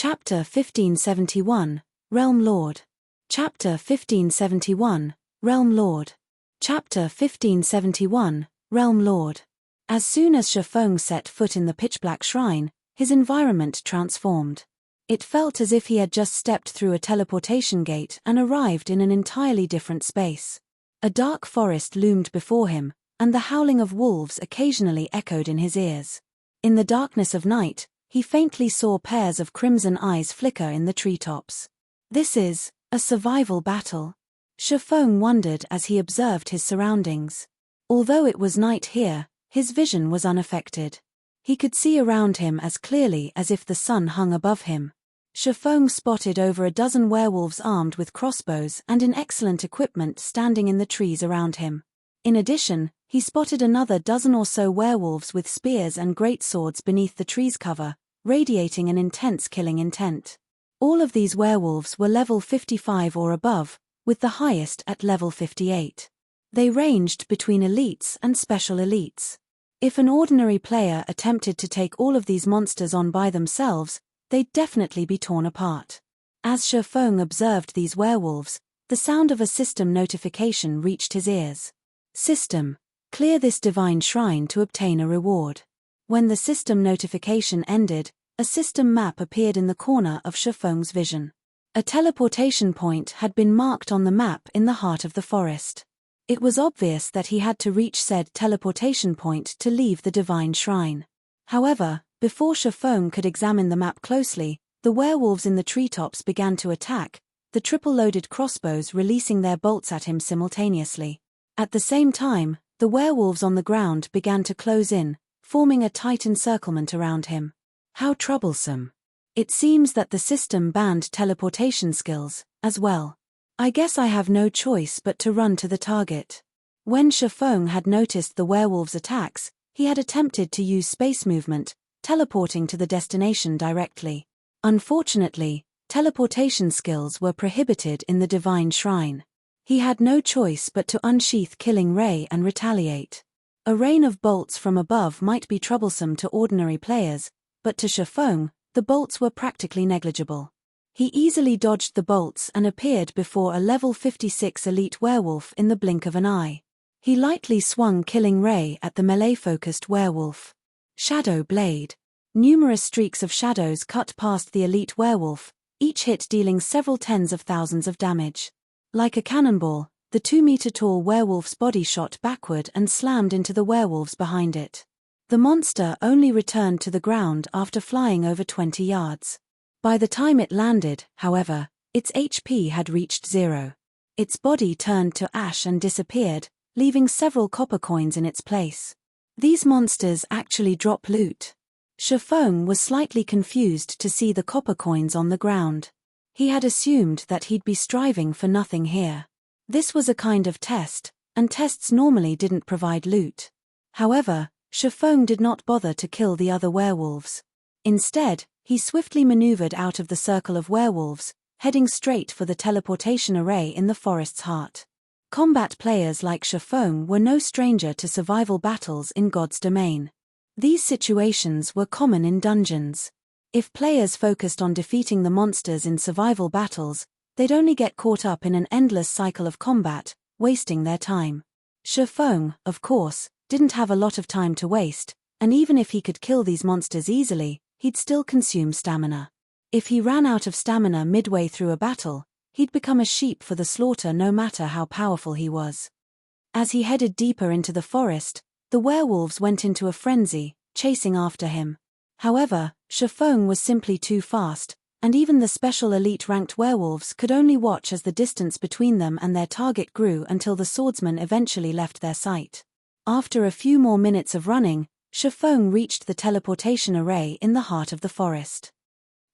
Chapter 1571, Realm Lord. Chapter 1571, Realm Lord. Chapter 1571, Realm Lord. As soon as Shifeng set foot in the pitch-black shrine, his environment transformed. It felt as if he had just stepped through a teleportation gate and arrived in an entirely different space. A dark forest loomed before him, and the howling of wolves occasionally echoed in his ears. In the darkness of night, he faintly saw pairs of crimson eyes flicker in the treetops. This is a survival battle. Shifeng wondered as he observed his surroundings. Although it was night here, his vision was unaffected. He could see around him as clearly as if the sun hung above him. Shifeng spotted over a dozen werewolves armed with crossbows and in excellent equipment standing in the trees around him. In addition, he spotted another dozen or so werewolves with spears and greatswords beneath the tree's cover, radiating an intense killing intent. All of these werewolves were level 55 or above, with the highest at level 58. They ranged between elites and special elites. If an ordinary player attempted to take all of these monsters on by themselves, they'd definitely be torn apart. As Shifeng observed these werewolves, the sound of a system notification reached his ears. System: clear this divine shrine to obtain a reward. When the system notification ended, a system map appeared in the corner of Shifeng's vision. A teleportation point had been marked on the map in the heart of the forest. It was obvious that he had to reach said teleportation point to leave the divine shrine. However, before Shifeng could examine the map closely, the werewolves in the treetops began to attack, the triple-loaded crossbows releasing their bolts at him simultaneously. At the same time, the werewolves on the ground began to close in, forming a tight encirclement around him. How troublesome. It seems that the system banned teleportation skills, as well. I guess I have no choice but to run to the target. When Shifeng had noticed the werewolves' attacks, he had attempted to use space movement, teleporting to the destination directly. Unfortunately, teleportation skills were prohibited in the divine shrine. He had no choice but to unsheath Killing Ray and retaliate. A rain of bolts from above might be troublesome to ordinary players, but to Shifeng, the bolts were practically negligible. He easily dodged the bolts and appeared before a level 56 elite werewolf in the blink of an eye. He lightly swung Killing Ray at the melee-focused werewolf. Shadow Blade. Numerous streaks of shadows cut past the elite werewolf, each hit dealing several tens of thousands of damage. Like a cannonball, the 2-meter-tall werewolf's body shot backward and slammed into the werewolves behind it. The monster only returned to the ground after flying over 20 yards. By the time it landed, however, its HP had reached 0. Its body turned to ash and disappeared, leaving several copper coins in its place. These monsters actually drop loot. Shifeng was slightly confused to see the copper coins on the ground. He had assumed that he'd be striving for nothing here. This was a kind of test, and tests normally didn't provide loot. However, Shifeng did not bother to kill the other werewolves. Instead, he swiftly maneuvered out of the circle of werewolves, heading straight for the teleportation array in the forest's heart. Combat players like Shifeng were no stranger to survival battles in God's domain. These situations were common in dungeons. If players focused on defeating the monsters in survival battles, they'd only get caught up in an endless cycle of combat, wasting their time. Shifeng, of course, didn't have a lot of time to waste, and even if he could kill these monsters easily, he'd still consume stamina. If he ran out of stamina midway through a battle, he'd become a sheep for the slaughter no matter how powerful he was. As he headed deeper into the forest, the werewolves went into a frenzy, chasing after him. However, Shifeng was simply too fast, and even the special elite-ranked werewolves could only watch as the distance between them and their target grew until the swordsman eventually left their sight. After a few more minutes of running, Shifeng reached the teleportation array in the heart of the forest.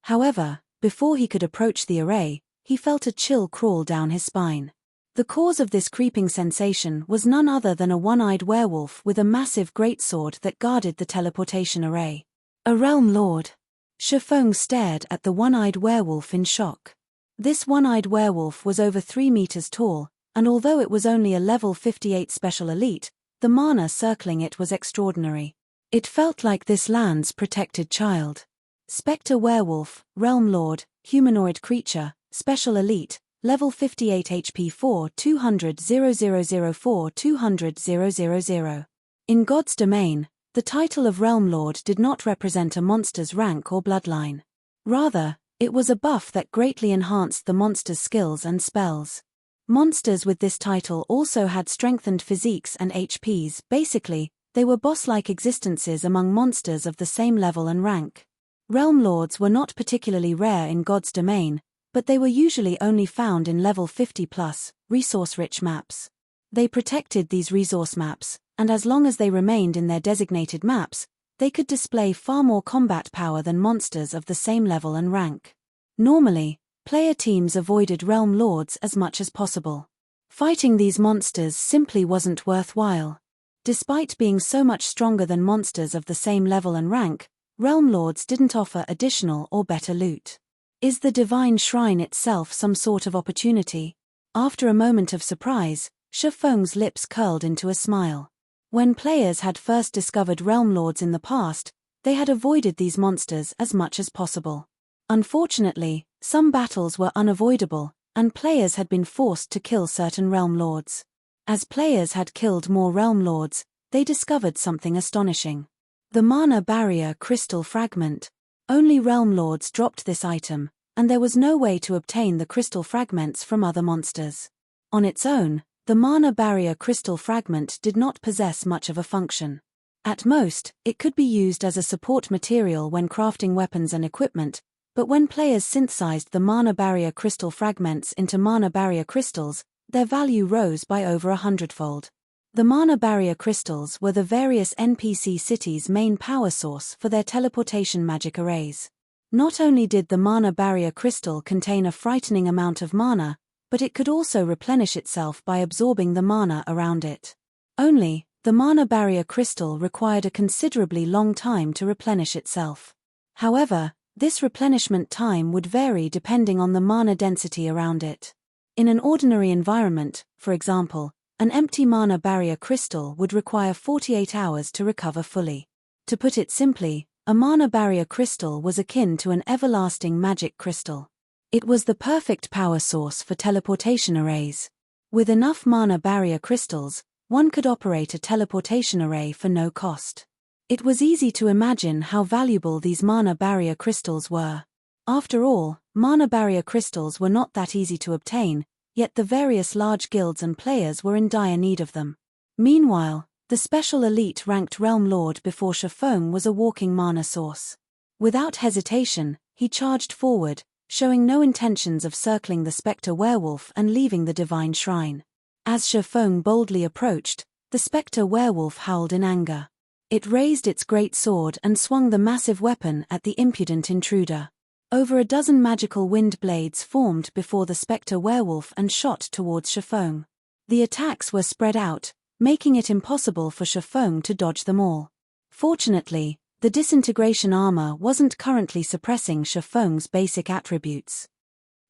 However, before he could approach the array, he felt a chill crawl down his spine. The cause of this creeping sensation was none other than a one-eyed werewolf with a massive greatsword that guarded the teleportation array. A realm lord. Shifeng stared at the one-eyed werewolf in shock. This one-eyed werewolf was over 3 meters tall, and although it was only a level 58 special elite, the mana circling it was extraordinary. It felt like this land's protected child. Spectre Werewolf, Realm Lord, Humanoid Creature, Special Elite, Level 58 HP 4 200,004 200,000. In God's domain, the title of Realm Lord did not represent a monster's rank or bloodline. Rather, it was a buff that greatly enhanced the monster's skills and spells. Monsters with this title also had strengthened physiques and HPs. Basically, they were boss-like existences among monsters of the same level and rank. Realm Lords were not particularly rare in God's domain, but they were usually only found in level 50+, resource-rich maps. They protected these resource maps, and as long as they remained in their designated maps, they could display far more combat power than monsters of the same level and rank. Normally, player teams avoided Realm Lords as much as possible. Fighting these monsters simply wasn't worthwhile. Despite being so much stronger than monsters of the same level and rank, Realm Lords didn't offer additional or better loot. Is the Divine Shrine itself some sort of opportunity? After a moment of surprise, Shifeng's lips curled into a smile. When players had first discovered Realm Lords in the past, they had avoided these monsters as much as possible. Unfortunately, some battles were unavoidable, and players had been forced to kill certain Realm Lords. As players had killed more Realm Lords, they discovered something astonishing. The Mana Barrier Crystal Fragment. Only Realm Lords dropped this item, and there was no way to obtain the crystal fragments from other monsters. On its own, the Mana Barrier Crystal Fragment did not possess much of a function. At most, it could be used as a support material when crafting weapons and equipment, but when players synthesized the Mana Barrier Crystal Fragments into Mana Barrier Crystals, their value rose by over 100-fold. The Mana Barrier Crystals were the various NPC cities' main power source for their teleportation magic arrays. Not only did the Mana Barrier Crystal contain a frightening amount of mana, but it could also replenish itself by absorbing the mana around it. Only, the Mana Barrier Crystal required a considerably long time to replenish itself. However, this replenishment time would vary depending on the mana density around it. In an ordinary environment, for example, an empty Mana Barrier Crystal would require 48 hours to recover fully. To put it simply, a Mana Barrier Crystal was akin to an everlasting magic crystal. It was the perfect power source for teleportation arrays. With enough Mana Barrier Crystals, one could operate a teleportation array for no cost. It was easy to imagine how valuable these Mana Barrier Crystals were. After all, Mana Barrier Crystals were not that easy to obtain, yet the various large guilds and players were in dire need of them. Meanwhile, the Special Elite ranked Realm Lord before Shifeng was a walking mana source. Without hesitation, he charged forward, showing no intentions of circling the Spectre Werewolf and leaving the Divine Shrine. As Shifeng boldly approached, the Spectre Werewolf howled in anger. It raised its great sword and swung the massive weapon at the impudent intruder. Over a dozen magical wind blades formed before the Spectre Werewolf and shot towards Shifeng. The attacks were spread out, making it impossible for Shifeng to dodge them all. Fortunately, the disintegration armor wasn't currently suppressing Shifeng's basic attributes.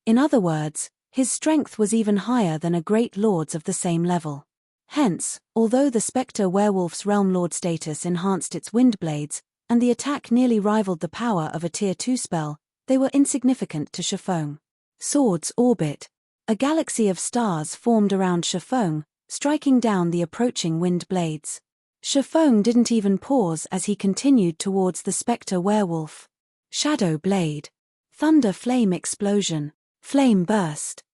In other words, his strength was even higher than a great lord's of the same level. Hence, although the Spectre Werewolf's Realm Lord status enhanced its wind blades, and the attack nearly rivaled the power of a Tier 2 spell, they were insignificant to Shifeng. Sword's Orbit. A galaxy of stars formed around Shifeng, striking down the approaching wind blades. Shifeng didn't even pause as he continued towards the Spectre Werewolf. Shadow Blade. Thunder Flame Explosion. Flame Burst.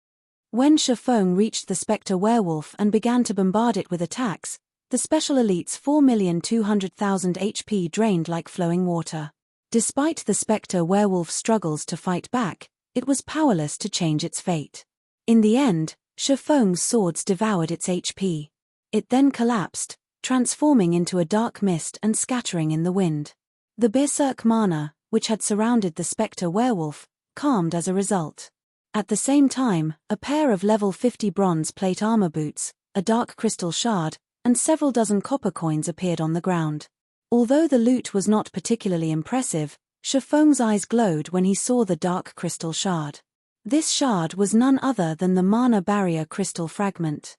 When Shifeng reached the Spectre Werewolf and began to bombard it with attacks, the Special Elite's 4,200,000 HP drained like flowing water. Despite the Spectre Werewolf's struggles to fight back, it was powerless to change its fate. In the end, Shifeng's swords devoured its HP. It then collapsed, transforming into a dark mist and scattering in the wind. The berserk mana, which had surrounded the Spectre Werewolf, calmed as a result. At the same time, a pair of level 50 bronze plate armor boots, a dark crystal shard, and several dozen copper coins appeared on the ground. Although the loot was not particularly impressive, Shifeng's eyes glowed when he saw the dark crystal shard. This shard was none other than the Mana Barrier Crystal Fragment.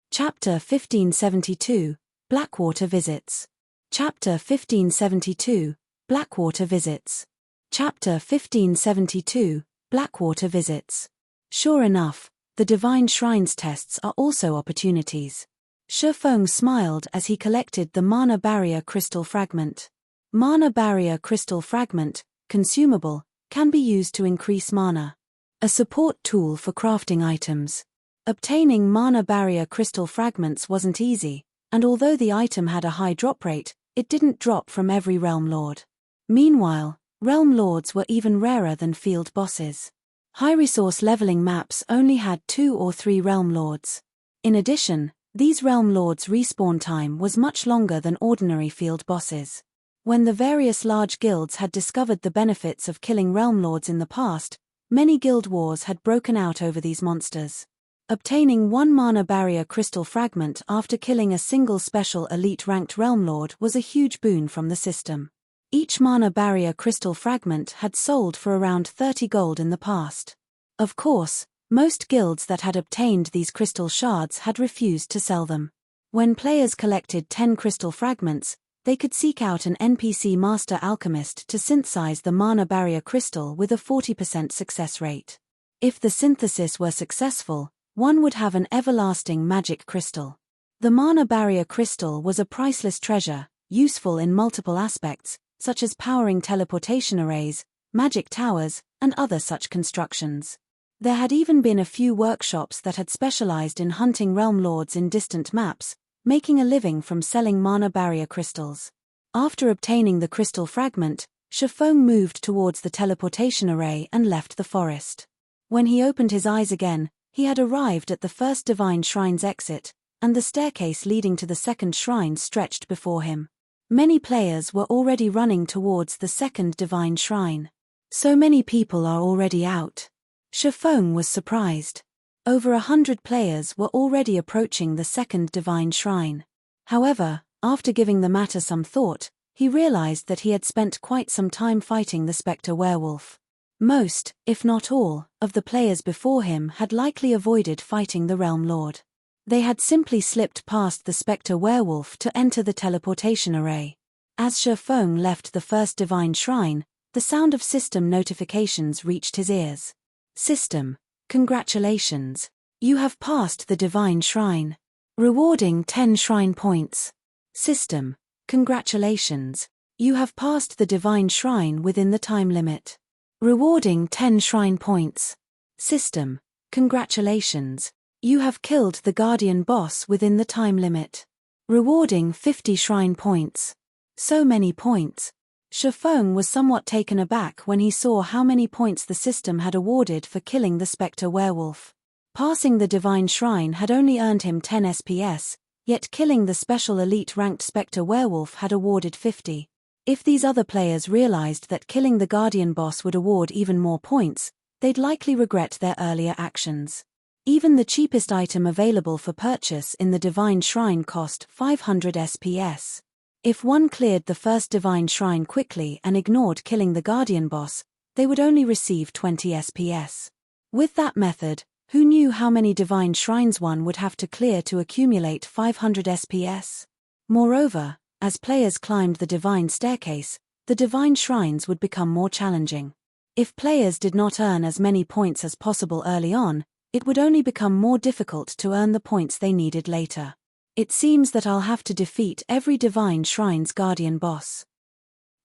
Chapter 1572, Blackwater Visits. Chapter 1572, Blackwater visits. Chapter 1572, Blackwater visits. Sure enough, the Divine Shrines tests are also opportunities. Shifeng smiled as he collected the Mana Barrier Crystal Fragment. Mana Barrier Crystal Fragment, consumable, can be used to increase mana. A support tool for crafting items. Obtaining Mana Barrier Crystal Fragments wasn't easy, and although the item had a high drop rate, it didn't drop from every Realm Lord. Meanwhile, Realm Lords were even rarer than field bosses. High-resource leveling maps only had 2 or 3 Realm Lords. In addition, these Realm Lords' respawn time was much longer than ordinary field bosses. When the various large guilds had discovered the benefits of killing Realm Lords in the past, many guild wars had broken out over these monsters. Obtaining 1 Mana Barrier Crystal Fragment after killing a single special elite-ranked Realm Lord was a huge boon from the system. Each Mana Barrier Crystal Fragment had sold for around 30 gold in the past. Of course, most guilds that had obtained these crystal shards had refused to sell them. When players collected 10 crystal fragments, they could seek out an NPC Master Alchemist to synthesize the Mana Barrier Crystal with a 40% success rate. If the synthesis were successful, one would have an everlasting magic crystal. The Mana Barrier Crystal was a priceless treasure, useful in multiple aspects, such as powering teleportation arrays, magic towers, and other such constructions. There had even been a few workshops that had specialized in hunting Realm Lords in distant maps, making a living from selling Mana Barrier Crystals. After obtaining the crystal fragment, Shifeng moved towards the teleportation array and left the forest. When he opened his eyes again, he had arrived at the first Divine Shrine's exit, and the staircase leading to the second shrine stretched before him. Many players were already running towards the second Divine Shrine. So many people are already out. Shifeng was surprised. Over 100 players were already approaching the second Divine Shrine. However, after giving the matter some thought, he realized that he had spent quite some time fighting the Spectre Werewolf. Most, if not all, of the players before him had likely avoided fighting the Realm Lord. They had simply slipped past the Spectre Werewolf to enter the teleportation array. As Shifeng left the first Divine Shrine, the sound of system notifications reached his ears. System, congratulations. You have passed the Divine Shrine. Rewarding 10 shrine points. System, congratulations. You have passed the Divine Shrine within the time limit. Rewarding 10 shrine points. System, congratulations. You have killed the Guardian boss within the time limit. Rewarding 50 shrine points. So many points. Shifeng was somewhat taken aback when he saw how many points the system had awarded for killing the Spectre Werewolf. Passing the Divine Shrine had only earned him 10 SPS, yet killing the special elite-ranked Spectre Werewolf had awarded 50. If these other players realized that killing the Guardian boss would award even more points, they'd likely regret their earlier actions. Even the cheapest item available for purchase in the Divine Shrine cost 500 SPS. If one cleared the first Divine Shrine quickly and ignored killing the Guardian boss, they would only receive 20 SPS. With that method, who knew how many Divine Shrines one would have to clear to accumulate 500 SPS? Moreover, as players climbed the Divine Staircase, the Divine Shrines would become more challenging. If players did not earn as many points as possible early on, it would only become more difficult to earn the points they needed later. It seems that I'll have to defeat every Divine Shrine's Guardian boss.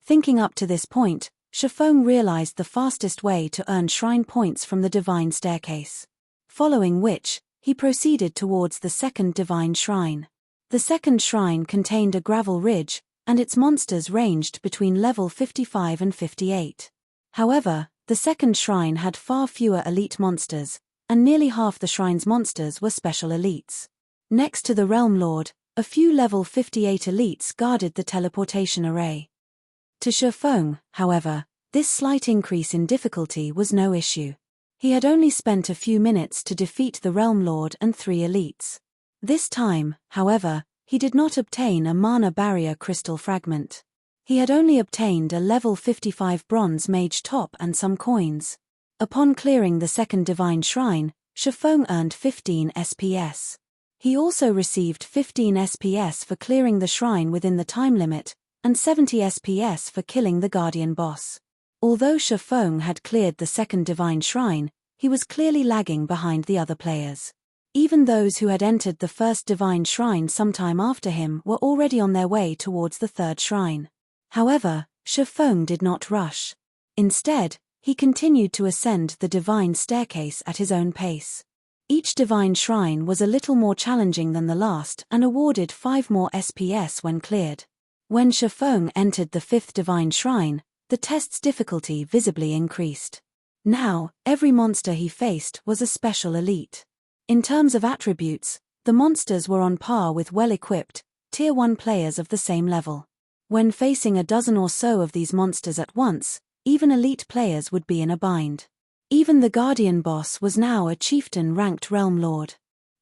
Thinking up to this point, Shifeng realized the fastest way to earn shrine points from the Divine Staircase. Following which, he proceeded towards the second Divine Shrine. The second shrine contained a gravel ridge, and its monsters ranged between level 55 and 58. However, the second shrine had far fewer elite monsters, and nearly half the shrine's monsters were special elites. Next to the Realm Lord, a few level 58 elites guarded the teleportation array. To Shifeng, however, this slight increase in difficulty was no issue. He had only spent a few minutes to defeat the Realm Lord and 3 elites. This time, however, he did not obtain a Mana Barrier Crystal Fragment. He had only obtained a level 55 Bronze Mage top and some coins. Upon clearing the second Divine Shrine, Shifeng earned 15 SPS. He also received 15 SPS for clearing the shrine within the time limit, and 70 SPS for killing the Guardian boss. Although Shifeng had cleared the second Divine Shrine, he was clearly lagging behind the other players. Even those who had entered the first Divine Shrine sometime after him were already on their way towards the third shrine. However, Shifeng did not rush. Instead, he continued to ascend the Divine Staircase at his own pace. Each Divine Shrine was a little more challenging than the last and awarded 5 more SPS when cleared. When Shifeng entered the 5th Divine Shrine, the test's difficulty visibly increased. Now, every monster he faced was a special elite. In terms of attributes, the monsters were on par with well-equipped, Tier 1 players of the same level. When facing a dozen or so of these monsters at once, even elite players would be in a bind. Even the Guardian boss was now a chieftain-ranked realm lord.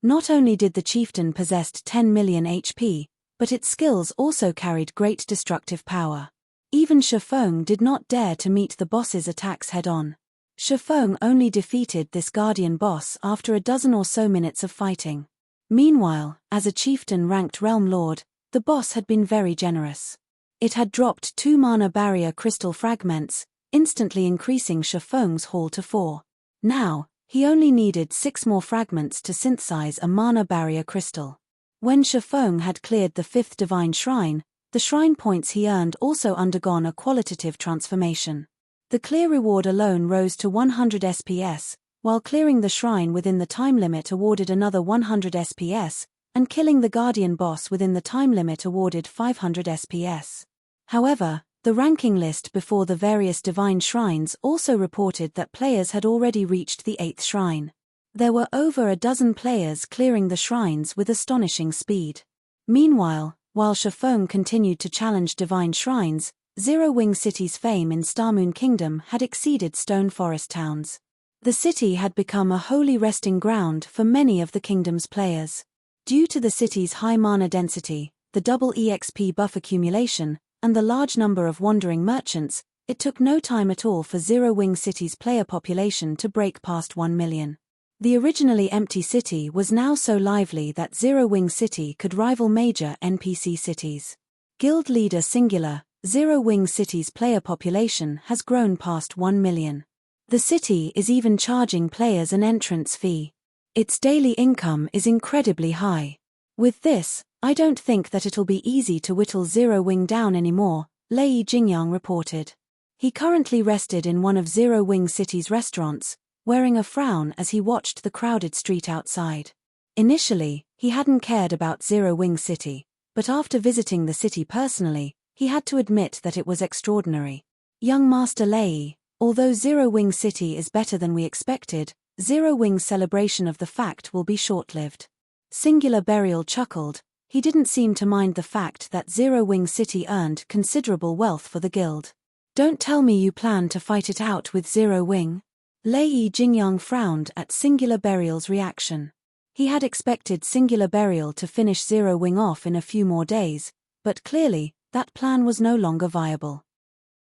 Not only did the chieftain possess 10 million HP, but its skills also carried great destructive power. Even Shifeng did not dare to meet the boss's attacks head-on. Shifeng only defeated this Guardian boss after a dozen or so minutes of fighting. Meanwhile, as a chieftain-ranked realm lord, the boss had been very generous. It had dropped 2 mana barrier crystal fragments, instantly increasing Shifeng's haul to 4. Now, he only needed 6 more fragments to synthesize a mana barrier crystal. When Shifeng had cleared the 5th Divine Shrine, the shrine points he earned also undergone a qualitative transformation. The clear reward alone rose to 100 SPS, while clearing the shrine within the time limit awarded another 100 SPS, and killing the Guardian boss within the time limit awarded 500 SPS. However, the ranking list before the various divine shrines also reported that players had already reached the 8th shrine. There were over a dozen players clearing the shrines with astonishing speed. Meanwhile, while Shifeng continued to challenge divine shrines, Zero Wing City's fame in Starmoon Kingdom had exceeded Stone Forest Town's. The city had become a holy resting ground for many of the kingdom's players. Due to the city's high mana density, the double EXP buff accumulation, and the large number of wandering merchants, it took no time at all for Zero Wing City's player population to break past 1 million. The originally empty city was now so lively that Zero Wing City could rival major NPC cities. Guild Leader Singular, Zero Wing City's player population has grown past 1 million. The city is even charging players an entrance fee. Its daily income is incredibly high. With this, I don't think that it'll be easy to whittle Zero Wing down anymore, Lei Jingyang reported. He currently rested in one of Zero Wing City's restaurants, wearing a frown as he watched the crowded street outside. Initially, he hadn't cared about Zero Wing City, but after visiting the city personally, he had to admit that it was extraordinary. Young Master Lei, although Zero Wing City is better than we expected, Zero Wing's celebration of the fact will be short-lived. Singular Burial chuckled. He didn't seem to mind the fact that Zero Wing City earned considerable wealth for the guild. Don't tell me you plan to fight it out with Zero Wing? Lei Jingyang frowned at Singular Burial's reaction. He had expected Singular Burial to finish Zero Wing off in a few more days, but clearly, that plan was no longer viable.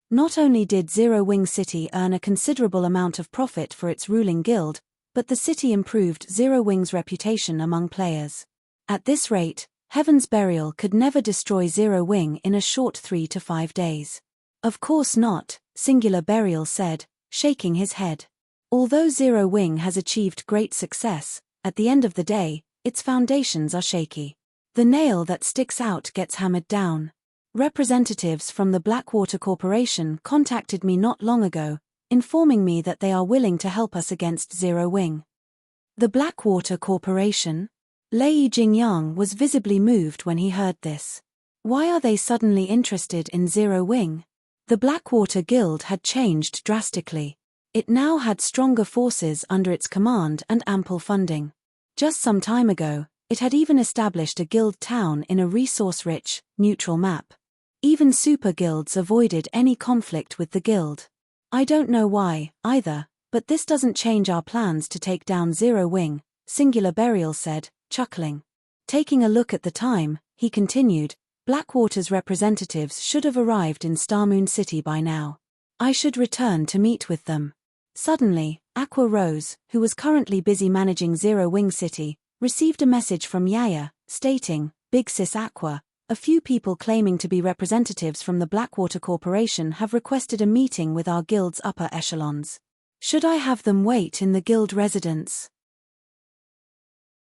Not only did Zero Wing City earn a considerable amount of profit for its ruling guild, but the city improved Zero Wing's reputation among players. At this rate, Heaven's Burial could never destroy Zero Wing in a short 3 to 5 days. Of course not, Singular Burial said, shaking his head. Although Zero Wing has achieved great success, at the end of the day, its foundations are shaky. The nail that sticks out gets hammered down. Representatives from the Blackwater Corporation contacted me not long ago, informing me that they are willing to help us against Zero Wing. The Blackwater Corporation? Lei Jingyang was visibly moved when he heard this. Why are they suddenly interested in Zero Wing? The Blackwater Guild had changed drastically. It now had stronger forces under its command and ample funding. Just some time ago, it had even established a guild town in a resource-rich, neutral map. Even super guilds avoided any conflict with the guild. I don't know why, either, but this doesn't change our plans to take down Zero Wing, Singular Burial said, chuckling. Taking a look at the time, he continued, Blackwater's representatives should have arrived in Starmoon City by now. I should return to meet with them. Suddenly, Aqua Rose, who was currently busy managing Zero Wing City, received a message from Yaya, stating, Big Sis Aqua, A few people claiming to be representatives from the Blackwater Corporation have requested a meeting with our guild's upper echelons. Should I have them wait in the guild residence?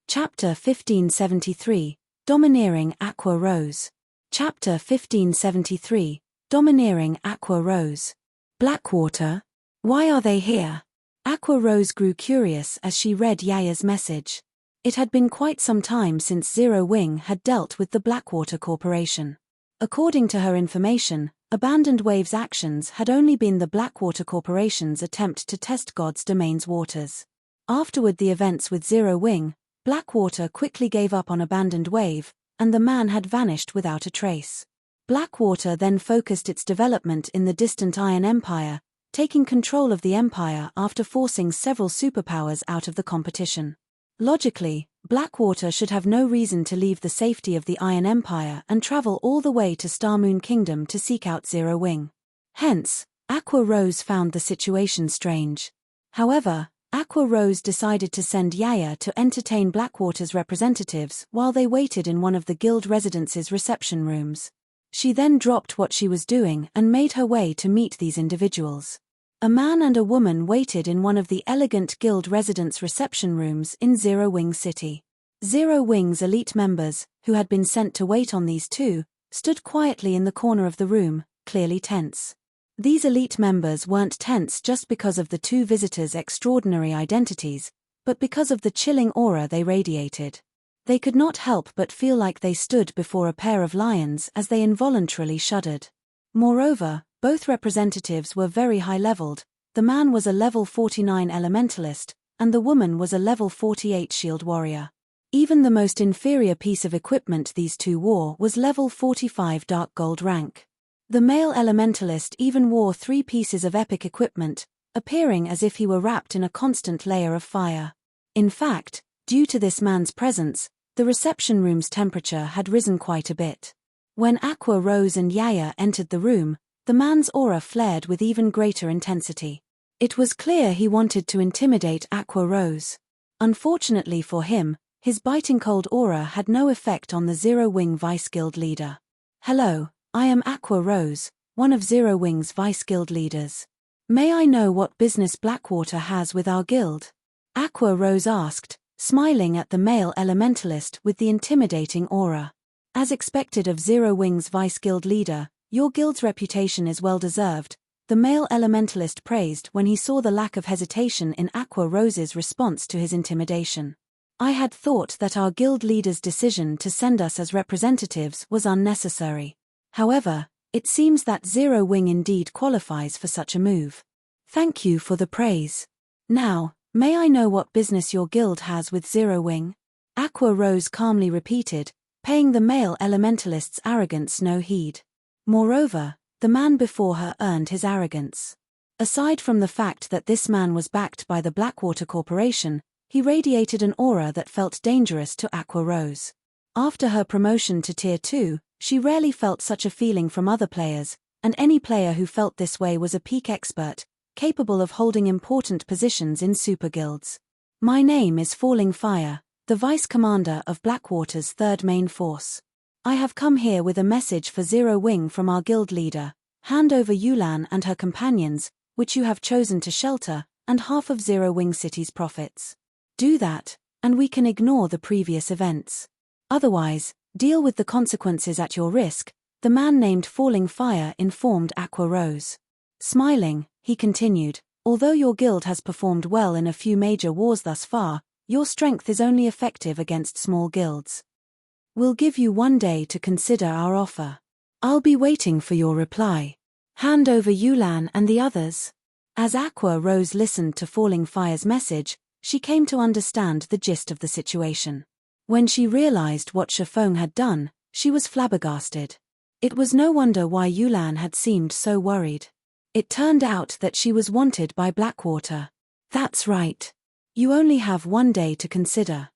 Chapter 1573, Domineering Aqua Rose. Chapter 1573, Domineering Aqua Rose. Blackwater? Why are they here? Aqua Rose grew curious as she read Yaya's message. It had been quite some time since Zero Wing had dealt with the Blackwater Corporation. According to her information, Abandoned Wave's actions had only been the Blackwater Corporation's attempt to test God's domain's waters. Afterward, the events with Zero Wing, Blackwater quickly gave up on Abandoned Wave, and the man had vanished without a trace. Blackwater then focused its development in the distant Iron Empire, taking control of the empire after forcing several superpowers out of the competition. Logically, Blackwater should have no reason to leave the safety of the Iron Empire and travel all the way to Starmoon Kingdom to seek out Zero Wing. Hence, Aqua Rose found the situation strange. However, Aqua Rose decided to send Yaya to entertain Blackwater's representatives while they waited in one of the guild residence's reception rooms. She then dropped what she was doing and made her way to meet these individuals. A man and a woman waited in one of the elegant guild residence reception rooms in Zero Wing City. Zero Wing's elite members, who had been sent to wait on these two, stood quietly in the corner of the room, clearly tense. These elite members weren't tense just because of the two visitors' extraordinary identities, but because of the chilling aura they radiated. They could not help but feel like they stood before a pair of lions as they involuntarily shuddered. Moreover, both representatives were very high-leveled. The man was a level 49 elementalist, and the woman was a level 48 shield warrior. Even the most inferior piece of equipment these two wore was level 45 dark gold rank. The male elementalist even wore 3 pieces of epic equipment, appearing as if he were wrapped in a constant layer of fire. In fact, due to this man's presence, the reception room's temperature had risen quite a bit. When Aqua Rose and Yaya entered the room, the man's aura flared with even greater intensity. It was clear he wanted to intimidate Aqua Rose. Unfortunately for him, his biting cold aura had no effect on the Zero Wing Vice Guild leader. "Hello, I am Aqua Rose, one of Zero Wing's Vice Guild leaders. May I know what business Blackwater has with our guild?" Aqua Rose asked, smiling at the male elementalist with the intimidating aura. As expected of Zero Wing's Vice Guild leader, "Your guild's reputation is well deserved," the male elementalist praised when he saw the lack of hesitation in Aqua Rose's response to his intimidation. "I had thought that our guild leader's decision to send us as representatives was unnecessary. However, it seems that Zero Wing indeed qualifies for such a move. Thank you for the praise. Now, may I know what business your guild has with Zero Wing?" Aqua Rose calmly repeated, paying the male elementalist's arrogance no heed. Moreover, the man before her earned his arrogance. Aside from the fact that this man was backed by the Blackwater Corporation, he radiated an aura that felt dangerous to Aqua Rose. After her promotion to Tier 2, she rarely felt such a feeling from other players, and any player who felt this way was a peak expert, capable of holding important positions in super guilds. "My name is Falling Fire, the Vice Commander of Blackwater's 3rd Main Force. I have come here with a message for Zero Wing from our guild leader. Hand over Yulan and her companions, which you have chosen to shelter, and half of Zero Wing City's profits. Do that, and we can ignore the previous events. Otherwise, deal with the consequences at your risk," the man named Falling Fire informed Aqua Rose. Smiling, he continued, "Although your guild has performed well in a few major wars thus far, your strength is only effective against small guilds. We'll give you 1 day to consider our offer. I'll be waiting for your reply. Hand over Yulan and the others." As Aqua Rose listened to Falling Fire's message, she came to understand the gist of the situation. When she realized what Shifeng had done, she was flabbergasted. It was no wonder why Yulan had seemed so worried. It turned out that she was wanted by Blackwater. "That's right. You only have 1 day to consider.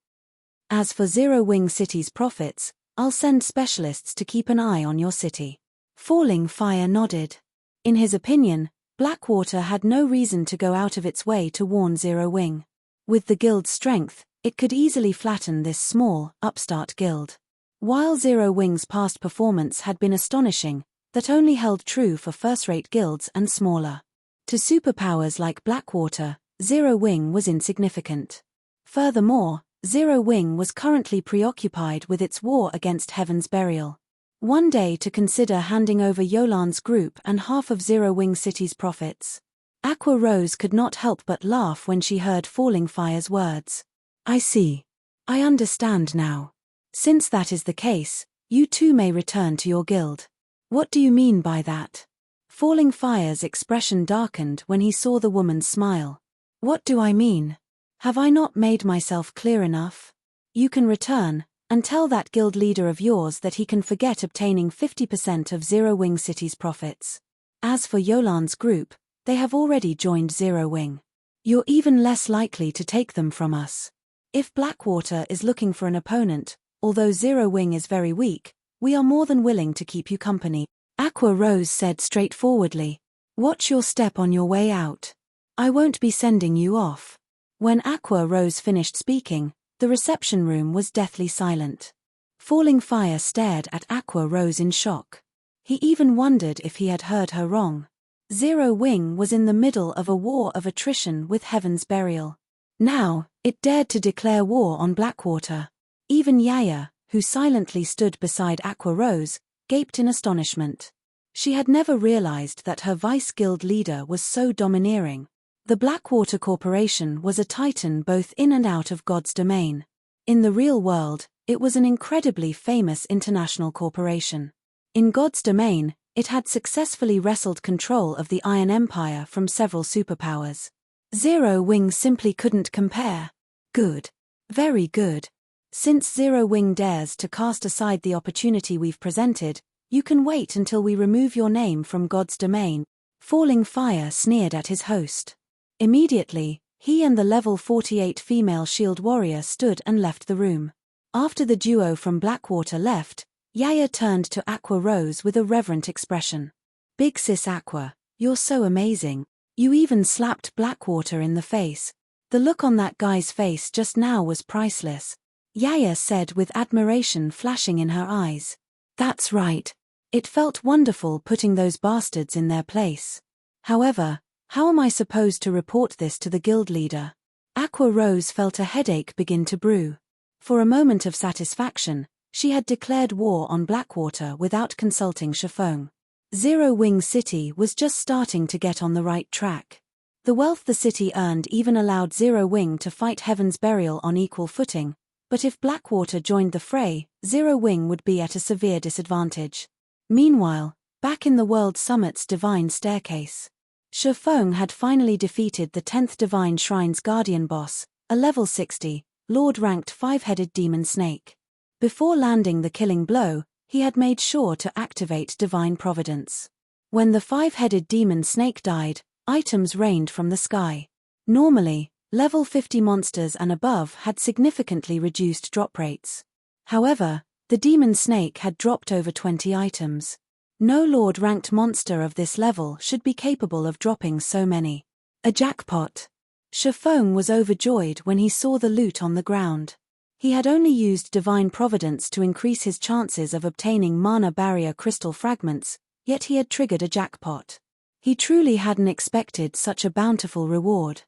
As for Zero Wing City's profits, I'll send specialists to keep an eye on your city." Falling Fire nodded. In his opinion, Blackwater had no reason to go out of its way to warn Zero Wing. With the guild's strength, it could easily flatten this small, upstart guild. While Zero Wing's past performance had been astonishing, that only held true for first-rate guilds and smaller. To superpowers like Blackwater, Zero Wing was insignificant. Furthermore, Zero Wing was currently preoccupied with its war against Heaven's Burial. One day to consider handing over Yolan's group and half of Zero Wing City's profits. Aqua Rose could not help but laugh when she heard Falling Fire's words. I see. I understand now. Since that is the case, you too may return to your guild. What do you mean by that? Falling Fire's expression darkened when he saw the woman's smile. What do I mean? Have I not made myself clear enough? You can return, and tell that guild leader of yours that he can forget obtaining 50% of Zero Wing City's profits. As for Yolan's group, they have already joined Zero Wing. You're even less likely to take them from us. If Blackwater is looking for an opponent, although Zero Wing is very weak, we are more than willing to keep you company. Aqua Rose said straightforwardly. Watch your step on your way out. I won't be sending you off. When Aqua Rose finished speaking, the reception room was deathly silent. Falling Fire stared at Aqua Rose in shock. He even wondered if he had heard her wrong. Zero Wing was in the middle of a war of attrition with Heaven's Burial. Now, it dared to declare war on Blackwater. Even Yaya, who silently stood beside Aqua Rose, gaped in astonishment. She had never realized that her vice-guild leader was so domineering. The Blackwater Corporation was a titan both in and out of God's domain. In the real world, it was an incredibly famous international corporation. In God's domain, it had successfully wrestled control of the Iron Empire from several superpowers. Zero Wing simply couldn't compare. Good. Very good. Since Zero Wing dares to cast aside the opportunity we've presented, you can wait until we remove your name from God's domain. Falling Fire sneered at his host. Immediately, he and the level 48 female shield warrior stood and left the room. After the duo from Blackwater left, Yaya turned to Aqua Rose with a reverent expression. Big sis Aqua, you're so amazing. You even slapped Blackwater in the face. The look on that guy's face just now was priceless. Yaya said with admiration flashing in her eyes. That's right. It felt wonderful putting those bastards in their place. However, how am I supposed to report this to the guild leader? Aqua Rose felt a headache begin to brew. For a moment of satisfaction, she had declared war on Blackwater without consulting Shifeng. Zero Wing City was just starting to get on the right track. The wealth the city earned even allowed Zero Wing to fight Heaven's Burial on equal footing, but if Blackwater joined the fray, Zero Wing would be at a severe disadvantage. Meanwhile, back in the World Summit's Divine Staircase, Shifeng had finally defeated the 10th Divine Shrine's Guardian boss, a level 60, Lord-ranked 5-headed demon snake. Before landing the killing blow, he had made sure to activate Divine Providence. When the 5-headed demon snake died, items rained from the sky. Normally, level 50 monsters and above had significantly reduced drop rates. However, the demon snake had dropped over 20 items. No Lord-ranked monster of this level should be capable of dropping so many. A jackpot. Shifeng was overjoyed when he saw the loot on the ground. He had only used Divine Providence to increase his chances of obtaining mana barrier crystal fragments, yet he had triggered a jackpot. He truly hadn't expected such a bountiful reward.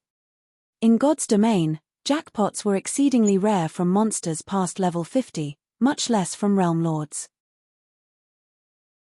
In God's domain, jackpots were exceedingly rare from monsters past level 50, much less from realm lords.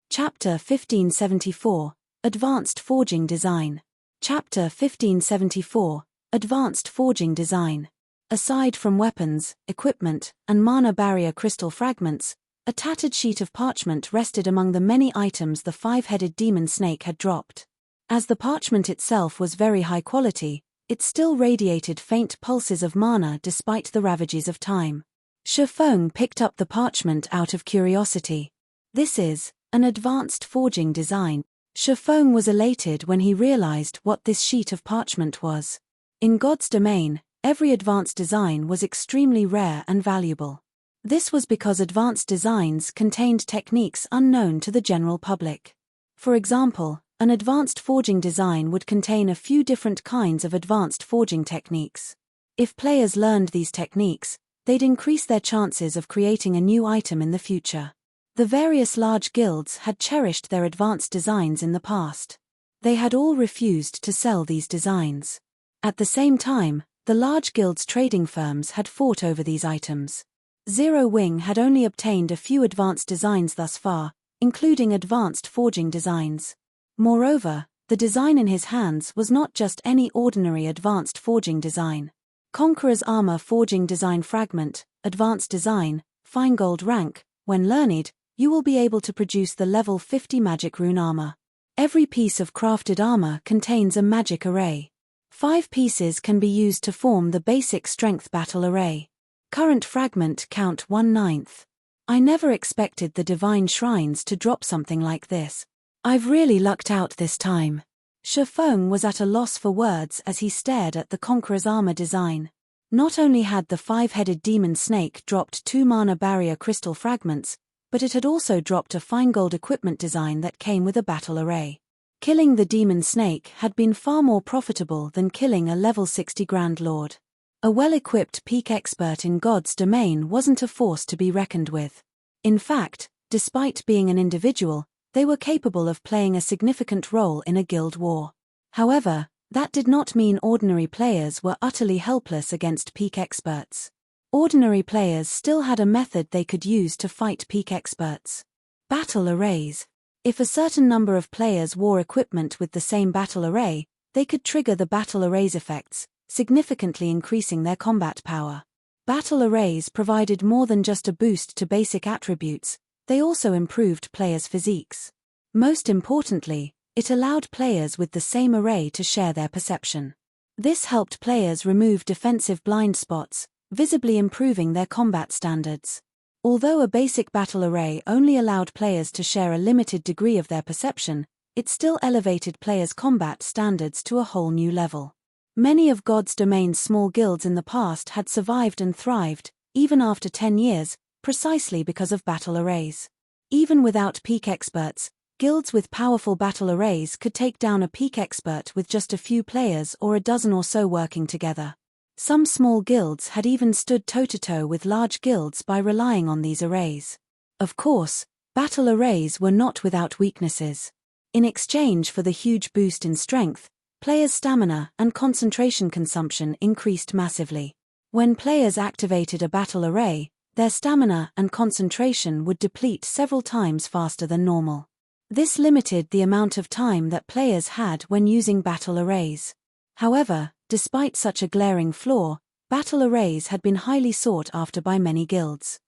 Chapter 1574, Advanced Forging Design. Chapter 1574, Advanced Forging Design. Aside from weapons, equipment, and mana barrier crystal fragments, a tattered sheet of parchment rested among the many items the 5-headed demon snake had dropped. As the parchment itself was very high quality, it still radiated faint pulses of mana despite the ravages of time. Shifeng picked up the parchment out of curiosity. This is an advanced forging design. Shifeng was elated when he realized what this sheet of parchment was. In God's domain, every advanced design was extremely rare and valuable. This was because advanced designs contained techniques unknown to the general public. For example, an advanced forging design would contain a few different kinds of advanced forging techniques. If players learned these techniques, they'd increase their chances of creating a new item in the future. The various large guilds had cherished their advanced designs in the past. They had all refused to sell these designs. At the same time, the large guilds' trading firms had fought over these items. Zero Wing had only obtained a few advanced designs thus far, including advanced forging designs. Moreover, the design in his hands was not just any ordinary advanced forging design. Conqueror's Armor Forging Design Fragment, Advanced Design, Fine Gold Rank. When learned, you will be able to produce the level 50 magic rune armor. Every piece of crafted armor contains a magic array. 5 pieces can be used to form the basic strength battle array. Current fragment count 1/9. I never expected the divine shrines to drop something like this. I've really lucked out this time. Shifeng was at a loss for words as he stared at the Conqueror's armor design. Not only had the 5-headed demon snake dropped 2 mana barrier crystal fragments, but it had also dropped a fine gold equipment design that came with a battle array. Killing the demon snake had been far more profitable than killing a level 60 Grand Lord. A well-equipped peak expert in God's domain wasn't a force to be reckoned with. In fact, despite being an individual, they were capable of playing a significant role in a guild war. However, that did not mean ordinary players were utterly helpless against peak experts. Ordinary players still had a method they could use to fight peak experts. Battle arrays. If a certain number of players wore equipment with the same battle array, they could trigger the battle array's effects, significantly increasing their combat power. Battle arrays provided more than just a boost to basic attributes, they also improved players' physiques. Most importantly, it allowed players with the same array to share their perception. This helped players remove defensive blind spots, visibly improving their combat standards. Although a basic battle array only allowed players to share a limited degree of their perception, it still elevated players' combat standards to a whole new level. Many of God's domain's small guilds in the past had survived and thrived, even after 10 years, precisely because of battle arrays. Even without peak experts, guilds with powerful battle arrays could take down a peak expert with just a few players or a dozen or so working together. Some small guilds had even stood toe-to-toe with large guilds by relying on these arrays. Of course, battle arrays were not without weaknesses. In exchange for the huge boost in strength, players' stamina and concentration consumption increased massively. When players activated a battle array, their stamina and concentration would deplete several times faster than normal. This limited the amount of time that players had when using battle arrays. However, despite such a glaring flaw, battle arrays had been highly sought after by many guilds.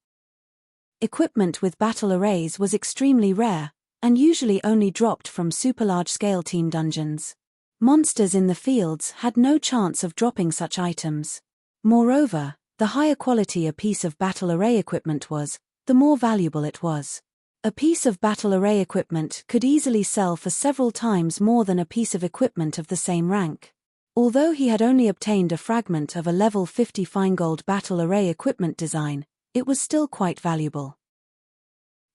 Equipment with battle arrays was extremely rare, and usually only dropped from super large-scale team dungeons. Monsters in the fields had no chance of dropping such items. Moreover, the higher quality a piece of battle array equipment was, the more valuable it was. A piece of battle array equipment could easily sell for several times more than a piece of equipment of the same rank. Although he had only obtained a fragment of a level 50 fine gold battle array equipment design, it was still quite valuable.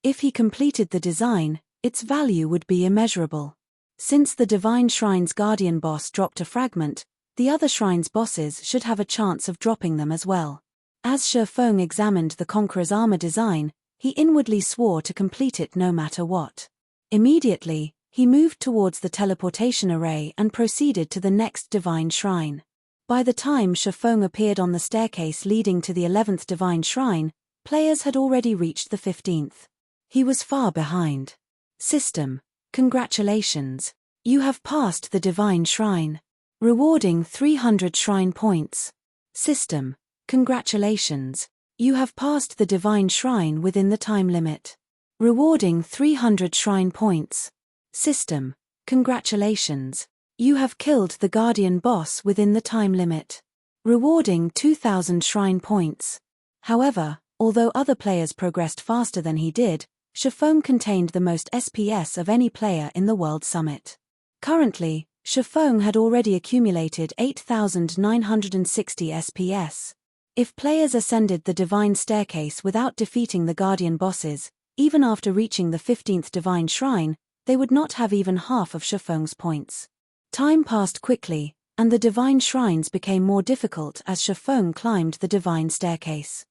If he completed the design, its value would be immeasurable. Since the Divine Shrine's Guardian boss dropped a fragment, the other shrines' bosses should have a chance of dropping them as well. As Shifeng examined the Conqueror's armor design, he inwardly swore to complete it no matter what. Immediately, he moved towards the teleportation array and proceeded to the next Divine Shrine. By the time Shifeng appeared on the staircase leading to the 11th Divine Shrine, players had already reached the 15th. He was far behind. System: congratulations. You have passed the Divine Shrine. Rewarding 300 shrine points. System: congratulations. You have passed the Divine Shrine within the time limit. Rewarding 300 shrine points. System: congratulations. You have killed the Guardian boss within the time limit. Rewarding 2000 shrine points. However, although other players progressed faster than he did, Shifeng contained the most SPS of any player in the World Summit. Currently, Shifeng had already accumulated 8,960 SPS. If players ascended the Divine Staircase without defeating the Guardian bosses, even after reaching the 15th Divine Shrine, they would not have even half of Shifeng's points. Time passed quickly, and the Divine Shrines became more difficult as Shifeng climbed the Divine Staircase.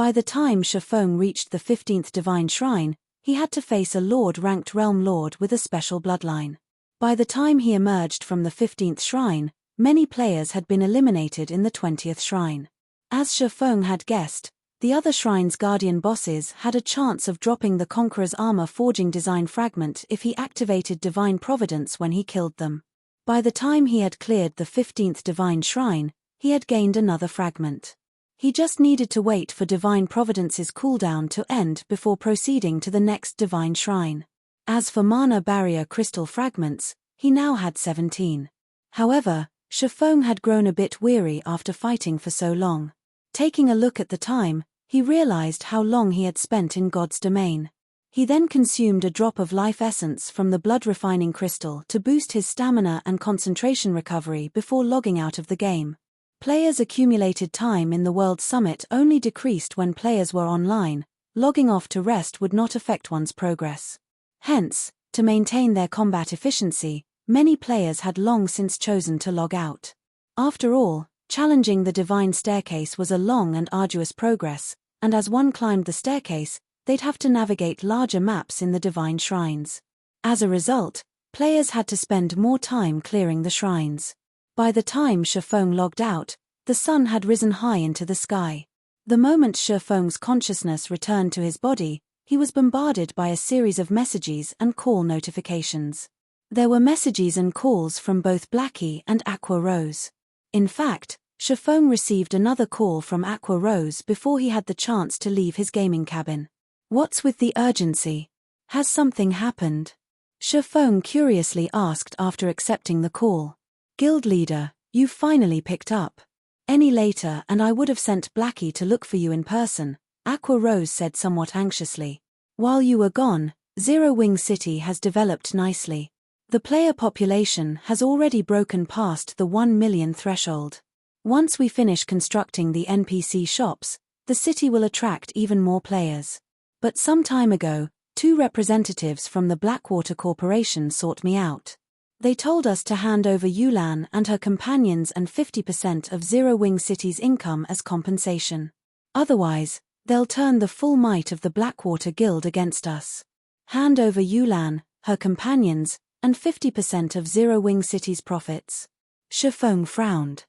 By the time Shifeng reached the 15th Divine Shrine, he had to face a Lord-ranked Realm Lord with a special bloodline. By the time he emerged from the 15th Shrine, many players had been eliminated in the 20th Shrine. As Shifeng had guessed, the other Shrine's Guardian bosses had a chance of dropping the Conqueror's armor-forging design fragment if he activated Divine Providence when he killed them. By the time he had cleared the 15th Divine Shrine, he had gained another fragment. He just needed to wait for Divine Providence's cooldown to end before proceeding to the next Divine Shrine. As for Mana Barrier Crystal fragments, he now had 17. However, Shifeng had grown a bit weary after fighting for so long. Taking a look at the time, he realized how long he had spent in God's domain. He then consumed a drop of life essence from the blood refining crystal to boost his stamina and concentration recovery before logging out of the game. Players' accumulated time in the World Summit only decreased when players were online. Logging off to rest would not affect one's progress. Hence, to maintain their combat efficiency, many players had long since chosen to log out. After all, challenging the Divine Staircase was a long and arduous progress, and as one climbed the staircase, they'd have to navigate larger maps in the Divine Shrines. As a result, players had to spend more time clearing the shrines. By the time Shifeng logged out, the sun had risen high into the sky. The moment Shifeng's consciousness returned to his body, he was bombarded by a series of messages and call notifications. There were messages and calls from both Blackie and Aqua Rose. In fact, Shifeng received another call from Aqua Rose before he had the chance to leave his gaming cabin. "What's with the urgency? Has something happened?" Shifeng curiously asked after accepting the call. "Guild leader, you finally picked up. Any later and I would have sent Blackie to look for you in person," Aqua Rose said somewhat anxiously. "While you were gone, Zero Wing City has developed nicely. The player population has already broken past the 1 million threshold. Once we finish constructing the NPC shops, the city will attract even more players. But some time ago, 2 representatives from the Blackwater Corporation sought me out. They told us to hand over Yulan and her companions and 50% of Zero Wing City's income as compensation. Otherwise, they'll turn the full might of the Blackwater Guild against us. Hand over Yulan, her companions, and 50% of Zero Wing City's profits." Shifeng frowned.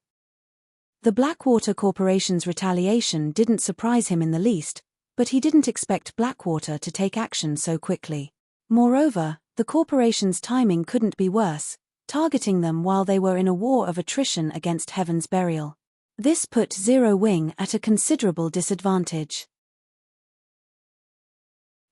The Blackwater Corporation's retaliation didn't surprise him in the least, but he didn't expect Blackwater to take action so quickly. Moreover, the corporation's timing couldn't be worse, targeting them while they were in a war of attrition against Heaven's Burial. This put Zero Wing at a considerable disadvantage.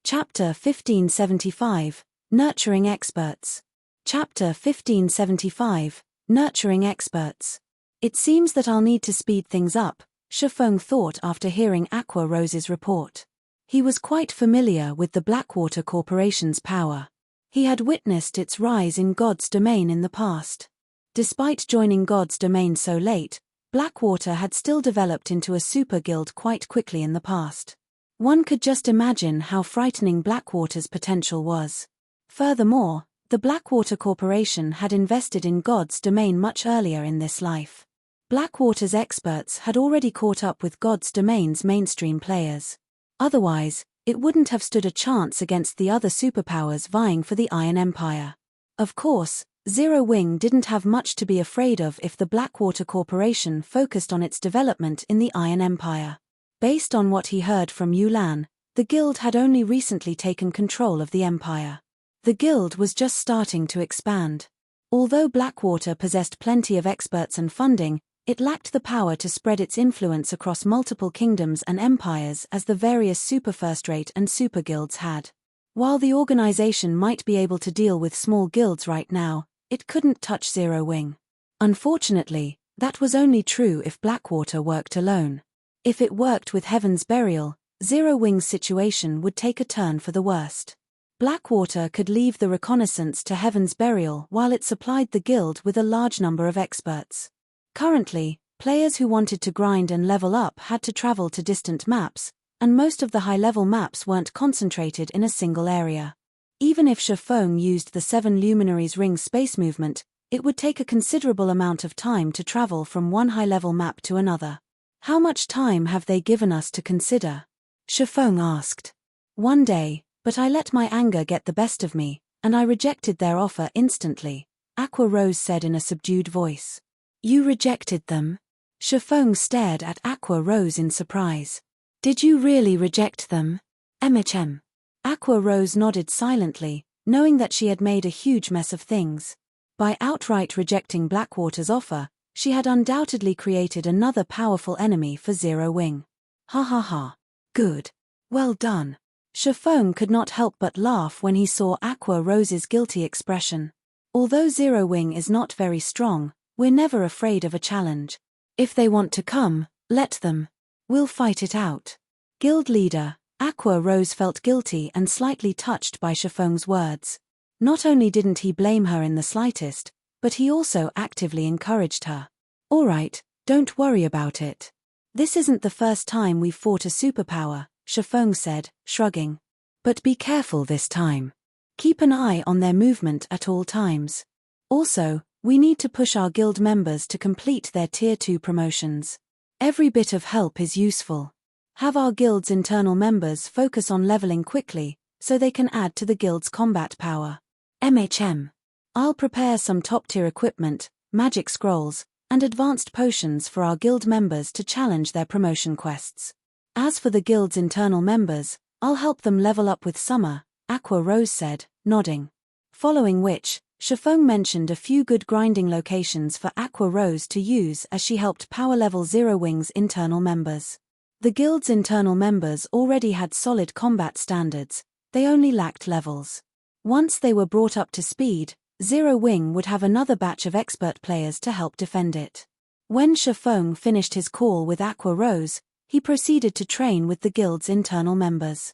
Chapter 1575, Nurturing Experts. Chapter 1575, Nurturing Experts. "It seems that I'll need to speed things up," Shifeng thought after hearing Aqua Rose's report. He was quite familiar with the Blackwater Corporation's power. He had witnessed its rise in God's domain in the past. Despite joining God's domain so late, Blackwater had still developed into a super guild quite quickly in the past. One could just imagine how frightening Blackwater's potential was. Furthermore, the Blackwater Corporation had invested in God's domain much earlier in this life. Blackwater's experts had already caught up with God's domain's mainstream players. Otherwise, it wouldn't have stood a chance against the other superpowers vying for the Iron Empire. Of course, Zero Wing didn't have much to be afraid of if the Blackwater Corporation focused on its development in the Iron Empire. Based on what he heard from Yulan, the guild had only recently taken control of the empire. The guild was just starting to expand. Although Blackwater possessed plenty of experts and funding, it lacked the power to spread its influence across multiple kingdoms and empires as the various super first-rate and super guilds had. While the organization might be able to deal with small guilds right now, it couldn't touch Zero Wing. Unfortunately, that was only true if Blackwater worked alone. If it worked with Heaven's Burial, Zero Wing's situation would take a turn for the worst. Blackwater could leave the reconnaissance to Heaven's Burial while it supplied the guild with a large number of experts. Currently, players who wanted to grind and level up had to travel to distant maps, and most of the high-level maps weren't concentrated in a single area. Even if Shifeng used the 7 Luminaries Ring space movement, it would take a considerable amount of time to travel from one high-level map to another. "How much time have they given us to consider?" Shifeng asked. One day, but I let my anger get the best of me, and I rejected their offer instantly, Aqua Rose said in a subdued voice. You rejected them? Shifeng stared at Aqua Rose in surprise. Did you really reject them? MHM. Aqua Rose nodded silently, knowing that she had made a huge mess of things. By outright rejecting Blackwater's offer, she had undoubtedly created another powerful enemy for Zero Wing. Ha ha ha. Good. Well done. Shifeng could not help but laugh when he saw Aqua Rose's guilty expression. Although Zero Wing is not very strong, we're never afraid of a challenge. If they want to come, let them. We'll fight it out. Guild leader, Aqua Rose felt guilty and slightly touched by Shifeng's words. Not only didn't he blame her in the slightest, but he also actively encouraged her. All right, don't worry about it. This isn't the first time we've fought a superpower, Shifeng said, shrugging. But be careful this time. Keep an eye on their movement at all times. Also, we need to push our guild members to complete their Tier 2 promotions. Every bit of help is useful. Have our guild's internal members focus on leveling quickly, so they can add to the guild's combat power. MHM. I'll prepare some top-tier equipment, magic scrolls, and advanced potions for our guild members to challenge their promotion quests. As for the guild's internal members, I'll help them level up with Summer, Aqua Rose said, nodding. Following which, Shifeng mentioned a few good grinding locations for Aqua Rose to use as she helped power level Zero Wing's internal members. The guild's internal members already had solid combat standards, they only lacked levels. Once they were brought up to speed, Zero Wing would have another batch of expert players to help defend it. When Shifeng finished his call with Aqua Rose, he proceeded to train with the guild's internal members.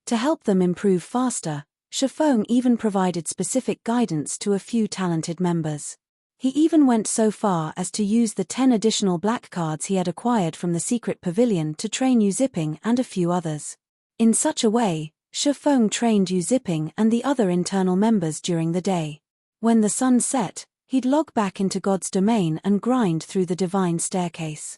To help them improve faster, Shifeng even provided specific guidance to a few talented members. He even went so far as to use the 10 additional black cards he had acquired from the secret pavilion to train Zipping and a few others. In such a way, Shifeng trained Zipping and the other internal members during the day. When the sun set, he'd log back into God's domain and grind through the divine staircase.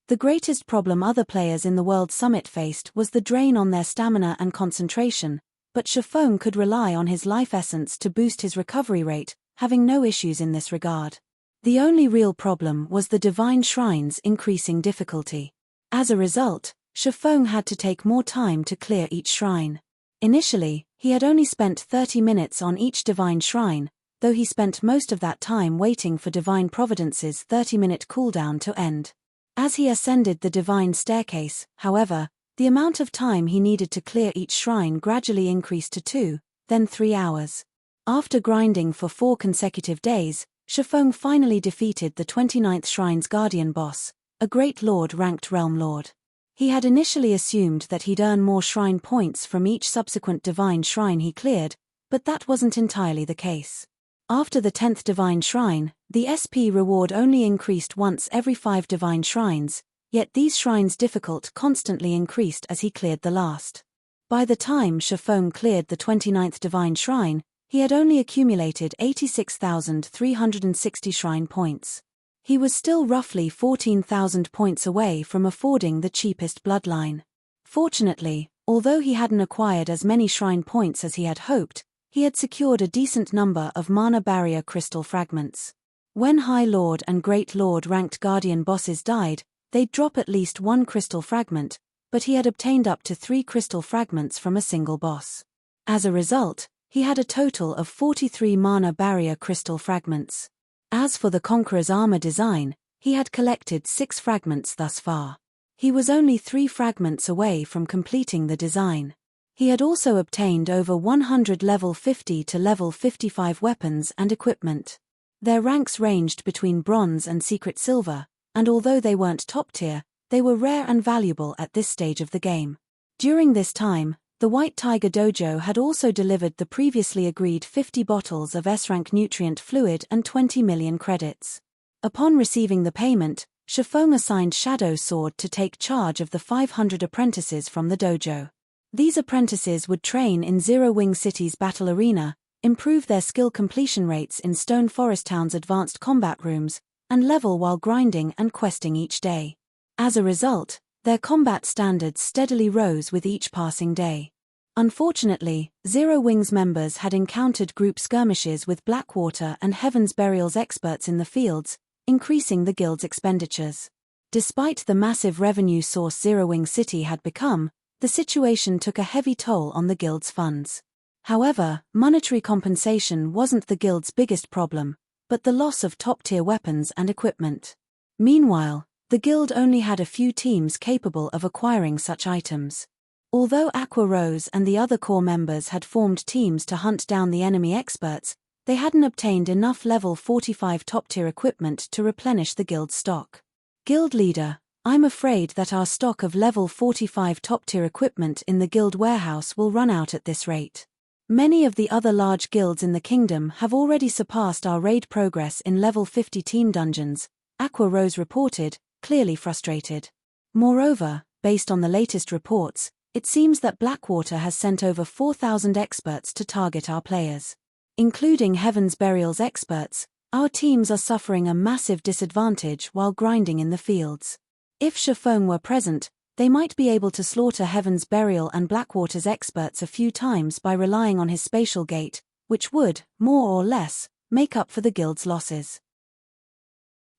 The greatest problem other players in the World Summit faced was the drain on their stamina and concentration, but Shifeng could rely on his life essence to boost his recovery rate, having no issues in this regard. The only real problem was the divine shrine's increasing difficulty. As a result, Shifeng had to take more time to clear each shrine. Initially, he had only spent 30 minutes on each divine shrine, though he spent most of that time waiting for Divine Providence's 30-minute cooldown to end. As he ascended the divine staircase, however, the amount of time he needed to clear each shrine gradually increased to 2, then 3 hours. After grinding for 4 consecutive days, Shifeng finally defeated the 29th Shrine's Guardian boss, a Great Lord ranked Realm Lord. He had initially assumed that he'd earn more shrine points from each subsequent divine shrine he cleared, but that wasn't entirely the case. After the 10th divine shrine, the SP reward only increased once every 5 divine shrines, yet these shrines' difficulty constantly increased as he cleared the last. By the time Shifeng cleared the 29th divine shrine, he had only accumulated 86,360 shrine points. He was still roughly 14,000 points away from affording the cheapest bloodline. Fortunately, although he hadn't acquired as many shrine points as he had hoped, he had secured a decent number of mana barrier crystal fragments. When High Lord and Great Lord ranked Guardian bosses died, they'd drop at least 1 crystal fragment, but he had obtained up to 3 crystal fragments from a single boss. As a result, he had a total of 43 mana barrier crystal fragments. As for the Conqueror's armor design, he had collected 6 fragments thus far. He was only 3 fragments away from completing the design. He had also obtained over 100 level 50 to level 55 weapons and equipment. Their ranks ranged between bronze and secret silver, and although they weren't top tier, they were rare and valuable at this stage of the game. During this time, the White Tiger Dojo had also delivered the previously agreed 50 bottles of S-rank nutrient fluid and 20 million credits. Upon receiving the payment, Shifeng assigned Shadow Sword to take charge of the 500 apprentices from the dojo. These apprentices would train in Zero Wing City's battle arena, improve their skill completion rates in Stone Forest Town's advanced combat rooms, and level while grinding and questing each day. As a result, Their combat standards steadily rose with each passing day. Unfortunately, Zero Wings members had encountered group skirmishes with Blackwater and Heaven's Burial's experts in the fields, increasing the guild's expenditures. Despite the massive revenue source Zero Wing City had become, the situation took a heavy toll on the guild's funds. However, monetary compensation wasn't the guild's biggest problem, but the loss of top-tier weapons and equipment. Meanwhile, the guild only had a few teams capable of acquiring such items. Although Aqua Rose and the other core members had formed teams to hunt down the enemy experts, they hadn't obtained enough level 45 top-tier equipment to replenish the guild's stock. Guild leader, I'm afraid that our stock of level 45 top-tier equipment in the guild warehouse will run out at this rate. Many of the other large guilds in the kingdom have already surpassed our raid progress in level 50 team dungeons, Aqua Rose reported, clearly frustrated. Moreover, based on the latest reports, it seems that Blackwater has sent over 4,000 experts to target our players. Including Heaven's Burial's experts, our teams are suffering a massive disadvantage while grinding in the fields. If Shifeng were present, they might be able to slaughter Heaven's Burial and Blackwater's experts a few times by relying on his spatial gate, which would, more or less, make up for the guild's losses.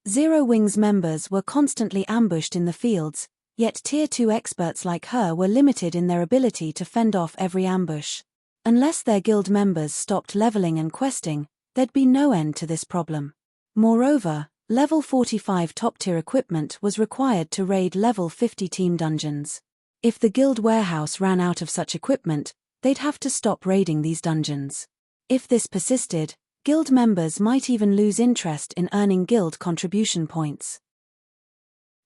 Zero Wings members were constantly ambushed in the fields, yet Tier 2 experts like her were limited in their ability to fend off every ambush. Unless their guild members stopped leveling and questing, there'd be no end to this problem. Moreover, level 45 top-tier equipment was required to raid level 50 team dungeons. If the guild warehouse ran out of such equipment, they'd have to stop raiding these dungeons. If this persisted, guild members might even lose interest in earning guild contribution points.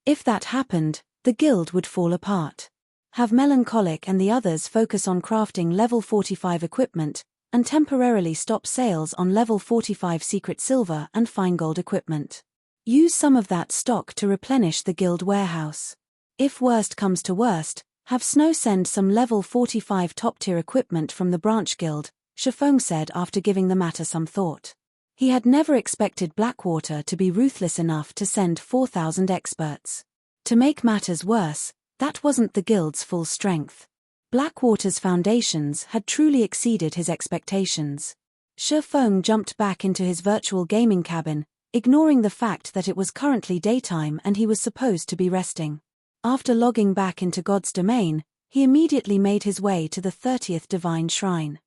If that happened, the guild would fall apart. Have Melancholic and the others focus on crafting level 45 equipment, and temporarily stop sales on level 45 secret silver and fine gold equipment. Use some of that stock to replenish the guild warehouse. If worst comes to worst, have Snow send some level 45 top-tier equipment from the branch guild, Shifeng said after giving the matter some thought. He had never expected Blackwater to be ruthless enough to send 4,000 experts. To make matters worse, that wasn't the guild's full strength. Blackwater's foundations had truly exceeded his expectations. Shifeng jumped back into his virtual gaming cabin, ignoring the fact that it was currently daytime and he was supposed to be resting. After logging back into God's domain, he immediately made his way to the 30th Divine Shrine.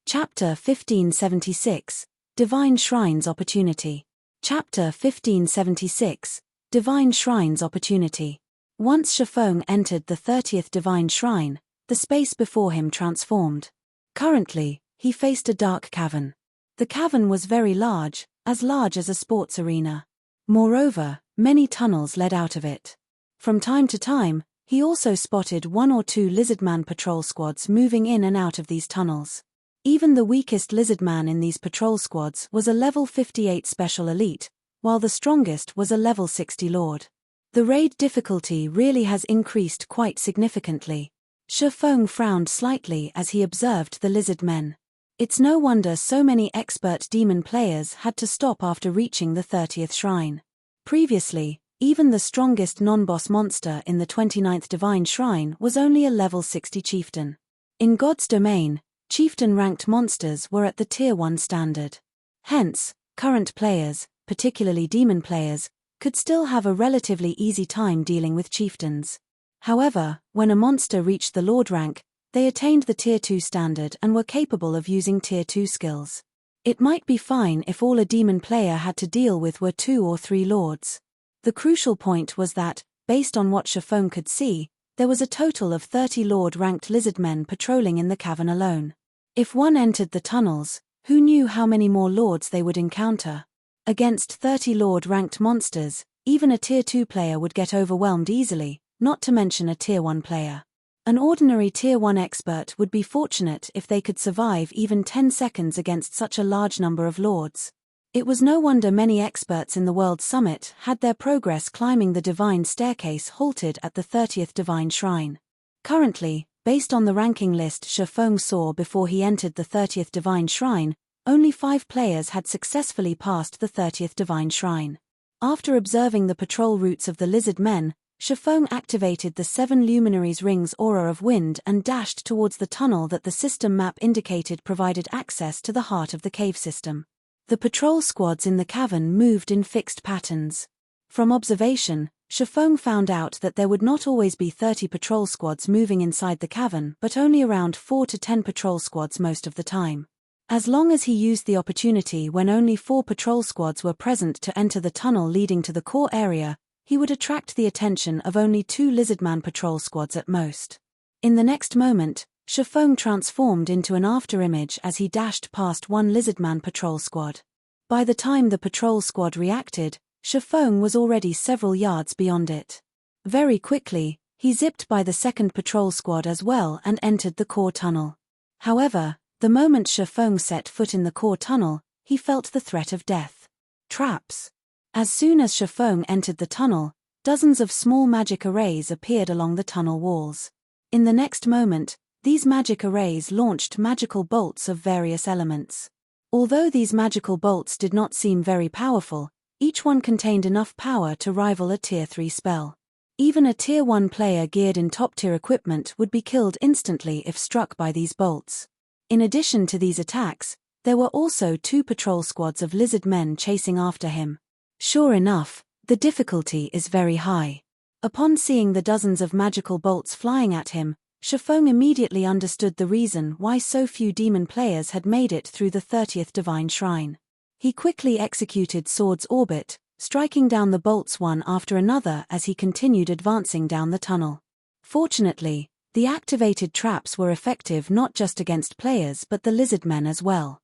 Chapter 1576, Divine Shrine's Opportunity. Chapter 1576, Divine Shrine's Opportunity. Once Shifeng entered the 30th Divine Shrine, the space before him transformed. Currently, he faced a dark cavern. The cavern was very large as a sports arena. Moreover, many tunnels led out of it. From time to time, he also spotted one or two lizardman patrol squads moving in and out of these tunnels. Even the weakest lizardman in these patrol squads was a level 58 special elite, while the strongest was a level 60 lord. The raid difficulty really has increased quite significantly. Shifeng frowned slightly as he observed the lizard men. It's no wonder so many expert demon players had to stop after reaching the 30th shrine. Previously, even the strongest non-boss monster in the 29th Divine Shrine was only a level 60 chieftain. In God's domain, chieftain-ranked monsters were at the Tier 1 standard. Hence, current players, particularly demon players, could still have a relatively easy time dealing with chieftains. However, when a monster reached the Lord rank, they attained the Tier 2 standard and were capable of using Tier 2 skills. It might be fine if all a demon player had to deal with were 2 or 3 lords. The crucial point was that, based on what Shifeng could see, there was a total of 30 lord-ranked lizardmen patrolling in the cavern alone. If one entered the tunnels, who knew how many more lords they would encounter? Against 30 lord-ranked monsters, even a Tier 2 player would get overwhelmed easily, not to mention a Tier 1 player. An ordinary Tier 1 expert would be fortunate if they could survive even 10 seconds against such a large number of lords. It was no wonder many experts in the World Summit had their progress climbing the Divine Staircase halted at the 30th Divine Shrine. Currently, based on the ranking list Shifeng saw before he entered the 30th Divine Shrine, only 5 players had successfully passed the 30th Divine Shrine. After observing the patrol routes of the lizard men, Shifeng activated the 7 luminaries rings aura of wind and dashed towards the tunnel that the system map indicated provided access to the heart of the cave system. The patrol squads in the cavern moved in fixed patterns. From observation, Shifeng found out that there would not always be 30 patrol squads moving inside the cavern but only around 4 to 10 patrol squads most of the time. As long as he used the opportunity when only 4 patrol squads were present to enter the tunnel leading to the core area, he would attract the attention of only 2 lizardman patrol squads at most. In the next moment, Shifeng transformed into an afterimage as he dashed past 1 lizardman patrol squad. By the time the patrol squad reacted, Shifeng was already several yards beyond it. Very quickly, he zipped by the 2nd patrol squad as well and entered the core tunnel. However, the moment Shifeng set foot in the core tunnel, he felt the threat of death. Traps. As soon as Shifeng entered the tunnel, dozens of small magic arrays appeared along the tunnel walls. In the next moment, these magic arrays launched magical bolts of various elements. Although these magical bolts did not seem very powerful, each one contained enough power to rival a Tier 3 spell. Even a Tier 1 player geared in top-tier equipment would be killed instantly if struck by these bolts. In addition to these attacks, there were also 2 patrol squads of lizard men chasing after him. Sure enough, the difficulty is very high. Upon seeing the dozens of magical bolts flying at him, Shifeng immediately understood the reason why so few demon players had made it through the 30th Divine Shrine. He quickly executed Sword's Orbit, striking down the bolts one after another as he continued advancing down the tunnel. Fortunately, the activated traps were effective not just against players but the lizard men as well.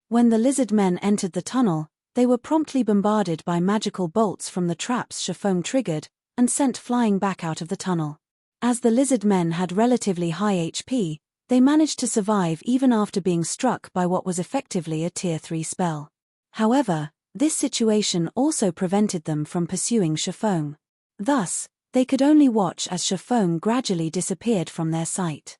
When the lizard men entered the tunnel, they were promptly bombarded by magical bolts from the traps Shifeng triggered, and sent flying back out of the tunnel. As the lizard men had relatively high HP, they managed to survive even after being struck by what was effectively a Tier 3 spell. However, this situation also prevented them from pursuing Shifeng. Thus, they could only watch as Shifeng gradually disappeared from their sight.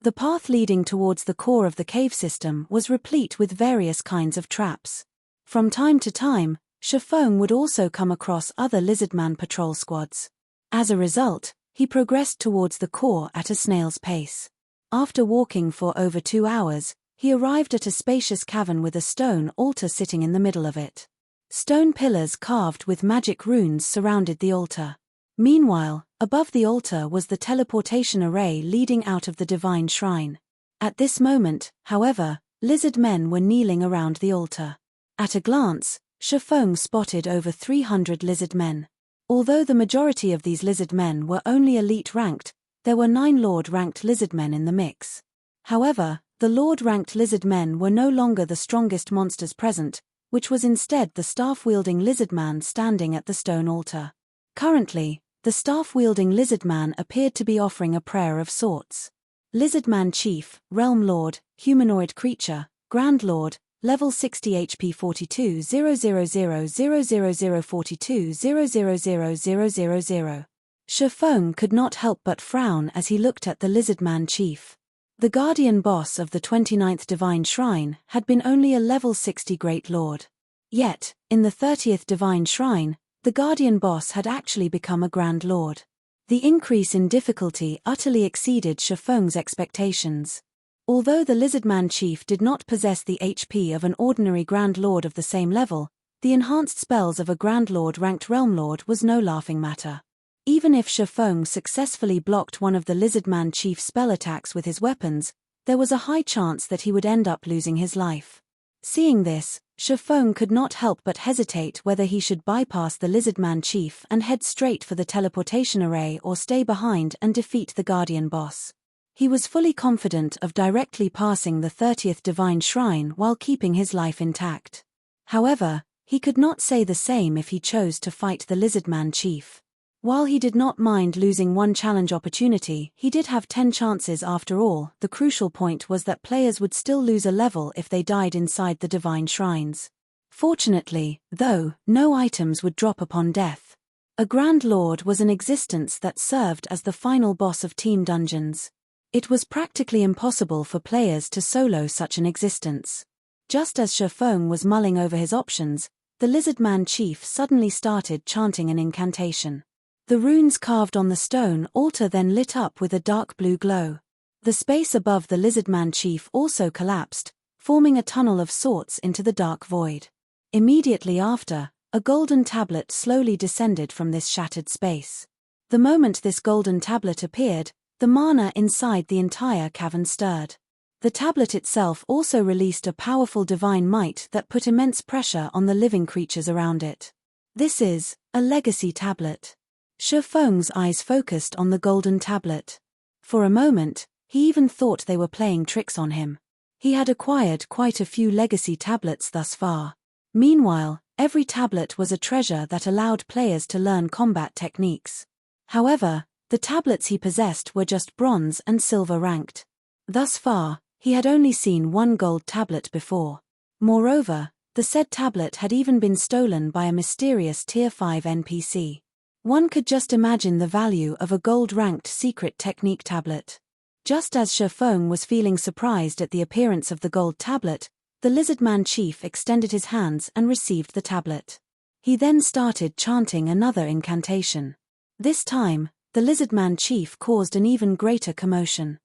The path leading towards the core of the cave system was replete with various kinds of traps. From time to time, Shifeng would also come across other lizardman patrol squads. As a result, he progressed towards the core at a snail's pace. After walking for over 2 hours, he arrived at a spacious cavern with a stone altar sitting in the middle of it. Stone pillars carved with magic runes surrounded the altar. Meanwhile, above the altar was the teleportation array leading out of the divine shrine. At this moment, however, lizard men were kneeling around the altar. At a glance, Shifeng spotted over 300 lizard men. Although the majority of these lizard men were only elite ranked, there were 9 lord-ranked lizard men in the mix. However, the lord-ranked lizard men were no longer the strongest monsters present, which was instead the staff-wielding lizard man standing at the stone altar. Currently, the staff-wielding lizard man appeared to be offering a prayer of sorts. Lizard man chief, realm lord, humanoid creature, grand lord, level 60 HP 42 0000042 000000. Shifeng could not help but frown as he looked at the lizard man chief. The guardian boss of the 29th Divine Shrine had been only a level 60 Great Lord. Yet, in the 30th Divine Shrine, the guardian boss had actually become a Grand Lord. The increase in difficulty utterly exceeded Shifeng's expectations. Although the Lizardman Chief did not possess the HP of an ordinary Grand Lord of the same level, the enhanced spells of a Grand Lord ranked Realm Lord was no laughing matter. Even if Shifeng successfully blocked one of the Lizardman Chief's spell attacks with his weapons, there was a high chance that he would end up losing his life. Seeing this, Shifeng could not help but hesitate whether he should bypass the Lizardman Chief and head straight for the teleportation array or stay behind and defeat the Guardian boss. He was fully confident of directly passing the 30th Divine Shrine while keeping his life intact. However, he could not say the same if he chose to fight the Lizardman Chief. While he did not mind losing one challenge opportunity, he did have 10 chances after all. The crucial point was that players would still lose a level if they died inside the Divine Shrines. Fortunately, though, no items would drop upon death. A Grand Lord was an existence that served as the final boss of team dungeons. It was practically impossible for players to solo such an existence. Just as Shifeng was mulling over his options, the Lizardman chief suddenly started chanting an incantation. The runes carved on the stone altar then lit up with a dark blue glow. The space above the Lizardman chief also collapsed, forming a tunnel of sorts into the dark void. Immediately after, a golden tablet slowly descended from this shattered space. The moment this golden tablet appeared, the mana inside the entire cavern stirred. The tablet itself also released a powerful divine might that put immense pressure on the living creatures around it. This is a legacy tablet. Shifeng's eyes focused on the golden tablet. For a moment, he even thought they were playing tricks on him. He had acquired quite a few legacy tablets thus far. Meanwhile, every tablet was a treasure that allowed players to learn combat techniques. However, the tablets he possessed were just bronze and silver ranked. Thus far, he had only seen one gold tablet before. Moreover, the said tablet had even been stolen by a mysterious Tier 5 NPC. One could just imagine the value of a gold-ranked secret technique tablet. Just as Shifeng was feeling surprised at the appearance of the gold tablet, the Lizardman chief extended his hands and received the tablet. He then started chanting another incantation. This time, the Lizardman chief caused an even greater commotion.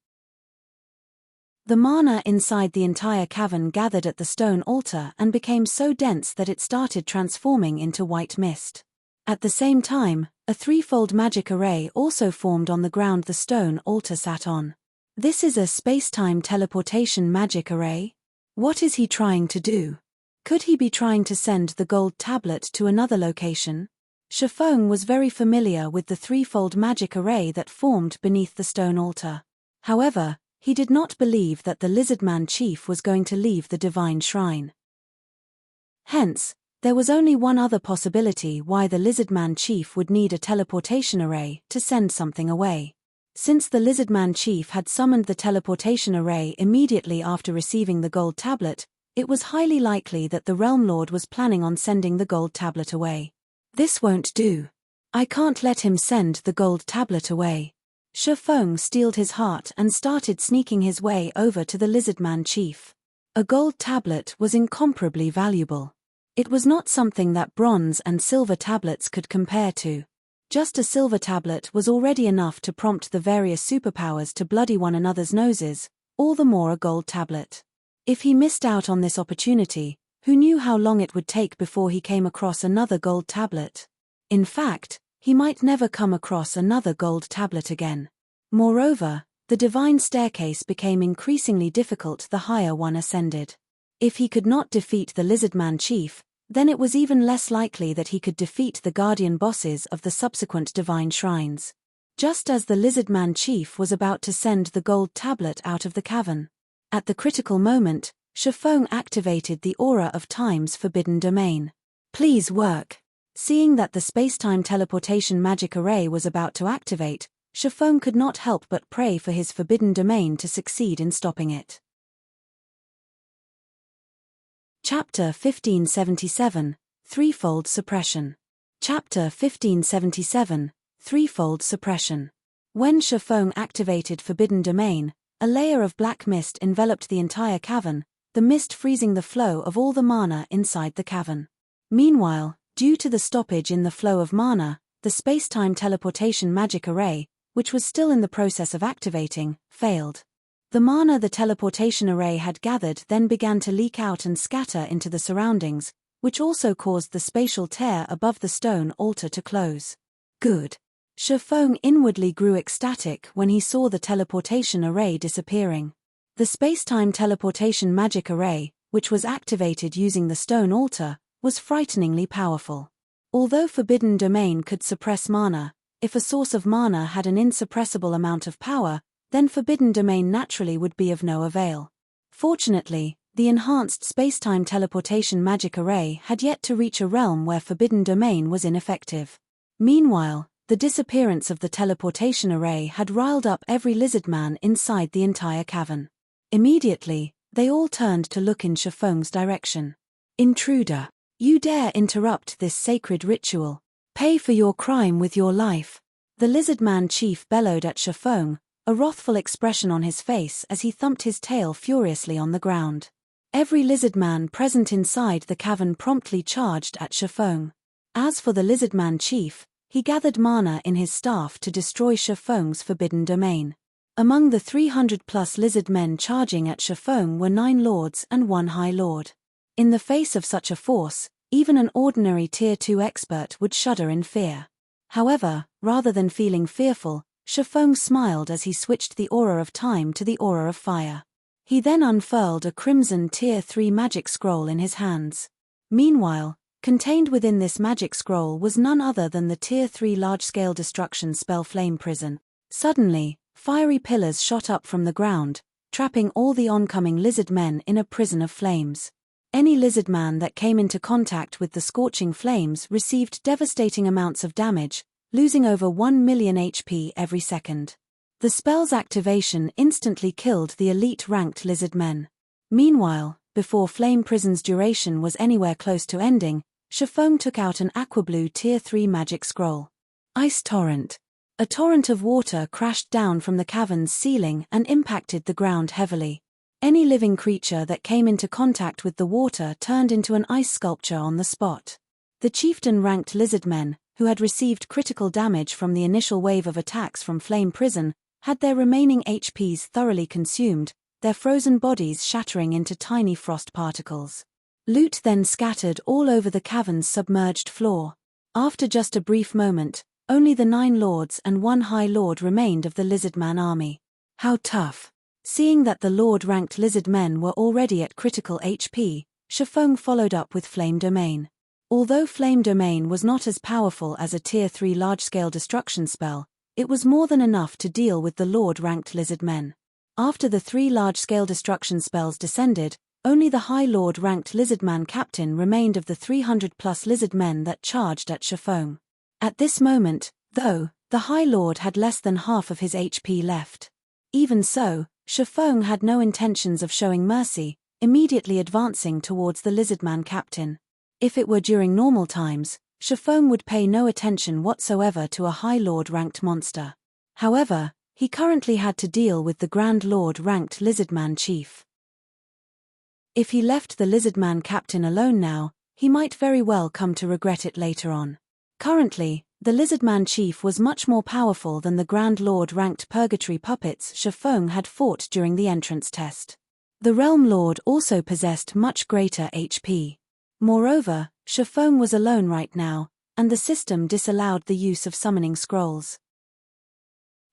The mana inside the entire cavern gathered at the stone altar and became so dense that it started transforming into white mist. At the same time, a threefold magic array also formed on the ground the stone altar sat on. This is a space-time teleportation magic array? What is he trying to do? Could he be trying to send the gold tablet to another location? Shifeng was very familiar with the threefold magic array that formed beneath the stone altar. However, he did not believe that the Lizardman chief was going to leave the divine shrine. Hence, there was only one other possibility why the Lizardman chief would need a teleportation array to send something away. Since the Lizardman chief had summoned the teleportation array immediately after receiving the gold tablet, it was highly likely that the Realm Lord was planning on sending the gold tablet away. This won't do. I can't let him send the gold tablet away. Shifeng steeled his heart and started sneaking his way over to the Lizardman chief. A gold tablet was incomparably valuable. It was not something that bronze and silver tablets could compare to. Just a silver tablet was already enough to prompt the various superpowers to bloody one another's noses, all the more a gold tablet. If he missed out on this opportunity, who knew how long it would take before he came across another gold tablet? In fact, he might never come across another gold tablet again. Moreover, the divine staircase became increasingly difficult the higher one ascended. If he could not defeat the Lizardman chief, then it was even less likely that he could defeat the guardian bosses of the subsequent divine shrines. Just as the Lizardman chief was about to send the gold tablet out of the cavern. At the critical moment, Shifeng activated the aura of Time's forbidden domain. Please work. Seeing that the space-time teleportation magic array was about to activate, Shifeng could not help but pray for his forbidden domain to succeed in stopping it. Chapter 1577, Threefold Suppression. Chapter 1577, Threefold Suppression. When Shifeng activated Forbidden Domain, a layer of black mist enveloped the entire cavern, the mist freezing the flow of all the mana inside the cavern. Meanwhile, due to the stoppage in the flow of mana, the space-time teleportation magic array, which was still in the process of activating, failed. The mana the teleportation array had gathered then began to leak out and scatter into the surroundings, which also caused the spatial tear above the stone altar to close. Good. Shifeng inwardly grew ecstatic when he saw the teleportation array disappearing. The space-time teleportation magic array, which was activated using the stone altar, was frighteningly powerful. Although Forbidden Domain could suppress mana, if a source of mana had an insuppressible amount of power, then Forbidden Domain naturally would be of no avail. Fortunately, the enhanced space-time teleportation magic array had yet to reach a realm where Forbidden Domain was ineffective. Meanwhile, the disappearance of the teleportation array had riled up every lizardman inside the entire cavern. Immediately, they all turned to look in Shifeng's direction. Intruder! You dare interrupt this sacred ritual. Pay for your crime with your life. The Lizardman chief bellowed at Shifeng, a wrathful expression on his face as he thumped his tail furiously on the ground. Every lizardman present inside the cavern promptly charged at Shifeng. As for the lizardman chief, he gathered mana in his staff to destroy Shifeng's forbidden domain. Among the 300-plus lizard men charging at Shifeng were 9 lords and 1 high lord. In the face of such a force, even an ordinary Tier 2 expert would shudder in fear. However, rather than feeling fearful, Shifeng smiled as he switched the aura of time to the aura of fire. He then unfurled a crimson Tier 3 magic scroll in his hands. Meanwhile, contained within this magic scroll was none other than the Tier 3 large-scale destruction spell Flame Prison. Suddenly, fiery pillars shot up from the ground, trapping all the oncoming lizard men in a prison of flames. Any lizard man that came into contact with the scorching flames received devastating amounts of damage, losing over 1 million HP every second. The spell's activation instantly killed the elite-ranked lizard men. Meanwhile, before Flame Prison's duration was anywhere close to ending, Shifeng took out an aqua-blue Tier 3 magic scroll. Ice Torrent. A torrent of water crashed down from the cavern's ceiling and impacted the ground heavily. Any living creature that came into contact with the water turned into an ice sculpture on the spot. The chieftain-ranked lizard men, who had received critical damage from the initial wave of attacks from Flame Prison, had their remaining HPs thoroughly consumed, their frozen bodies shattering into tiny frost particles. Loot then scattered all over the cavern's submerged floor. After just a brief moment, only the 9 lords and 1 high lord remained of the lizardman army. How tough! Seeing that the lord-ranked lizard men were already at critical HP, Shifeng followed up with Flame Domain. Although Flame Domain was not as powerful as a Tier 3 large-scale destruction spell, it was more than enough to deal with the lord-ranked lizard men. After the 3 large-scale destruction spells descended, only the high lord-ranked lizardman captain remained of the 300-plus lizard men that charged at Shifeng. At this moment, though, the high lord had less than half of his HP left. Even so, Shifeng had no intentions of showing mercy, immediately advancing towards the lizardman captain. If it were during normal times, Shifeng would pay no attention whatsoever to a High Lord-ranked monster. However, he currently had to deal with the Grand Lord-ranked Lizardman Chief. If he left the Lizardman Captain alone now, he might very well come to regret it later on. Currently, the Lizardman Chief was much more powerful than the Grand Lord-ranked Purgatory puppets Shifeng had fought during the entrance test. The Realm Lord also possessed much greater HP. Moreover, Shifeng was alone right now, and the system disallowed the use of summoning scrolls.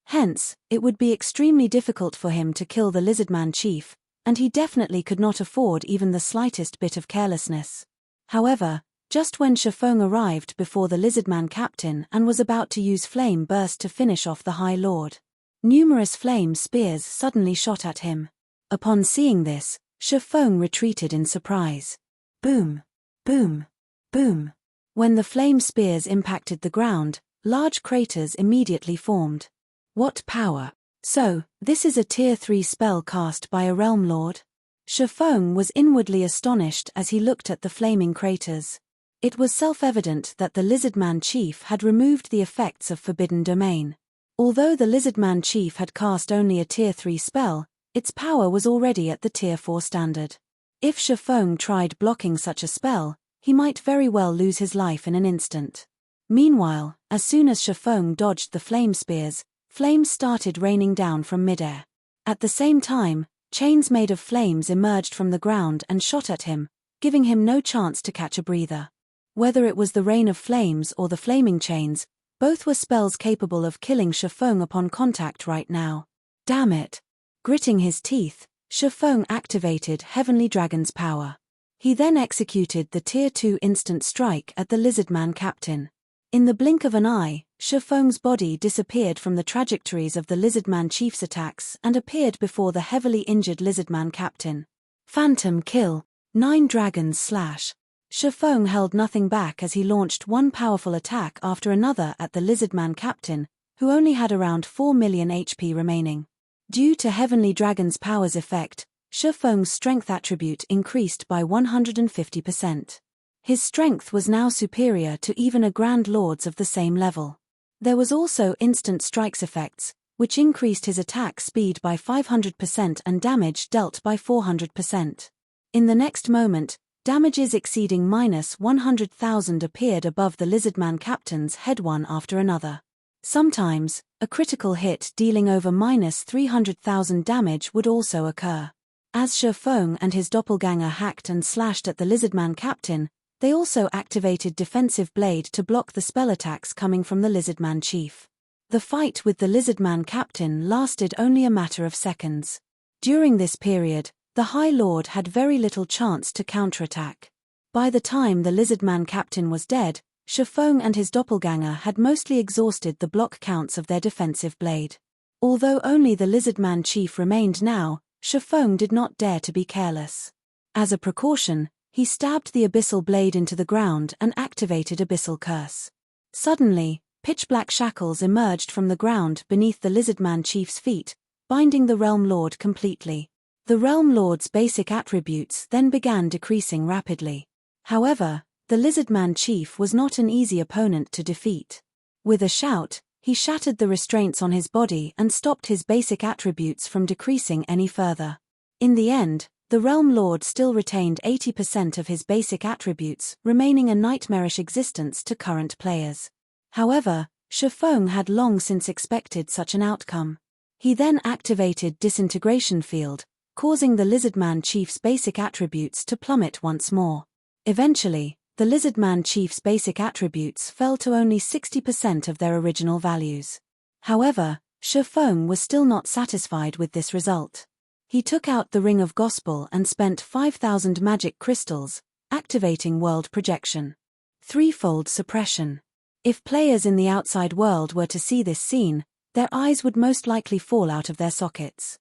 Hence, it would be extremely difficult for him to kill the Lizardman Chief, and he definitely could not afford even the slightest bit of carelessness. However, just when Shifeng arrived before the Lizardman Captain and was about to use Flame Burst to finish off the High Lord, numerous flame spears suddenly shot at him. Upon seeing this, Shifeng retreated in surprise. Boom! Boom! Boom! When the flame spears impacted the ground, large craters immediately formed. What power! So, this is a Tier 3 spell cast by a Realm Lord? Shifeng was inwardly astonished as he looked at the flaming craters. It was self-evident that the Lizardman Chief had removed the effects of Forbidden Domain. Although the Lizardman Chief had cast only a Tier 3 spell, its power was already at the Tier 4 standard. If Shifeng tried blocking such a spell, he might very well lose his life in an instant. Meanwhile, as soon as Shifeng dodged the flame spears, flames started raining down from midair. At the same time, chains made of flames emerged from the ground and shot at him, giving him no chance to catch a breather. Whether it was the rain of flames or the flaming chains, both were spells capable of killing Shifeng upon contact right now. Damn it! Gritting his teeth, Shifeng activated Heavenly Dragon's power. He then executed the Tier 2 instant strike at the Lizardman Captain. In the blink of an eye, Shifeng's body disappeared from the trajectories of the Lizardman Chief's attacks and appeared before the heavily injured Lizardman Captain. Phantom Kill, 9 Dragons Slash. Shifeng held nothing back as he launched one powerful attack after another at the Lizardman Captain, who only had around 4 million HP remaining. Due to Heavenly Dragon's power's effect, Shifeng's strength attribute increased by 150%. His strength was now superior to even a Grand Lord's of the same level. There was also instant strikes effects, which increased his attack speed by 500% and damage dealt by 400%. In the next moment, damages exceeding -100,000 appeared above the Lizardman captain's head one after another. Sometimes, a critical hit dealing over -300,000 damage would also occur. As Shifeng and his doppelganger hacked and slashed at the Lizardman captain, they also activated Defensive Blade to block the spell attacks coming from the Lizardman chief. The fight with the Lizardman captain lasted only a matter of seconds. During this period, the High Lord had very little chance to counterattack. By the time the Lizardman captain was dead, Shifeng and his doppelganger had mostly exhausted the block counts of their defensive blade. Although only the Lizardman chief remained now, Shifeng did not dare to be careless. As a precaution, he stabbed the abyssal blade into the ground and activated Abyssal Curse. Suddenly, pitch-black shackles emerged from the ground beneath the Lizardman chief's feet, binding the Realm Lord completely. The Realm Lord's basic attributes then began decreasing rapidly. However, the Lizardman chief was not an easy opponent to defeat. With a shout, he shattered the restraints on his body and stopped his basic attributes from decreasing any further. In the end, the Realm Lord still retained 80% of his basic attributes, remaining a nightmarish existence to current players. However, Shifeng had long since expected such an outcome. He then activated Disintegration Field, causing the Lizardman chief's basic attributes to plummet once more. Eventually, the Lizardman chief's basic attributes fell to only 60% of their original values. However, Shifeng was still not satisfied with this result. He took out the Ring of Gospel and spent 5,000 magic crystals, activating World Projection. Threefold Suppression. If players in the outside world were to see this scene, their eyes would most likely fall out of their sockets.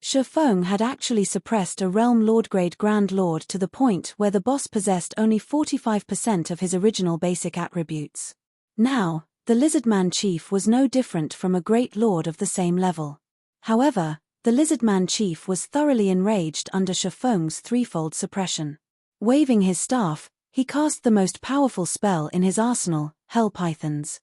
Shifeng had actually suppressed a Realm Lord grade Grand Lord to the point where the boss possessed only 45% of his original basic attributes. Now, the Lizardman chief was no different from a Great Lord of the same level. However, the Lizardman chief was thoroughly enraged under Shifeng's threefold suppression. Waving his staff, he cast the most powerful spell in his arsenal, Hell Pythons.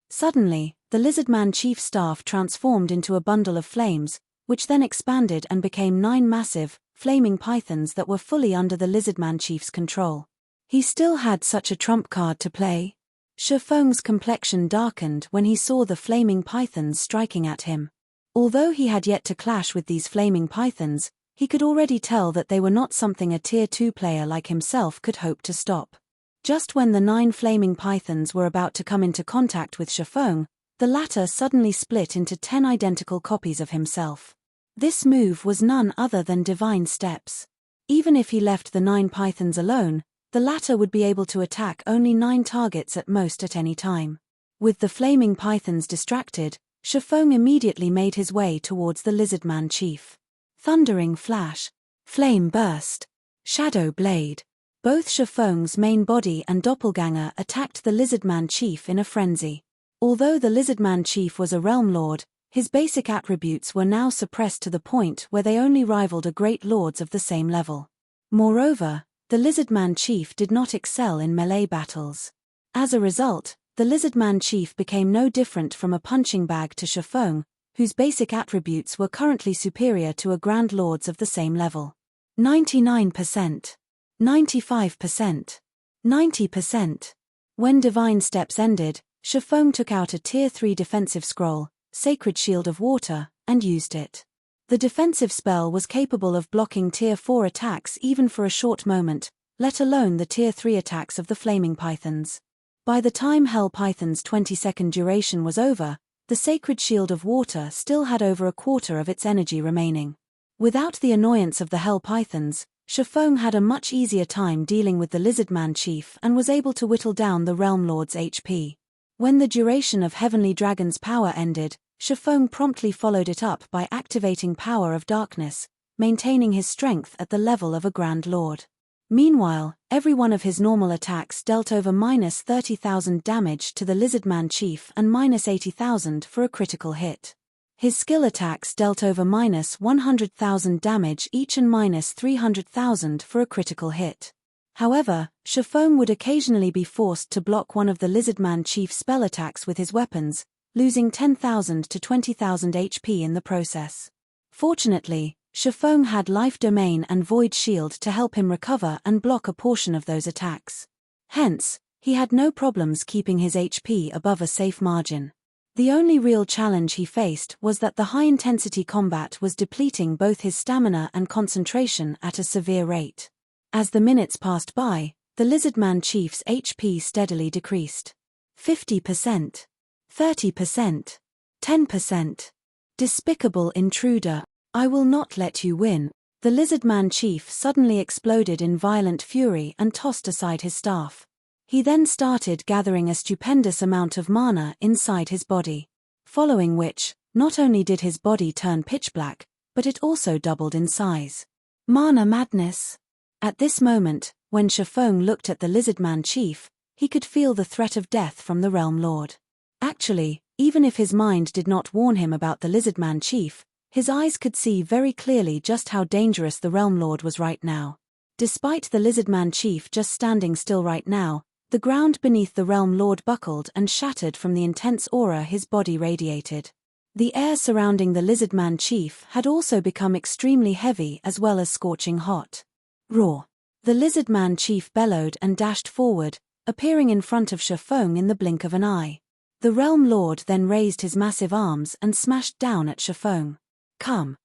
Suddenly, the Lizardman chief's staff transformed into a bundle of flames, which then expanded and became 9 massive, flaming pythons that were fully under the Lizardman chief's control. He still had such a trump card to play. Shifeng's complexion darkened when he saw the flaming pythons striking at him. Although he had yet to clash with these flaming pythons, he could already tell that they were not something a Tier 2 player like himself could hope to stop. Just when the 9 flaming pythons were about to come into contact with Shifeng, the latter suddenly split into 10 identical copies of himself. This move was none other than Divine Steps. Even if he left the 9 pythons alone, the latter would be able to attack only 9 targets at most at any time. With the flaming pythons distracted, Shifeng immediately made his way towards the Lizardman chief. Thundering Flash, Flame Burst, Shadow Blade. Both Shifeng's main body and doppelganger attacked the Lizardman chief in a frenzy. Although the Lizardman chief was a Realm Lord, his basic attributes were now suppressed to the point where they only rivaled a Great Lords of the same level. Moreover, the Lizardman chief did not excel in melee battles. As a result, the Lizardman chief became no different from a punching bag to Shifeng, whose basic attributes were currently superior to a Grand Lords of the same level. 99%. 95%. 90%. When Divine Steps ended, Shifeng took out a Tier 3 defensive scroll, Sacred Shield of Water, and used it. The defensive spell was capable of blocking Tier 4 attacks even for a short moment, let alone the Tier 3 attacks of the Flaming Pythons. By the time Hell Python's 20-second duration was over, the Sacred Shield of Water still had over a quarter of its energy remaining. Without the annoyance of the Hell Pythons, Shifeng had a much easier time dealing with the Lizardman chief and was able to whittle down the Realm Lord's HP. When the duration of Heavenly Dragon's power ended, Shifeng promptly followed it up by activating Power of Darkness, maintaining his strength at the level of a Grand Lord. Meanwhile, every one of his normal attacks dealt over -30,000 damage to the Lizardman chief and -80,000 for a critical hit. His skill attacks dealt over -100,000 damage each and -300,000 for a critical hit. However, Shifeng would occasionally be forced to block one of the Lizardman chief's spell attacks with his weapons, losing 10,000 to 20,000 HP in the process. Fortunately, Shifeng had Life Domain and Void Shield to help him recover and block a portion of those attacks. Hence, he had no problems keeping his HP above a safe margin. The only real challenge he faced was that the high-intensity combat was depleting both his stamina and concentration at a severe rate. As the minutes passed by, the Lizardman Chief's HP steadily decreased. 50%. 30%. 10%. Despicable intruder. I will not let you win. The Lizardman Chief suddenly exploded in violent fury and tossed aside his staff. He then started gathering a stupendous amount of mana inside his body. Following which, not only did his body turn pitch black, but it also doubled in size. Mana madness. At this moment, when Shifeng looked at the Lizardman Chief, he could feel the threat of death from the Realm Lord. Actually, even if his mind did not warn him about the Lizardman Chief, his eyes could see very clearly just how dangerous the Realm Lord was right now. Despite the Lizardman Chief just standing still right now, the ground beneath the Realm Lord buckled and shattered from the intense aura his body radiated. The air surrounding the Lizardman Chief had also become extremely heavy as well as scorching hot. Roar! The Lizardman Chief bellowed and dashed forward, appearing in front of Shifeng in the blink of an eye. The Realm Lord then raised his massive arms and smashed down at Shifeng. Come!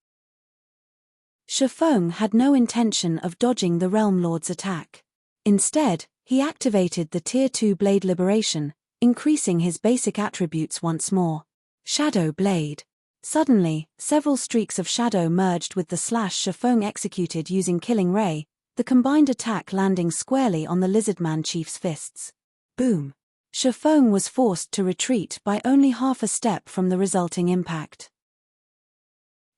Shifeng had no intention of dodging the Realm Lord's attack. Instead, he activated the Tier 2 Blade Liberation, increasing his basic attributes once more. Shadow Blade. Suddenly, several streaks of shadow merged with the slash Shifeng executed using Killing Ray, the combined attack landing squarely on the Lizardman Chief's fists. Boom! Shifeng was forced to retreat by only half a step from the resulting impact.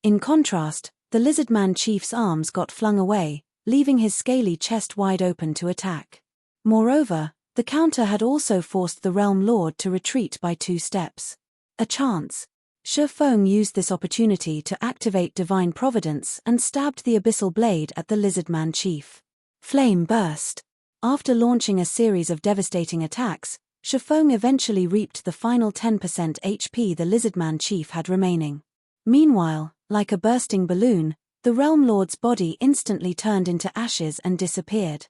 In contrast, the Lizardman Chief's arms got flung away, leaving his scaly chest wide open to attack. Moreover, the counter had also forced the Realm Lord to retreat by 2 steps. A chance. Shifeng used this opportunity to activate Divine Providence and stabbed the Abyssal Blade at the Lizardman Chief. Flame Burst. After launching a series of devastating attacks, Shifeng eventually reaped the final 10% HP the Lizardman Chief had remaining. Meanwhile, like a bursting balloon, the Realm Lord's body instantly turned into ashes and disappeared.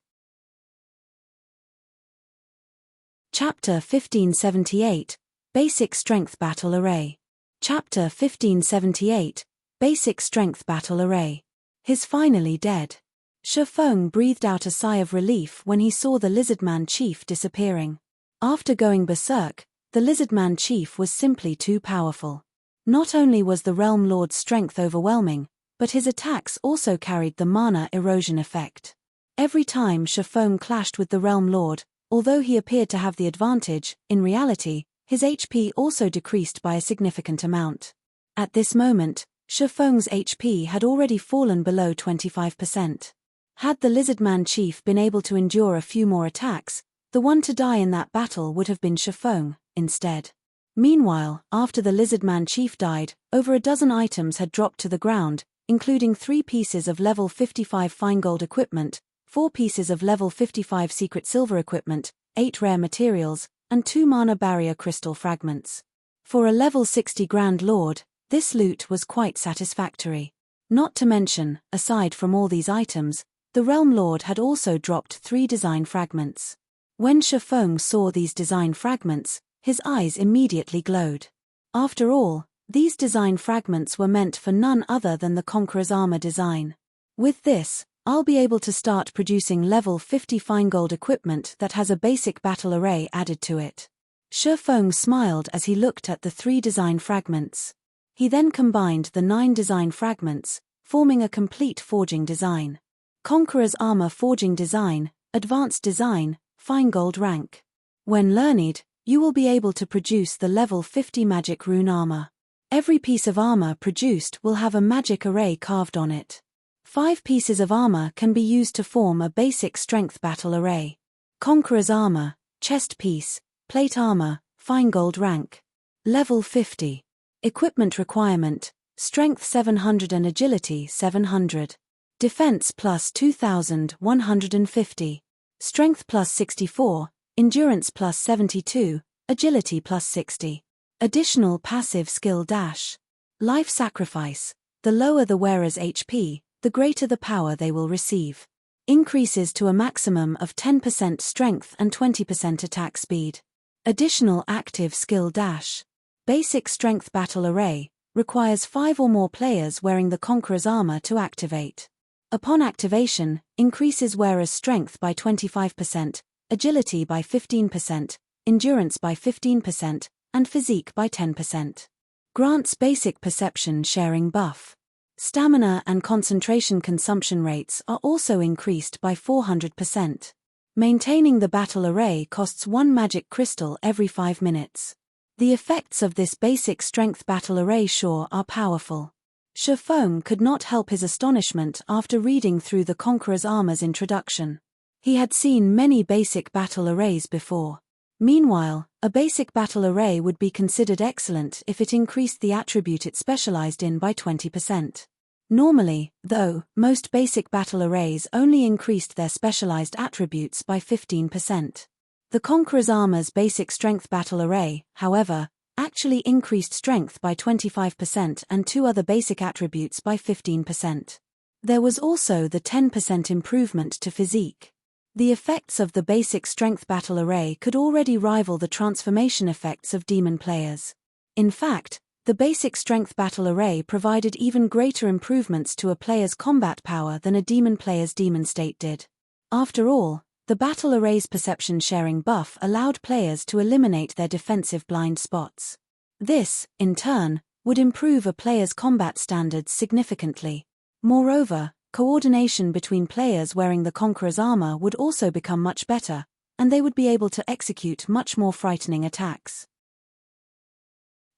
Chapter 1578, Basic Strength Battle Array. Chapter 1578, Basic Strength Battle Array. He's finally dead. Shifeng breathed out a sigh of relief when he saw the Lizardman Chief disappearing. After going berserk, the Lizardman Chief was simply too powerful. Not only was the Realm Lord's strength overwhelming, but his attacks also carried the mana erosion effect. Every time Shifeng clashed with the Realm Lord, although he appeared to have the advantage, in reality, his HP also decreased by a significant amount. At this moment, Shifeng's HP had already fallen below 25%. Had the Lizardman Chief been able to endure a few more attacks, the one to die in that battle would have been Shifeng, instead. Meanwhile, after the Lizardman Chief died, over a dozen items had dropped to the ground, including 3 pieces of level 55 fine gold equipment, 4 pieces of level 55 secret silver equipment, 8 rare materials, and 2 mana barrier crystal fragments. For a level 60 Grand Lord, this loot was quite satisfactory. Not to mention, aside from all these items, the Realm Lord had also dropped 3 design fragments. When Shifeng saw these design fragments, his eyes immediately glowed. After all, these design fragments were meant for none other than the Conqueror's armor design. With this, I'll be able to start producing level 50 fine gold equipment that has a basic battle array added to it. Shifeng smiled as he looked at the 3 design fragments. He then combined the 9 design fragments, forming a complete forging design. Conqueror's armor forging design, advanced design, fine gold rank. When learned, you will be able to produce the level 50 magic rune armor. Every piece of armor produced will have a magic array carved on it. 5 pieces of armor can be used to form a basic strength battle array. Conqueror's armor, chest piece, plate armor, fine gold rank. Level 50. Equipment requirement, strength 700 and agility 700. Defense plus 2150. Strength plus 64, endurance plus 72, agility plus 60. Additional passive skill dash. Life sacrifice. The The lower the wearer's HP, the greater the power they will receive. Increases to a maximum of 10% strength and 20% attack speed. Additional active skill dash. Basic strength battle array, requires 5 or more players wearing the Conqueror's armor to activate. Upon activation, increases wearer's strength by 25%, agility by 15%, endurance by 15%, and physique by 10%. Grants basic perception sharing buff. Stamina and concentration consumption rates are also increased by 400%. Maintaining the battle array costs 1 magic crystal every 5 minutes. The effects of this basic strength battle array sure are powerful. Shifeng could not help his astonishment after reading through the Conqueror's armor's introduction. He had seen many basic battle arrays before. Meanwhile, a basic battle array would be considered excellent if it increased the attribute it specialized in by 20%. Normally, though, most basic battle arrays only increased their specialized attributes by 15%. The Conqueror's armor's basic strength battle array, however, actually increased strength by 25% and 2 other basic attributes by 15%. There was also the 10% improvement to physique. The effects of the basic strength battle array could already rival the transformation effects of demon players. In fact, the basic strength battle array provided even greater improvements to a player's combat power than a demon player's demon state did. After all, the battle array's perception sharing buff allowed players to eliminate their defensive blind spots. This, in turn, would improve a player's combat standards significantly. Moreover, coordination between players wearing the Conqueror's armor would also become much better, and they would be able to execute much more frightening attacks.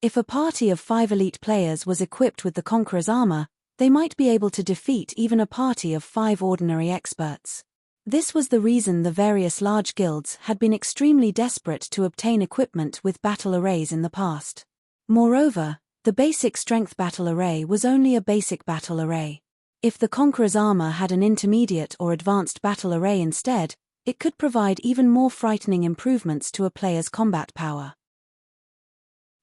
If a party of 5 elite players was equipped with the Conqueror's armor, they might be able to defeat even a party of 5 ordinary experts. This was the reason the various large guilds had been extremely desperate to obtain equipment with battle arrays in the past. Moreover, the basic strength battle array was only a basic battle array. If the Conqueror's armor had an intermediate or advanced battle array instead, it could provide even more frightening improvements to a player's combat power.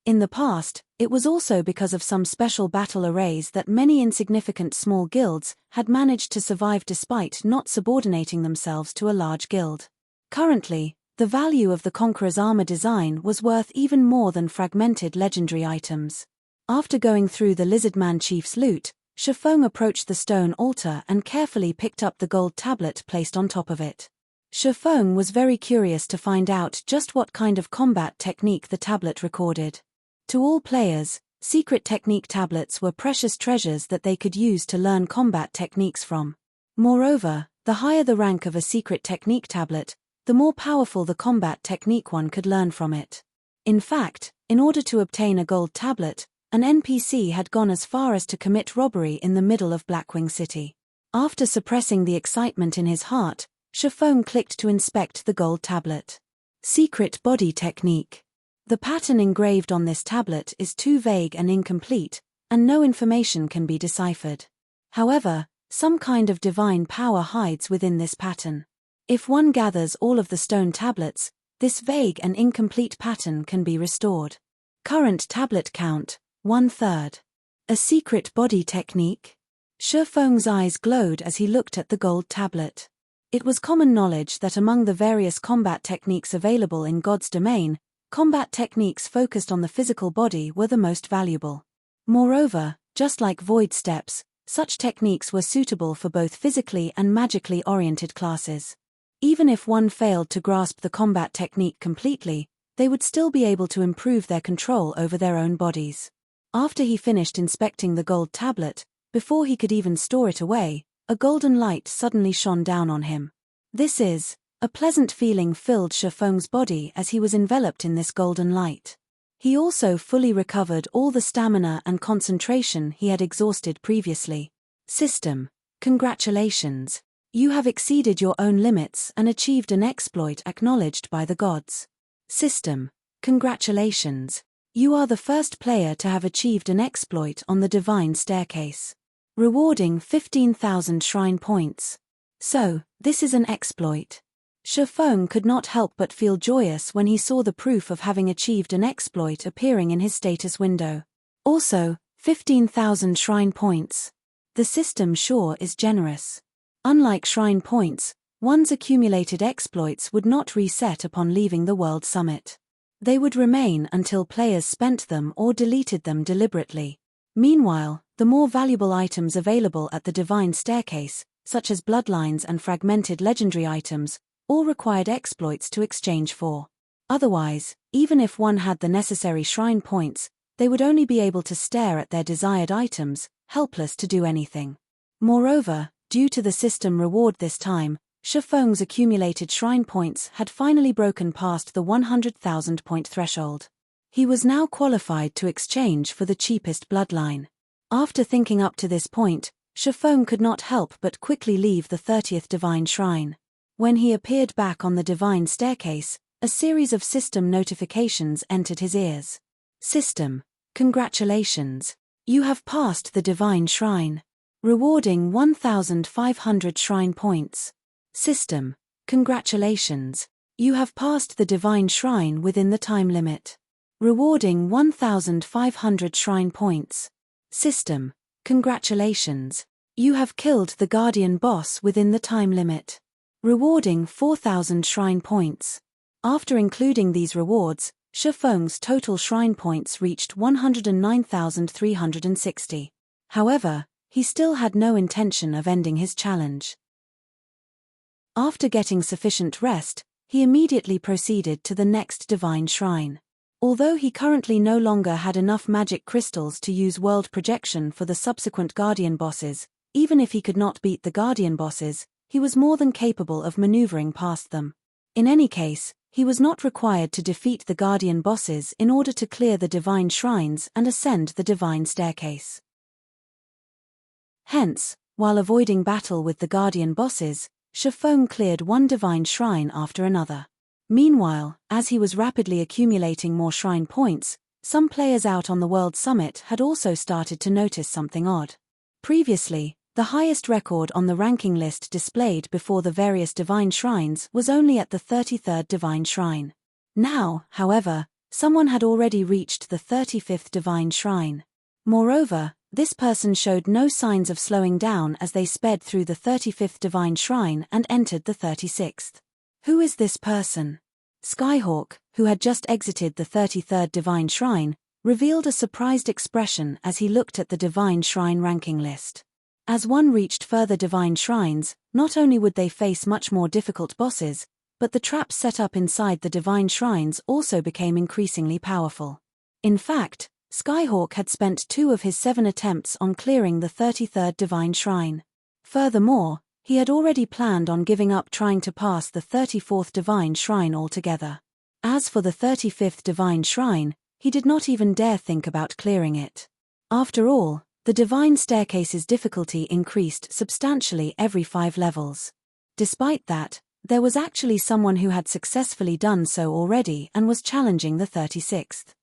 In the past, it was also because of some special battle arrays that many insignificant small guilds had managed to survive despite not subordinating themselves to a large guild. Currently, the value of the Conqueror's armor design was worth even more than fragmented legendary items. After going through the Lizardman chief's loot, Shifeng approached the stone altar and carefully picked up the gold tablet placed on top of it. Shifeng was very curious to find out just what kind of combat technique the tablet recorded. To all players, secret technique tablets were precious treasures that they could use to learn combat techniques from. Moreover, the higher the rank of a secret technique tablet, the more powerful the combat technique one could learn from it. In fact, in order to obtain a gold tablet, an NPC had gone as far as to commit robbery in the middle of Blackwing City. After suppressing the excitement in his heart, Shifeng clicked to inspect the gold tablet. Secret body technique. The pattern engraved on this tablet is too vague and incomplete, and no information can be deciphered. However, some kind of divine power hides within this pattern. If one gathers all of the stone tablets, this vague and incomplete pattern can be restored. Current tablet count, 1/3. A secret body technique? Shifeng's eyes glowed as he looked at the gold tablet. It was common knowledge that among the various combat techniques available in God's domain, combat techniques focused on the physical body were the most valuable. Moreover, just like void steps, such techniques were suitable for both physically and magically oriented classes. Even if one failed to grasp the combat technique completely, they would still be able to improve their control over their own bodies. After he finished inspecting the gold tablet, before he could even store it away, a golden light suddenly shone down on him. A pleasant feeling filled Shifeng's body as he was enveloped in this golden light. He also fully recovered all the stamina and concentration he had exhausted previously. System. Congratulations. You have exceeded your own limits and achieved an exploit acknowledged by the gods. System. Congratulations. You are the first player to have achieved an exploit on the divine staircase. Rewarding 15,000 shrine points. So, this is an exploit. Shifeng could not help but feel joyous when he saw the proof of having achieved an exploit appearing in his status window. Also, 15,000 shrine points. The system sure is generous. Unlike shrine points, one's accumulated exploits would not reset upon leaving the World Summit. They would remain until players spent them or deleted them deliberately. Meanwhile, the more valuable items available at the Divine Staircase, such as bloodlines and fragmented legendary items, all required exploits to exchange for. Otherwise, even if one had the necessary shrine points, they would only be able to stare at their desired items, helpless to do anything. Moreover, due to the system reward this time, Shifeng's accumulated shrine points had finally broken past the 100,000 point threshold. He was now qualified to exchange for the cheapest bloodline. After thinking up to this point, Shifeng could not help but quickly leave the 30th Divine Shrine. When he appeared back on the Divine Staircase, a series of system notifications entered his ears. System: congratulations. You have passed the Divine Shrine. Rewarding 1,500 shrine points. System: congratulations. You have passed the Divine Shrine within the time limit. Rewarding 1,500 shrine points. System: congratulations. You have killed the Guardian boss within the time limit. Rewarding 4,000 shrine points. After including these rewards, Shifeng's total shrine points reached 109,360. However, he still had no intention of ending his challenge. After getting sufficient rest, he immediately proceeded to the next Divine Shrine. Although he currently no longer had enough magic crystals to use world projection for the subsequent Guardian bosses, even if he could not beat the Guardian bosses, he was more than capable of maneuvering past them. In any case, he was not required to defeat the Guardian bosses in order to clear the Divine Shrines and ascend the Divine Staircase. Hence, while avoiding battle with the Guardian bosses, Shifeng cleared one Divine Shrine after another. Meanwhile, as he was rapidly accumulating more shrine points, some players out on the World Summit had also started to notice something odd. Previously, the highest record on the ranking list displayed before the various Divine Shrines was only at the 33rd Divine Shrine. Now, however, someone had already reached the 35th Divine Shrine. Moreover, this person showed no signs of slowing down as they sped through the 35th Divine Shrine and entered the 36th. Who is this person? Skyhawk, who had just exited the 33rd Divine Shrine, revealed a surprised expression as he looked at the Divine Shrine ranking list. As one reached further Divine Shrines, not only would they face much more difficult bosses, but the traps set up inside the Divine Shrines also became increasingly powerful. In fact, Skyhawk had spent 2 of his 7 attempts on clearing the 33rd Divine Shrine. Furthermore, he had already planned on giving up trying to pass the 34th Divine Shrine altogether. As for the 35th Divine Shrine, he did not even dare think about clearing it. After all, the Divine Staircase's difficulty increased substantially every 5 levels. Despite that, there was actually someone who had successfully done so already and was challenging the 36th.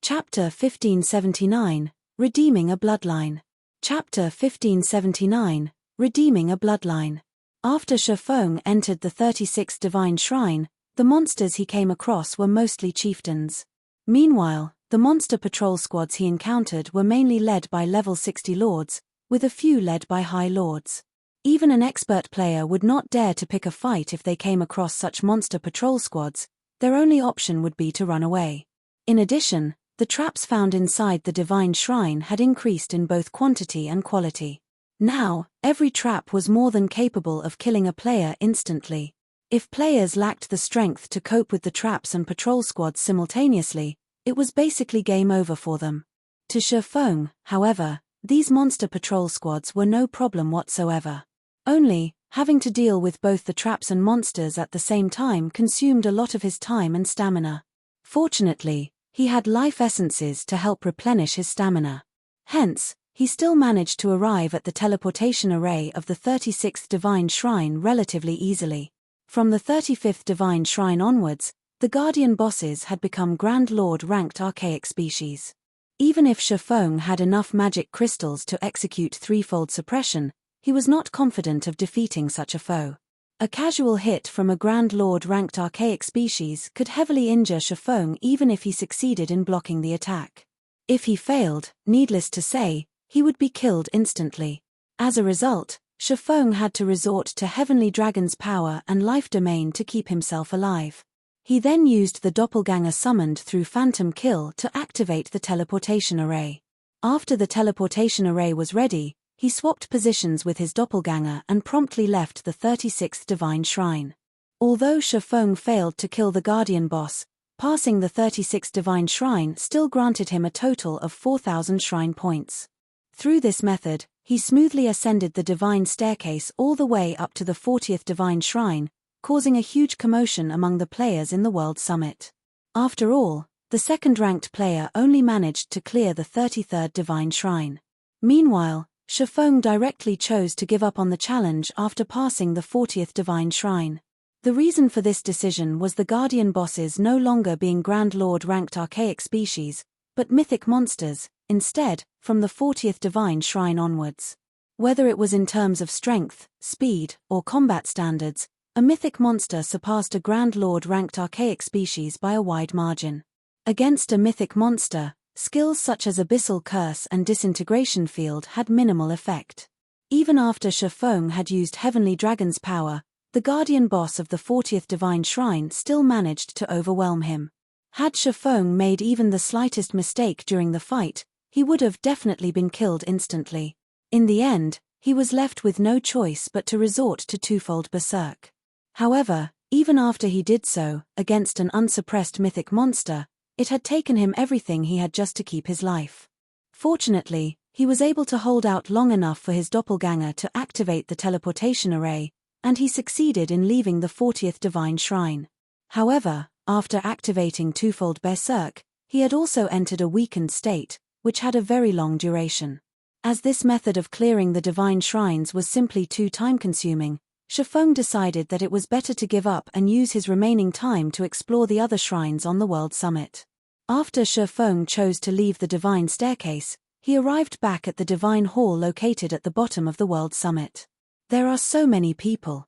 Chapter 1579, Redeeming a Bloodline. Chapter 1579, Redeeming a Bloodline. After Shifeng entered the 36th Divine Shrine, the monsters he came across were mostly chieftains. Meanwhile, the monster patrol squads he encountered were mainly led by level 60 lords, with a few led by high lords. Even an expert player would not dare to pick a fight if they came across such monster patrol squads. Their only option would be to run away. In addition, the traps found inside the Divine Shrine had increased in both quantity and quality. Now, every trap was more than capable of killing a player instantly. If players lacked the strength to cope with the traps and patrol squads simultaneously, it was basically game over for them. To Shifeng, however, these monster patrol squads were no problem whatsoever. Only, having to deal with both the traps and monsters at the same time consumed a lot of his time and stamina. Fortunately, he had life essences to help replenish his stamina. Hence, he still managed to arrive at the teleportation array of the 36th Divine Shrine relatively easily. From the 35th Divine Shrine onwards, the Guardian bosses had become Grand Lord-ranked archaic species. Even if Shifeng had enough magic crystals to execute threefold suppression, he was not confident of defeating such a foe. A casual hit from a Grand Lord-ranked archaic species could heavily injure Shifeng even if he succeeded in blocking the attack. If he failed, needless to say, he would be killed instantly. As a result, Shifeng had to resort to Heavenly Dragon's power and life domain to keep himself alive. He then used the doppelganger summoned through Phantom Kill to activate the teleportation array. After the teleportation array was ready, he swapped positions with his doppelganger and promptly left the 36th Divine Shrine. Although Shifeng failed to kill the Guardian boss, passing the 36th Divine Shrine still granted him a total of 4,000 shrine points. Through this method, he smoothly ascended the Divine Staircase all the way up to the 40th Divine Shrine, causing a huge commotion among the players in the World Summit. After all, the second-ranked player only managed to clear the 33rd Divine Shrine. Meanwhile, Shifeng directly chose to give up on the challenge after passing the 40th Divine Shrine. The reason for this decision was the Guardian bosses no longer being Grand Lord-ranked archaic species, but mythic monsters, instead, from the 40th Divine Shrine onwards. Whether it was in terms of strength, speed, or combat standards, a mythic monster surpassed a Grand Lord-ranked archaic species by a wide margin. Against a mythic monster, skills such as Abyssal Curse and Disintegration Field had minimal effect. Even after Shifeng had used Heavenly Dragon's power, the Guardian boss of the 40th Divine Shrine still managed to overwhelm him. Had Shifeng made even the slightest mistake during the fight, he would have definitely been killed instantly. In the end, he was left with no choice but to resort to twofold berserk. However, even after he did so, against an unsuppressed mythic monster, it had taken him everything he had just to keep his life. Fortunately, he was able to hold out long enough for his doppelganger to activate the teleportation array, and he succeeded in leaving the 40th Divine Shrine. However, after activating twofold berserk, he had also entered a weakened state, which had a very long duration. As this method of clearing the Divine Shrines was simply too time-consuming, Shifeng decided that it was better to give up and use his remaining time to explore the other shrines on the World Summit. After Shifeng chose to leave the Divine Staircase, he arrived back at the Divine Hall located at the bottom of the World Summit. There are so many people.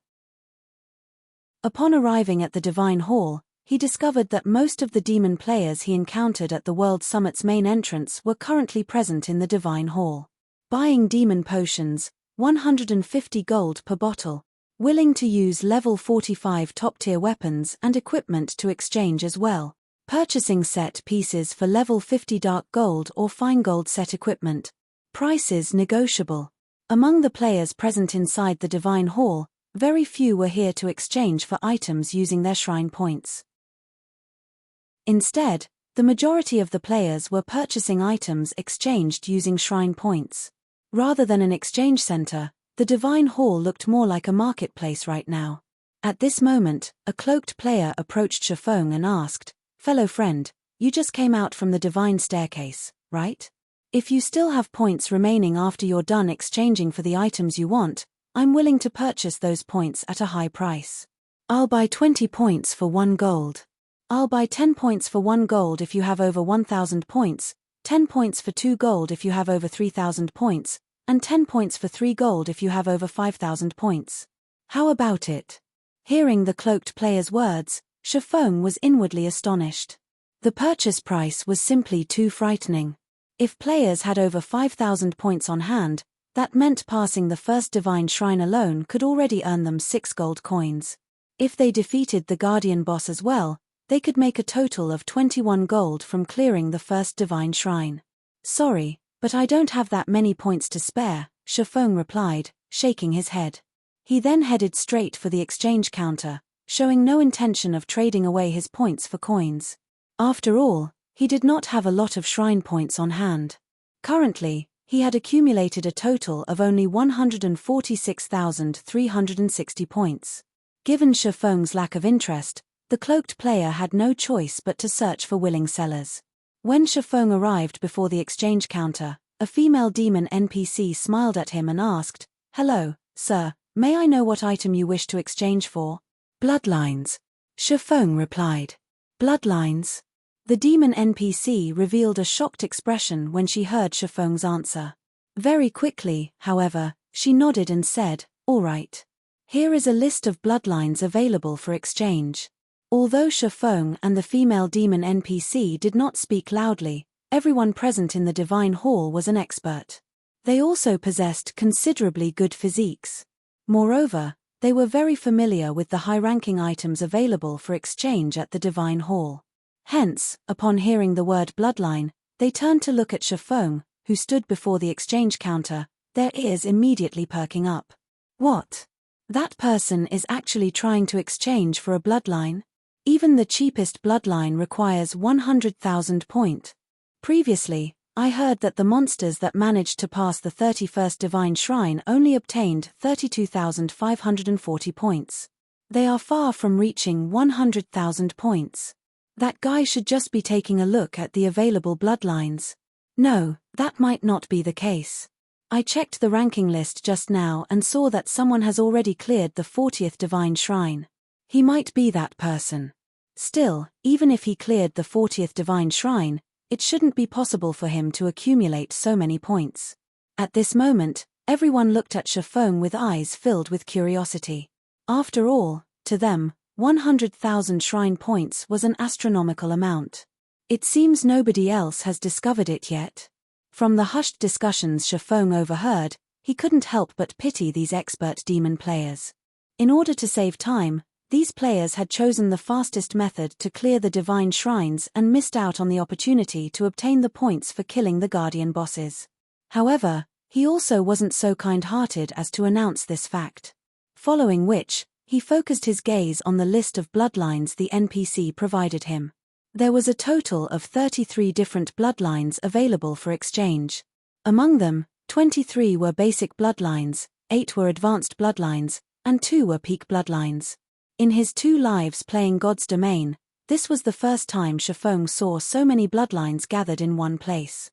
Upon arriving at the Divine Hall, he discovered that most of the demon players he encountered at the World Summit's main entrance were currently present in the Divine Hall. Buying demon potions, 150 gold per bottle. Willing to use level 45 top-tier weapons and equipment to exchange as well. Purchasing set pieces for level 50 dark gold or fine gold set equipment. Prices negotiable. Among the players present inside the Divine Hall, very few were here to exchange for items using their shrine points. Instead, the majority of the players were purchasing items exchanged using shrine points. Rather than an exchange center, the Divine Hall looked more like a marketplace right now. At this moment, a cloaked player approached Shifeng and asked, "Fellow friend, you just came out from the Divine Staircase, right? If you still have points remaining after you're done exchanging for the items you want, I'm willing to purchase those points at a high price. I'll buy 20 points for 1 gold. I'll buy 10 points for 1 gold if you have over 1,000 points, 10 points for 2 gold if you have over 3,000 points, and 10 points for 3 gold if you have over 5,000 points. How about it?" Hearing the cloaked player's words, Shifeng was inwardly astonished. The purchase price was simply too frightening. If players had over 5,000 points on hand, that meant passing the first Divine Shrine alone could already earn them 6 gold coins. If they defeated the Guardian boss as well, they could make a total of 21 gold from clearing the first Divine Shrine. "Sorry, but I don't have that many points to spare," Shifeng replied, shaking his head. He then headed straight for the exchange counter, showing no intention of trading away his points for coins. After all, he did not have a lot of shrine points on hand. Currently, he had accumulated a total of only 146,360 points. Given Shifeng's lack of interest, the cloaked player had no choice but to search for willing sellers. When Shifeng arrived before the exchange counter, a female demon NPC smiled at him and asked, "Hello, sir, may I know what item you wish to exchange for?" "Bloodlines," Shifeng replied. "Bloodlines?" The demon NPC revealed a shocked expression when she heard Shifeng's answer. Very quickly, however, she nodded and said, "All right." Here is a list of bloodlines available for exchange. Although Shifeng and the female demon NPC did not speak loudly, everyone present in the Divine Hall was an expert. They also possessed considerably good physiques. Moreover, they were very familiar with the high-ranking items available for exchange at the Divine Hall. Hence, upon hearing the word bloodline, they turned to look at Shifeng, who stood before the exchange counter, their ears immediately perking up. What? That person is actually trying to exchange for a bloodline? Even the cheapest bloodline requires 100,000 point. Previously, I heard that the monsters that managed to pass the 31st Divine Shrine only obtained 32,540 points. They are far from reaching 100,000 points. That guy should just be taking a look at the available bloodlines. No, that might not be the case. I checked the ranking list just now and saw that someone has already cleared the 40th Divine Shrine. He might be that person. Still, even if he cleared the 40th Divine Shrine, it shouldn't be possible for him to accumulate so many points. At this moment, everyone looked at Shifeng with eyes filled with curiosity. After all, to them, 100,000 shrine points was an astronomical amount. It seems nobody else has discovered it yet. From the hushed discussions Shifeng overheard, he couldn't help but pity these expert demon players. In order to save time, these players had chosen the fastest method to clear the divine shrines and missed out on the opportunity to obtain the points for killing the guardian bosses. However, he also wasn't so kind-hearted as to announce this fact. Following which, he focused his gaze on the list of bloodlines the NPC provided him. There was a total of 33 different bloodlines available for exchange. Among them, 23 were basic bloodlines, 8 were advanced bloodlines, and 2 were peak bloodlines. In his 2 lives playing God's Domain, this was the first time Shifeng saw so many bloodlines gathered in one place.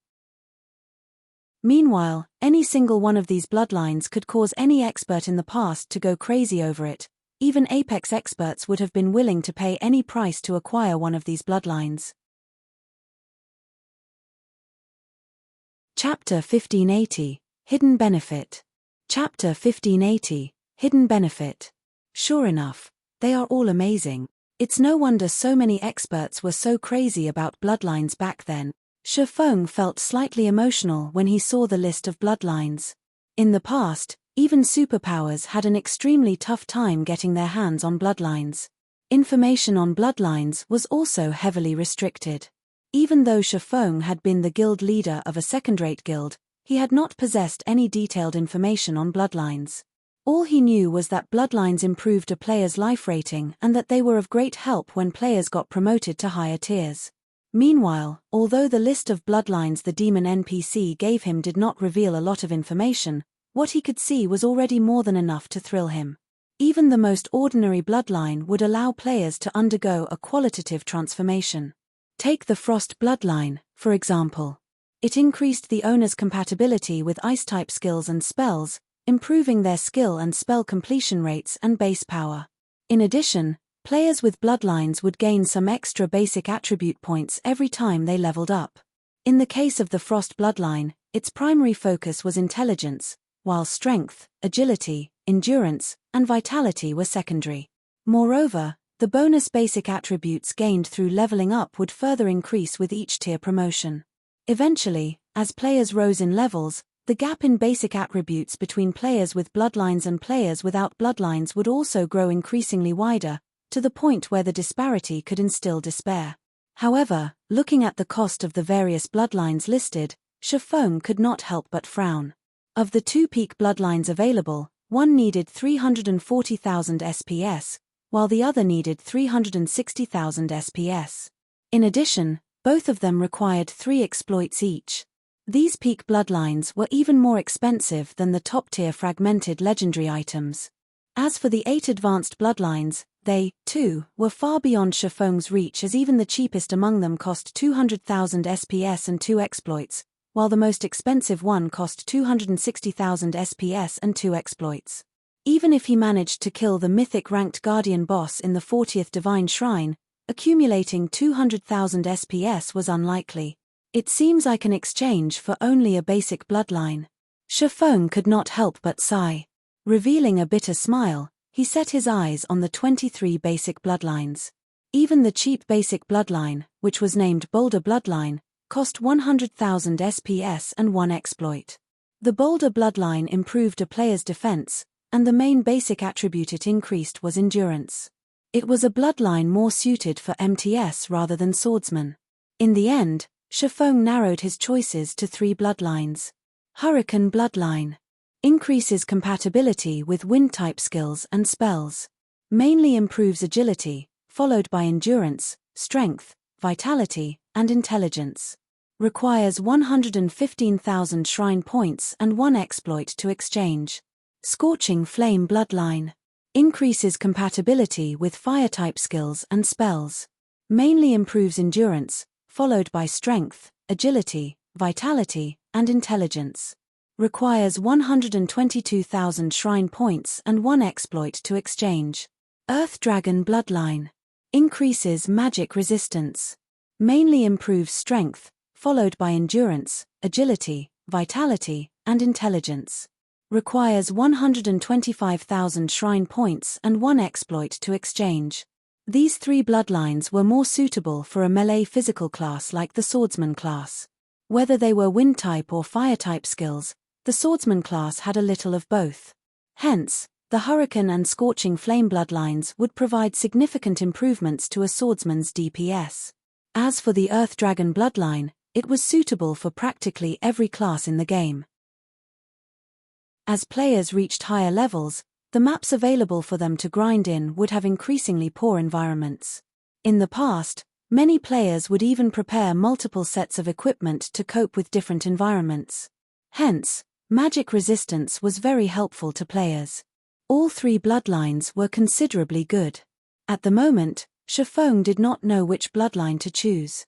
Meanwhile, any single one of these bloodlines could cause any expert in the past to go crazy over it. Even Apex experts would have been willing to pay any price to acquire one of these bloodlines. Chapter 1580, Hidden Benefit. Chapter 1580, Hidden Benefit. Sure enough, they are all amazing. It's no wonder so many experts were so crazy about bloodlines back then. Shifeng felt slightly emotional when he saw the list of bloodlines. In the past, even superpowers had an extremely tough time getting their hands on bloodlines. Information on bloodlines was also heavily restricted. Even though Shifeng had been the guild leader of a second-rate guild, he had not possessed any detailed information on bloodlines. All he knew was that bloodlines improved a player's life rating and that they were of great help when players got promoted to higher tiers. Meanwhile, although the list of bloodlines the demon NPC gave him did not reveal a lot of information, what he could see was already more than enough to thrill him. Even the most ordinary bloodline would allow players to undergo a qualitative transformation. Take the Frost bloodline, for example. It increased the owner's compatibility with ice-type skills and spells, improving their skill and spell completion rates and base power. In addition, players with bloodlines would gain some extra basic attribute points every time they leveled up. In the case of the Frost bloodline, its primary focus was intelligence, while strength, agility, endurance, and vitality were secondary. Moreover, the bonus basic attributes gained through leveling up would further increase with each tier promotion. Eventually, as players rose in levels, the gap in basic attributes between players with bloodlines and players without bloodlines would also grow increasingly wider, to the point where the disparity could instill despair. However, looking at the cost of the various bloodlines listed, Shifeng could not help but frown. Of the 2 peak bloodlines available, one needed 340,000 SPS, while the other needed 360,000 SPS. In addition, both of them required 3 exploits each. These peak bloodlines were even more expensive than the top-tier fragmented legendary items. As for the 8 advanced bloodlines, they, too, were far beyond Shifeng's reach, as even the cheapest among them cost 200,000 SPS and 2 exploits, while the most expensive one cost 260,000 SPS and 2 exploits. Even if he managed to kill the mythic ranked guardian boss in the 40th Divine Shrine, accumulating 200,000 SPS was unlikely. It seems like an exchange for only a basic bloodline. Shifeng could not help but sigh. Revealing a bitter smile, he set his eyes on the 23 basic bloodlines. Even the cheap basic bloodline, which was named Boulder Bloodline, cost 100,000 SPS and 1 exploit. The Boulder Bloodline improved a player's defense, and the main basic attribute it increased was endurance. It was a bloodline more suited for MTS rather than swordsman. In the end, Shifeng narrowed his choices to 3 bloodlines. Hurricane Bloodline increases compatibility with wind-type skills and spells. Mainly improves agility, followed by endurance, strength, vitality, and intelligence. Requires 115,000 shrine points and 1 exploit to exchange. Scorching Flame Bloodline increases compatibility with fire-type skills and spells. Mainly improves endurance, followed by strength, agility, vitality, and intelligence. Requires 122,000 shrine points and 1 exploit to exchange. Earth Dragon Bloodline increases magic resistance. Mainly improves strength, followed by endurance, agility, vitality, and intelligence. Requires 125,000 shrine points and 1 exploit to exchange. These 3 bloodlines were more suitable for a melee physical class like the swordsman class. Whether they were wind-type or fire-type skills, the swordsman class had a little of both. Hence, the Hurricane and Scorching Flame bloodlines would provide significant improvements to a swordsman's DPS. As for the Earth Dragon bloodline, it was suitable for practically every class in the game. As players reached higher levels, the maps available for them to grind in would have increasingly poor environments. In the past, many players would even prepare multiple sets of equipment to cope with different environments. Hence, magic resistance was very helpful to players. All 3 bloodlines were considerably good. At the moment, Shifeng did not know which bloodline to choose.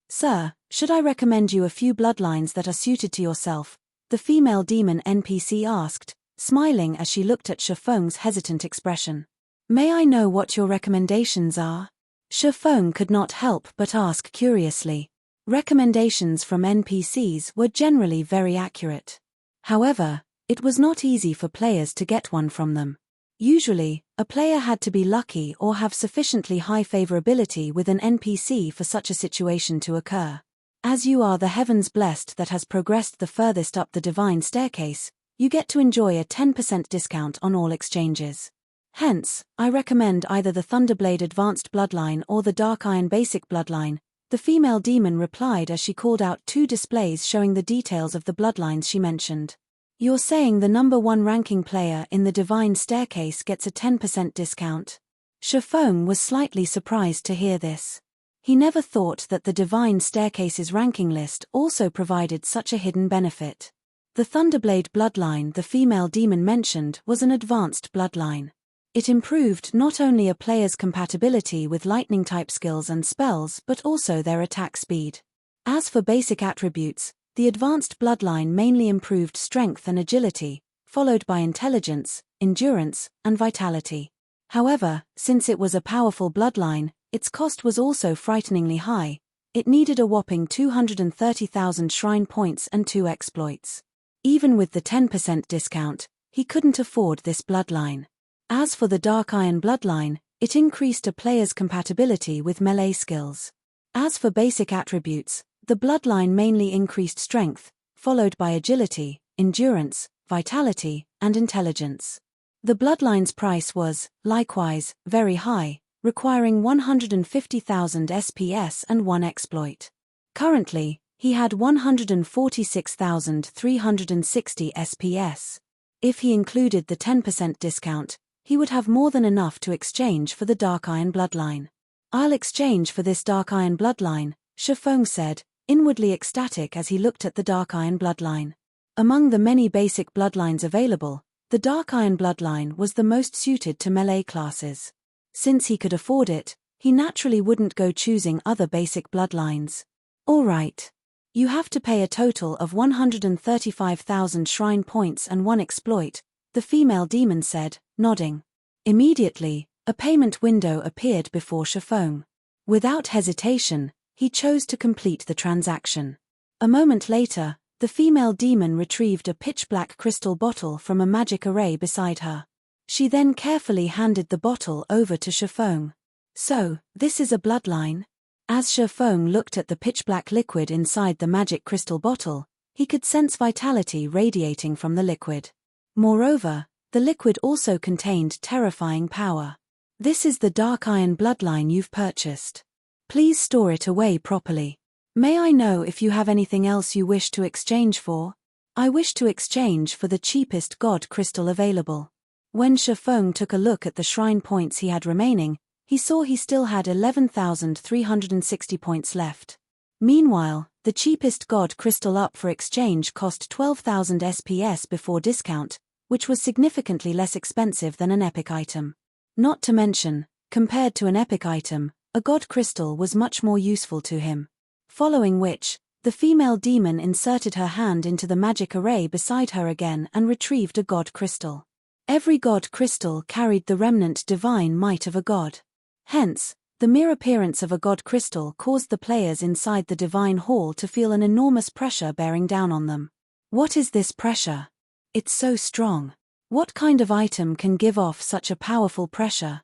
"Sir, should I recommend you a few bloodlines that are suited to yourself?" the female demon NPC asked, smiling as she looked at Shifeng's hesitant expression. "May I know what your recommendations are?" Shifeng could not help but ask curiously. Recommendations from NPCs were generally very accurate. However, it was not easy for players to get one from them. Usually, a player had to be lucky or have sufficiently high favorability with an NPC for such a situation to occur. As you are the heavens blessed that has progressed the furthest up the divine staircase, you get to enjoy a 10% discount on all exchanges. Hence, I recommend either the Thunderblade Advanced Bloodline or the Dark Iron Basic Bloodline, the female demon replied as she called out 2 displays showing the details of the bloodlines she mentioned. "You're saying the number 1 ranking player in the divine staircase gets a 10% discount?" Shifeng was slightly surprised to hear this. He never thought that the divine staircase's ranking list also provided such a hidden benefit. The Thunderblade bloodline the female demon mentioned was an advanced bloodline. It improved not only a player's compatibility with lightning-type skills and spells but also their attack speed. As for basic attributes, the advanced bloodline mainly improved strength and agility, followed by intelligence, endurance, and vitality. However, since it was a powerful bloodline, its cost was also frighteningly high. It needed a whopping 230,000 shrine points and 2 exploits. Even with the 10% discount, he couldn't afford this bloodline. As for the Dark Iron bloodline, it increased a player's compatibility with melee skills. As for basic attributes, the bloodline mainly increased strength, followed by agility, endurance, vitality, and intelligence. The bloodline's price was, likewise, very high, requiring 150,000 SPS and 1 exploit. Currently, he had 146,360 SPS. If he included the 10% discount, he would have more than enough to exchange for the Dark Iron bloodline. "I'll exchange for this Dark Iron bloodline," Shifeng said, inwardly ecstatic as he looked at the Dark Iron bloodline. Among the many basic bloodlines available, the Dark Iron bloodline was the most suited to melee classes. Since he could afford it, he naturally wouldn't go choosing other basic bloodlines. "All right. You have to pay a total of 135,000 shrine points and 1 exploit," the female demon said, nodding. Immediately, a payment window appeared before Shifeng. Without hesitation, he chose to complete the transaction. A moment later, The female demon retrieved a pitch-black crystal bottle from a magic array beside her. She then carefully handed the bottle over to Shifeng. So, this is a bloodline? As Shifeng looked at the pitch-black liquid inside the magic crystal bottle, he could sense vitality radiating from the liquid. Moreover, the liquid also contained terrifying power. This is the dark iron bloodline you've purchased. Please store it away properly. May I know if you have anything else you wish to exchange for? I wish to exchange for the cheapest god crystal available. When Shifeng took a look at the shrine points he had remaining, he saw he still had 11,360 points left. Meanwhile, the cheapest god crystal up for exchange cost 12,000 SPS before discount, which was significantly less expensive than an epic item. Not to mention, compared to an epic item, a god crystal was much more useful to him. Following which, the female demon inserted her hand into the magic array beside her again and retrieved a god crystal. Every god crystal carried the remnant divine might of a god. Hence, the mere appearance of a god crystal caused the players inside the divine hall to feel an enormous pressure bearing down on them. What is this pressure? It's so strong. What kind of item can give off such a powerful pressure?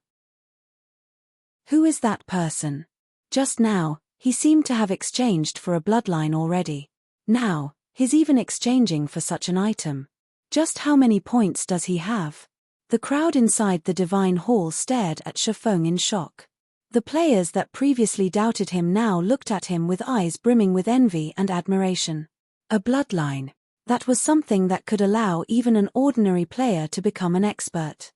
Who is that person? Just now, he seemed to have exchanged for a bloodline already. Now, he's even exchanging for such an item. Just how many points does he have? The crowd inside the divine hall stared at Shifeng in shock. The players that previously doubted him now looked at him with eyes brimming with envy and admiration. A bloodline. That was something that could allow even an ordinary player to become an expert.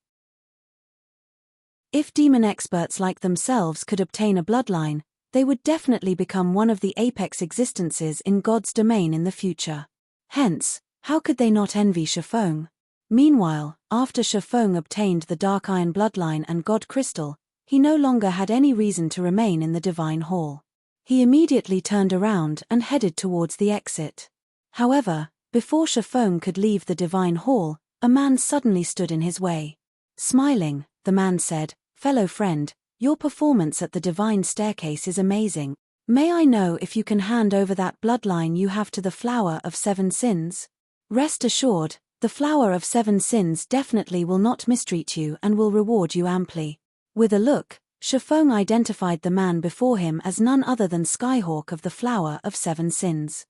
If demon experts like themselves could obtain a bloodline, they would definitely become one of the apex existences in God's domain in the future. Hence, how could they not envy Shifeng? Meanwhile, after Shifeng obtained the Dark Iron bloodline and God crystal, he no longer had any reason to remain in the divine hall. He immediately turned around and headed towards the exit. However, before Shifeng could leave the divine hall, a man suddenly stood in his way. Smiling, the man said, "Fellow friend, your performance at the divine staircase is amazing. May I know if you can hand over that bloodline you have to the Flower of Seven Sins? Rest assured, the Flower of Seven Sins definitely will not mistreat you and will reward you amply." With a look, Shifeng identified the man before him as none other than Skyhawk of the Flower of Seven Sins.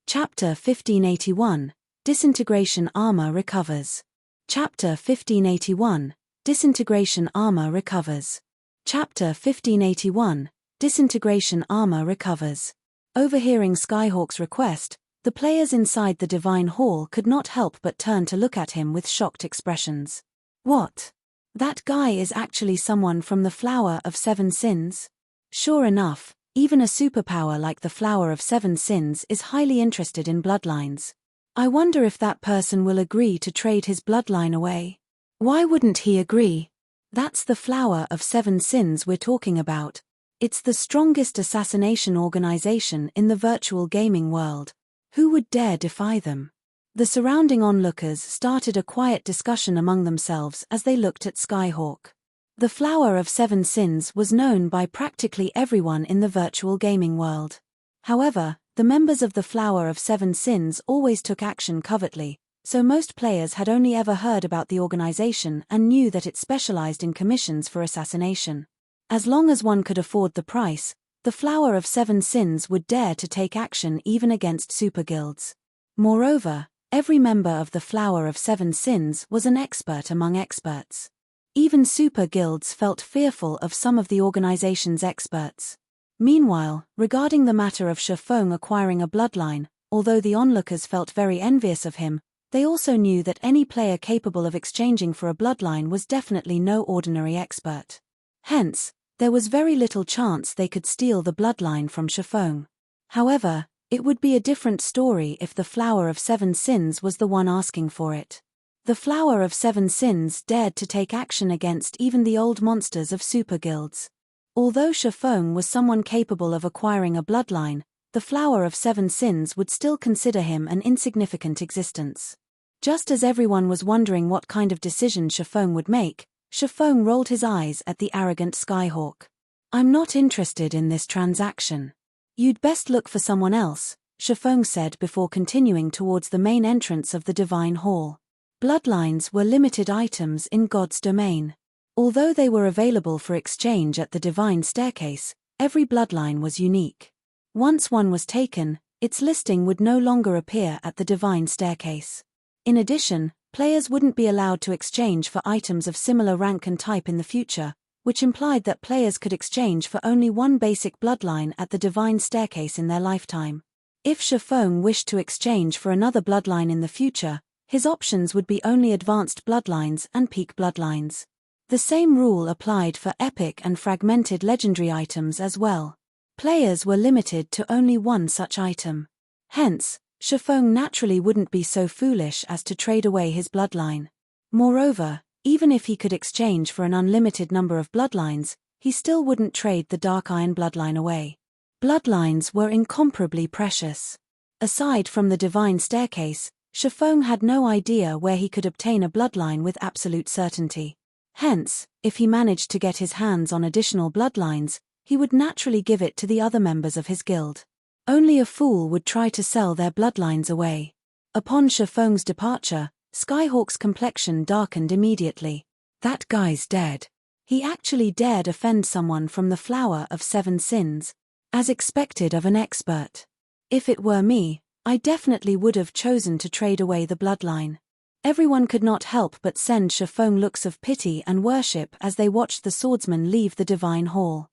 Chapter 1581, Disintegration Armor Recovers. Chapter 1581, Disintegration Armor Recovers. Chapter 1581, Disintegration Armor Recovers. Overhearing Skyhawk's request, the players inside the divine hall could not help but turn to look at him with shocked expressions. What? That guy is actually someone from the Flower of Seven Sins? Sure enough, even a superpower like the Flower of Seven Sins is highly interested in bloodlines. I wonder if that person will agree to trade his bloodline away. Why wouldn't he agree? That's the Flower of Seven Sins we're talking about. It's the strongest assassination organization in the virtual gaming world. Who would dare defy them? The surrounding onlookers started a quiet discussion among themselves as they looked at Skyhawk. The Flower of Seven Sins was known by practically everyone in the virtual gaming world. However, the members of the Flower of Seven Sins always took action covertly, so most players had only ever heard about the organization and knew that it specialized in commissions for assassination. As long as one could afford the price, the Flower of Seven Sins would dare to take action even against super guilds. Moreover, every member of the Flower of Seven Sins was an expert among experts. Even super guilds felt fearful of some of the organization's experts. Meanwhile, regarding the matter of Shifeng acquiring a bloodline, although the onlookers felt very envious of him, they also knew that any player capable of exchanging for a bloodline was definitely no ordinary expert. Hence, there was very little chance they could steal the bloodline from Shifeng. However, it would be a different story if the Flower of Seven Sins was the one asking for it. The Flower of Seven Sins dared to take action against even the old monsters of super guilds. Although Shifeng was someone capable of acquiring a bloodline, the Flower of Seven Sins would still consider him an insignificant existence. Just as everyone was wondering what kind of decision Shifeng would make, Shifeng rolled his eyes at the arrogant Skyhawk. "I'm not interested in this transaction. "You'd best look for someone else," Shifeng said before continuing towards the main entrance of the Divine Hall. Bloodlines were limited items in God's domain. Although they were available for exchange at the Divine Staircase, every bloodline was unique. Once one was taken, its listing would no longer appear at the Divine Staircase. In addition, players wouldn't be allowed to exchange for items of similar rank and type in the future, which implied that players could exchange for only one basic bloodline at the Divine Staircase in their lifetime. If Shifeng wished to exchange for another bloodline in the future, his options would be only advanced bloodlines and peak bloodlines. The same rule applied for epic and fragmented legendary items as well. Players were limited to only one such item. Hence, Shifeng naturally wouldn't be so foolish as to trade away his bloodline. Moreover, even if he could exchange for an unlimited number of bloodlines, he still wouldn't trade the Dark Iron bloodline away. Bloodlines were incomparably precious. Aside from the Divine Staircase, Shifeng had no idea where he could obtain a bloodline with absolute certainty. Hence, if he managed to get his hands on additional bloodlines, he would naturally give it to the other members of his guild. Only a fool would try to sell their bloodlines away. Upon Shifeng's departure, Skyhawk's complexion darkened immediately. That guy's dead. He actually dared offend someone from the Flower of Seven Sins. As expected of an expert. If it were me, I definitely would have chosen to trade away the bloodline. Everyone could not help but send Shifeng looks of pity and worship as they watched the swordsman leave the Divine Hall.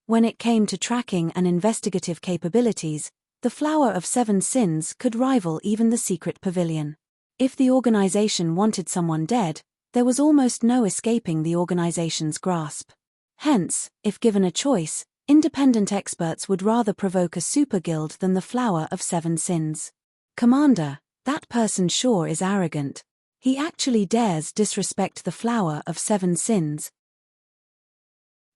When it came to tracking and investigative capabilities, the Flower of Seven Sins could rival even the Secret Pavilion. If the organization wanted someone dead, there was almost no escaping the organization's grasp. Hence, if given a choice, independent experts would rather provoke a super guild than the Flower of Seven Sins. "Commander, that person sure is arrogant. He actually dares disrespect the Flower of Seven Sins,"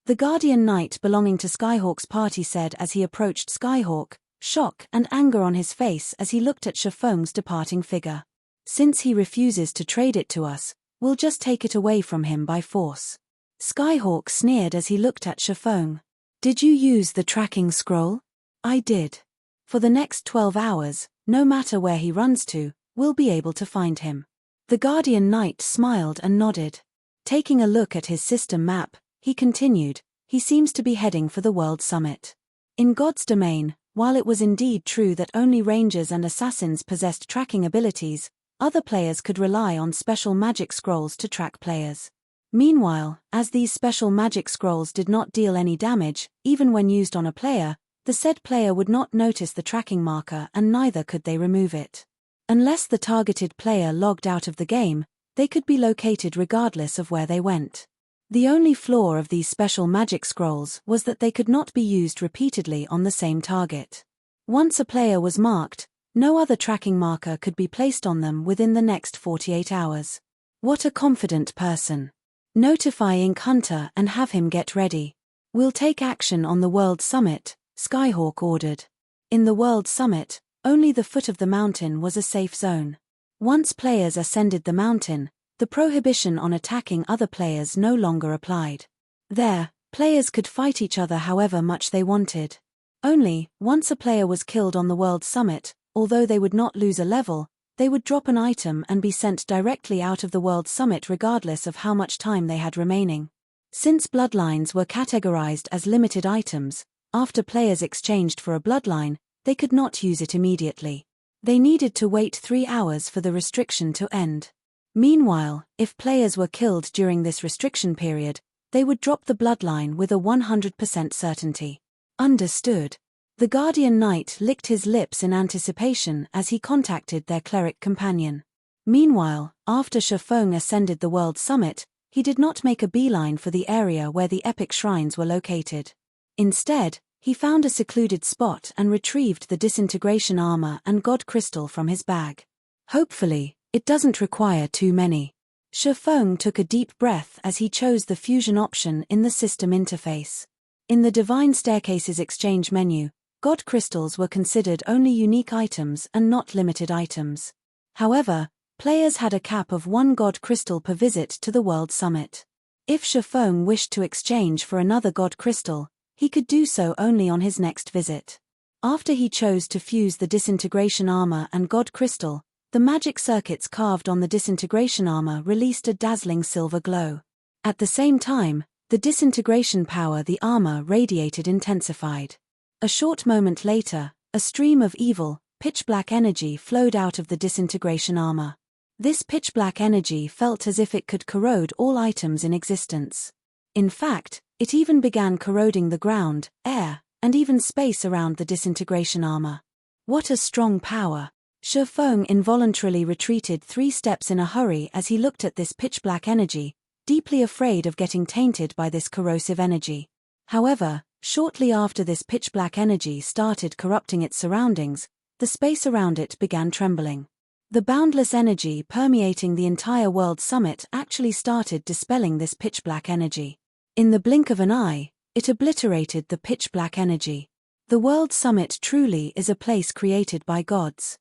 the Guardian Knight belonging to Skyhawk's party said as he approached Skyhawk, shock and anger on his face as he looked at Shifeng's departing figure. "Since he refuses to trade it to us, we'll just take it away from him by force." Skyhawk sneered as he looked at Shifeng. "Did you use the tracking scroll?" "I did. For the next 12 hours, no matter where he runs to, we'll be able to find him." The Guardian Knight smiled and nodded. Taking a look at his system map, he continued, "He seems to be heading for the World Summit." In God's domain, while it was indeed true that only rangers and assassins possessed tracking abilities, other players could rely on special magic scrolls to track players. Meanwhile, as these special magic scrolls did not deal any damage, even when used on a player, the said player would not notice the tracking marker and neither could they remove it. Unless the targeted player logged out of the game, they could be located regardless of where they went. The only flaw of these special magic scrolls was that they could not be used repeatedly on the same target. Once a player was marked, no other tracking marker could be placed on them within the next 48 hours. What a confident person. Notify Ink Hunter and have him get ready. "We'll take action on the World Summit," Skyhawk ordered. In the World Summit, only the foot of the mountain was a safe zone. Once players ascended the mountain, the prohibition on attacking other players no longer applied. There, players could fight each other however much they wanted. Only, once a player was killed on the World Summit, although they would not lose a level, they would drop an item and be sent directly out of the World Summit regardless of how much time they had remaining. Since bloodlines were categorized as limited items, after players exchanged for a bloodline, they could not use it immediately. They needed to wait 3 hours for the restriction to end. Meanwhile, if players were killed during this restriction period, they would drop the bloodline with a 100% certainty. Understood. The Guardian Knight licked his lips in anticipation as he contacted their cleric companion. Meanwhile, after Shifeng ascended the World Summit, he did not make a beeline for the area where the epic shrines were located. Instead, he found a secluded spot and retrieved the disintegration armor and god crystal from his bag. Hopefully, it doesn't require too many. Shifeng took a deep breath as he chose the fusion option in the system interface. In the Divine Staircase's exchange menu, god crystals were considered only unique items and not limited items. However, players had a cap of 1 god crystal per visit to the World Summit. If Shifeng wished to exchange for another god crystal, He could do so only on his next visit. After he chose to fuse the disintegration armor and God crystal, the magic circuits carved on the disintegration armor released a dazzling silver glow. At the same time, the disintegration power the armor radiated intensified. A short moment later, a stream of evil, pitch-black energy flowed out of the disintegration armor. This pitch-black energy felt as if it could corrode all items in existence. In fact, it even began corroding the ground, air, and even space around the disintegration armor. What a strong power! Shifeng involuntarily retreated 3 steps in a hurry as he looked at this pitch-black energy, deeply afraid of getting tainted by this corrosive energy. However, shortly after this pitch-black energy started corrupting its surroundings, the space around it began trembling. The boundless energy permeating the entire World Summit actually started dispelling this pitch-black energy. In the blink of an eye, it obliterated the pitch-black energy. The World Summit truly is a place created by gods.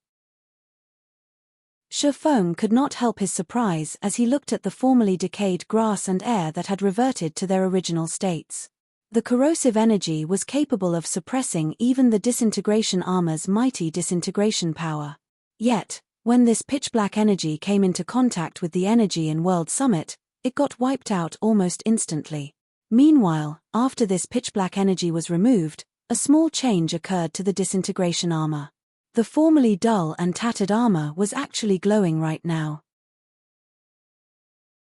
Shifeng could not help his surprise as he looked at the formerly decayed grass and air that had reverted to their original states. The corrosive energy was capable of suppressing even the disintegration armor's mighty disintegration power. Yet, when this pitch-black energy came into contact with the energy in World Summit, it got wiped out almost instantly. Meanwhile, after this pitch-black energy was removed, a small change occurred to the disintegration armor. The formerly dull and tattered armor was actually glowing right now.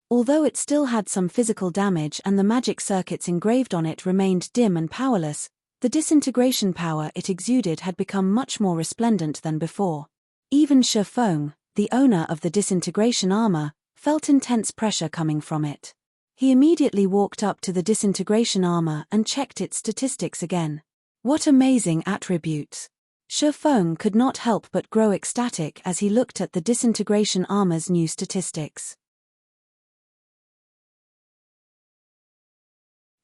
Although it still had some physical damage and the magic circuits engraved on it remained dim and powerless, the disintegration power it exuded had become much more resplendent than before. Even Shifeng, the owner of the disintegration armor, felt intense pressure coming from it. He immediately walked up to the disintegration armor and checked its statistics again. What amazing attributes! Shifeng could not help but grow ecstatic as he looked at the disintegration armor's new statistics.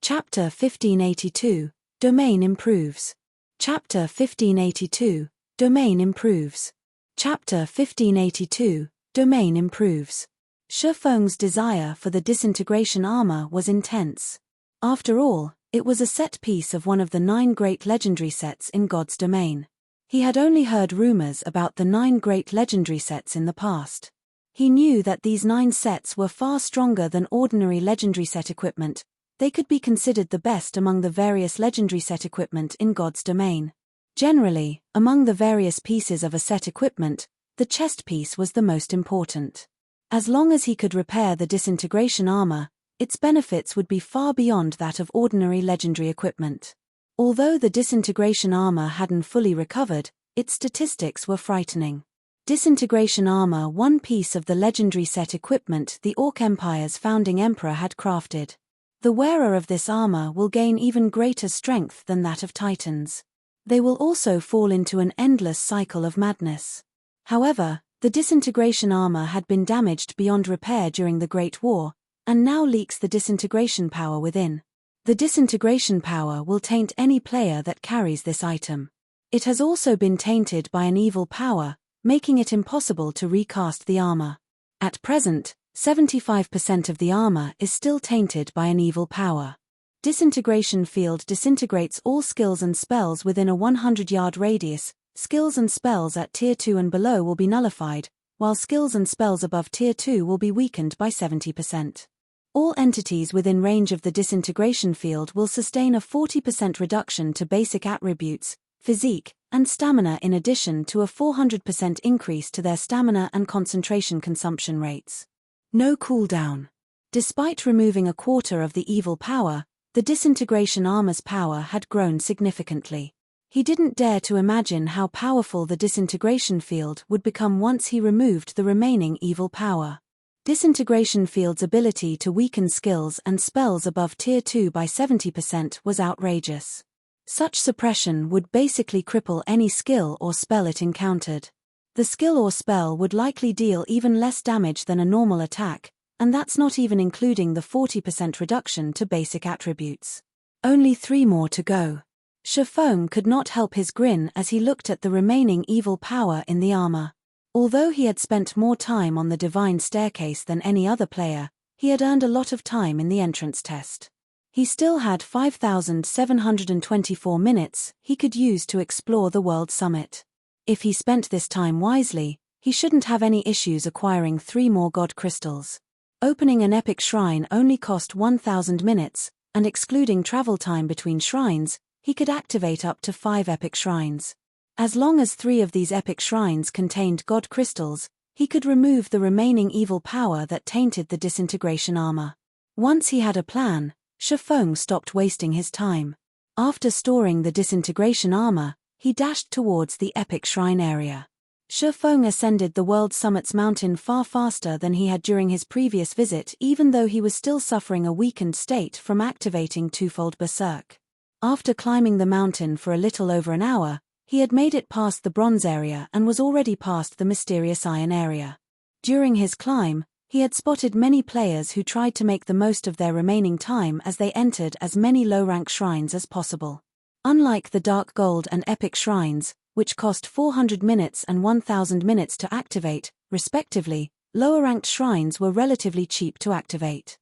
Chapter 1582, Domain Improves. Chapter 1582, Domain Improves. Chapter 1582, Domain Improves. Shifeng's desire for the disintegration armor was intense. After all, it was a set piece of one of the 9 great legendary sets in God's domain. He had only heard rumors about the 9 great legendary sets in the past. He knew that these 9 sets were far stronger than ordinary legendary set equipment. They could be considered the best among the various legendary set equipment in God's domain. Generally, among the various pieces of a set equipment, the chest piece was the most important. As long as he could repair the disintegration armor, its benefits would be far beyond that of ordinary legendary equipment. Although the disintegration armor hadn't fully recovered, its statistics were frightening. Disintegration armor, one piece of the legendary set equipment the Orc Empire's founding emperor had crafted. The wearer of this armor will gain even greater strength than that of Titans. They will also fall into an endless cycle of madness. However, the disintegration armor had been damaged beyond repair during the Great War, and now leaks the disintegration power within. The disintegration power will taint any player that carries this item. It has also been tainted by an evil power, making it impossible to recast the armor. At present, 75% of the armor is still tainted by an evil power. Disintegration field disintegrates all skills and spells within a 100-yard radius. Skills and spells at Tier 2 and below will be nullified, while skills and spells above Tier 2 will be weakened by 70%. All entities within range of the disintegration field will sustain a 40% reduction to basic attributes, physique, and stamina in addition to a 400% increase to their stamina and concentration consumption rates. No cooldown. Despite removing a quarter of the evil power, the disintegration armor's power had grown significantly. He didn't dare to imagine how powerful the disintegration field would become once he removed the remaining evil power. Disintegration field's ability to weaken skills and spells above Tier 2 by 70% was outrageous. Such suppression would basically cripple any skill or spell it encountered. The skill or spell would likely deal even less damage than a normal attack, and that's not even including the 40% reduction to basic attributes. Only 3 more to go. Shifeng could not help his grin as he looked at the remaining evil power in the armor. Although he had spent more time on the divine staircase than any other player, he had earned a lot of time in the entrance test. He still had 5,724 minutes he could use to explore the World Summit. If he spent this time wisely, he shouldn't have any issues acquiring 3 more God crystals. Opening an epic shrine only cost 1,000 minutes, and excluding travel time between shrines, he could activate up to 5 epic shrines. As long as 3 of these epic shrines contained God crystals, he could remove the remaining evil power that tainted the disintegration armor. Once he had a plan, Shifeng stopped wasting his time. After storing the disintegration armor, he dashed towards the epic shrine area. Shifeng ascended the World Summit's mountain far faster than he had during his previous visit, even though he was still suffering a weakened state from activating twofold berserk. After climbing the mountain for a little over an hour, he had made it past the bronze area and was already past the mysterious iron area. During his climb, he had spotted many players who tried to make the most of their remaining time as they entered as many low-rank shrines as possible. Unlike the Dark Gold and Epic shrines, which cost 400 minutes and 1,000 minutes to activate, respectively, lower-ranked shrines were relatively cheap to activate.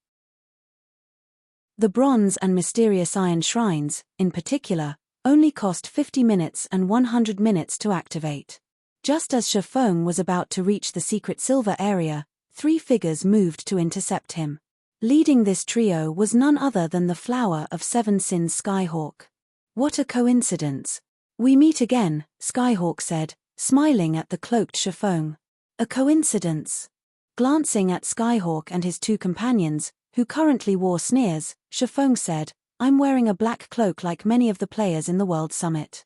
The Bronze and Mysterious Iron shrines, in particular, only cost 50 minutes and 100 minutes to activate. Just as Shifeng was about to reach the secret silver area, 3 figures moved to intercept him. Leading this trio was none other than the Flower of 7 Sins Skyhawk. What a coincidence. We meet again, Skyhawk said, smiling at the cloaked Shifeng. A coincidence. Glancing at Skyhawk and his 2 companions, who currently wore sneers, Shifeng said, I'm wearing a black cloak like many of the players in the World Summit.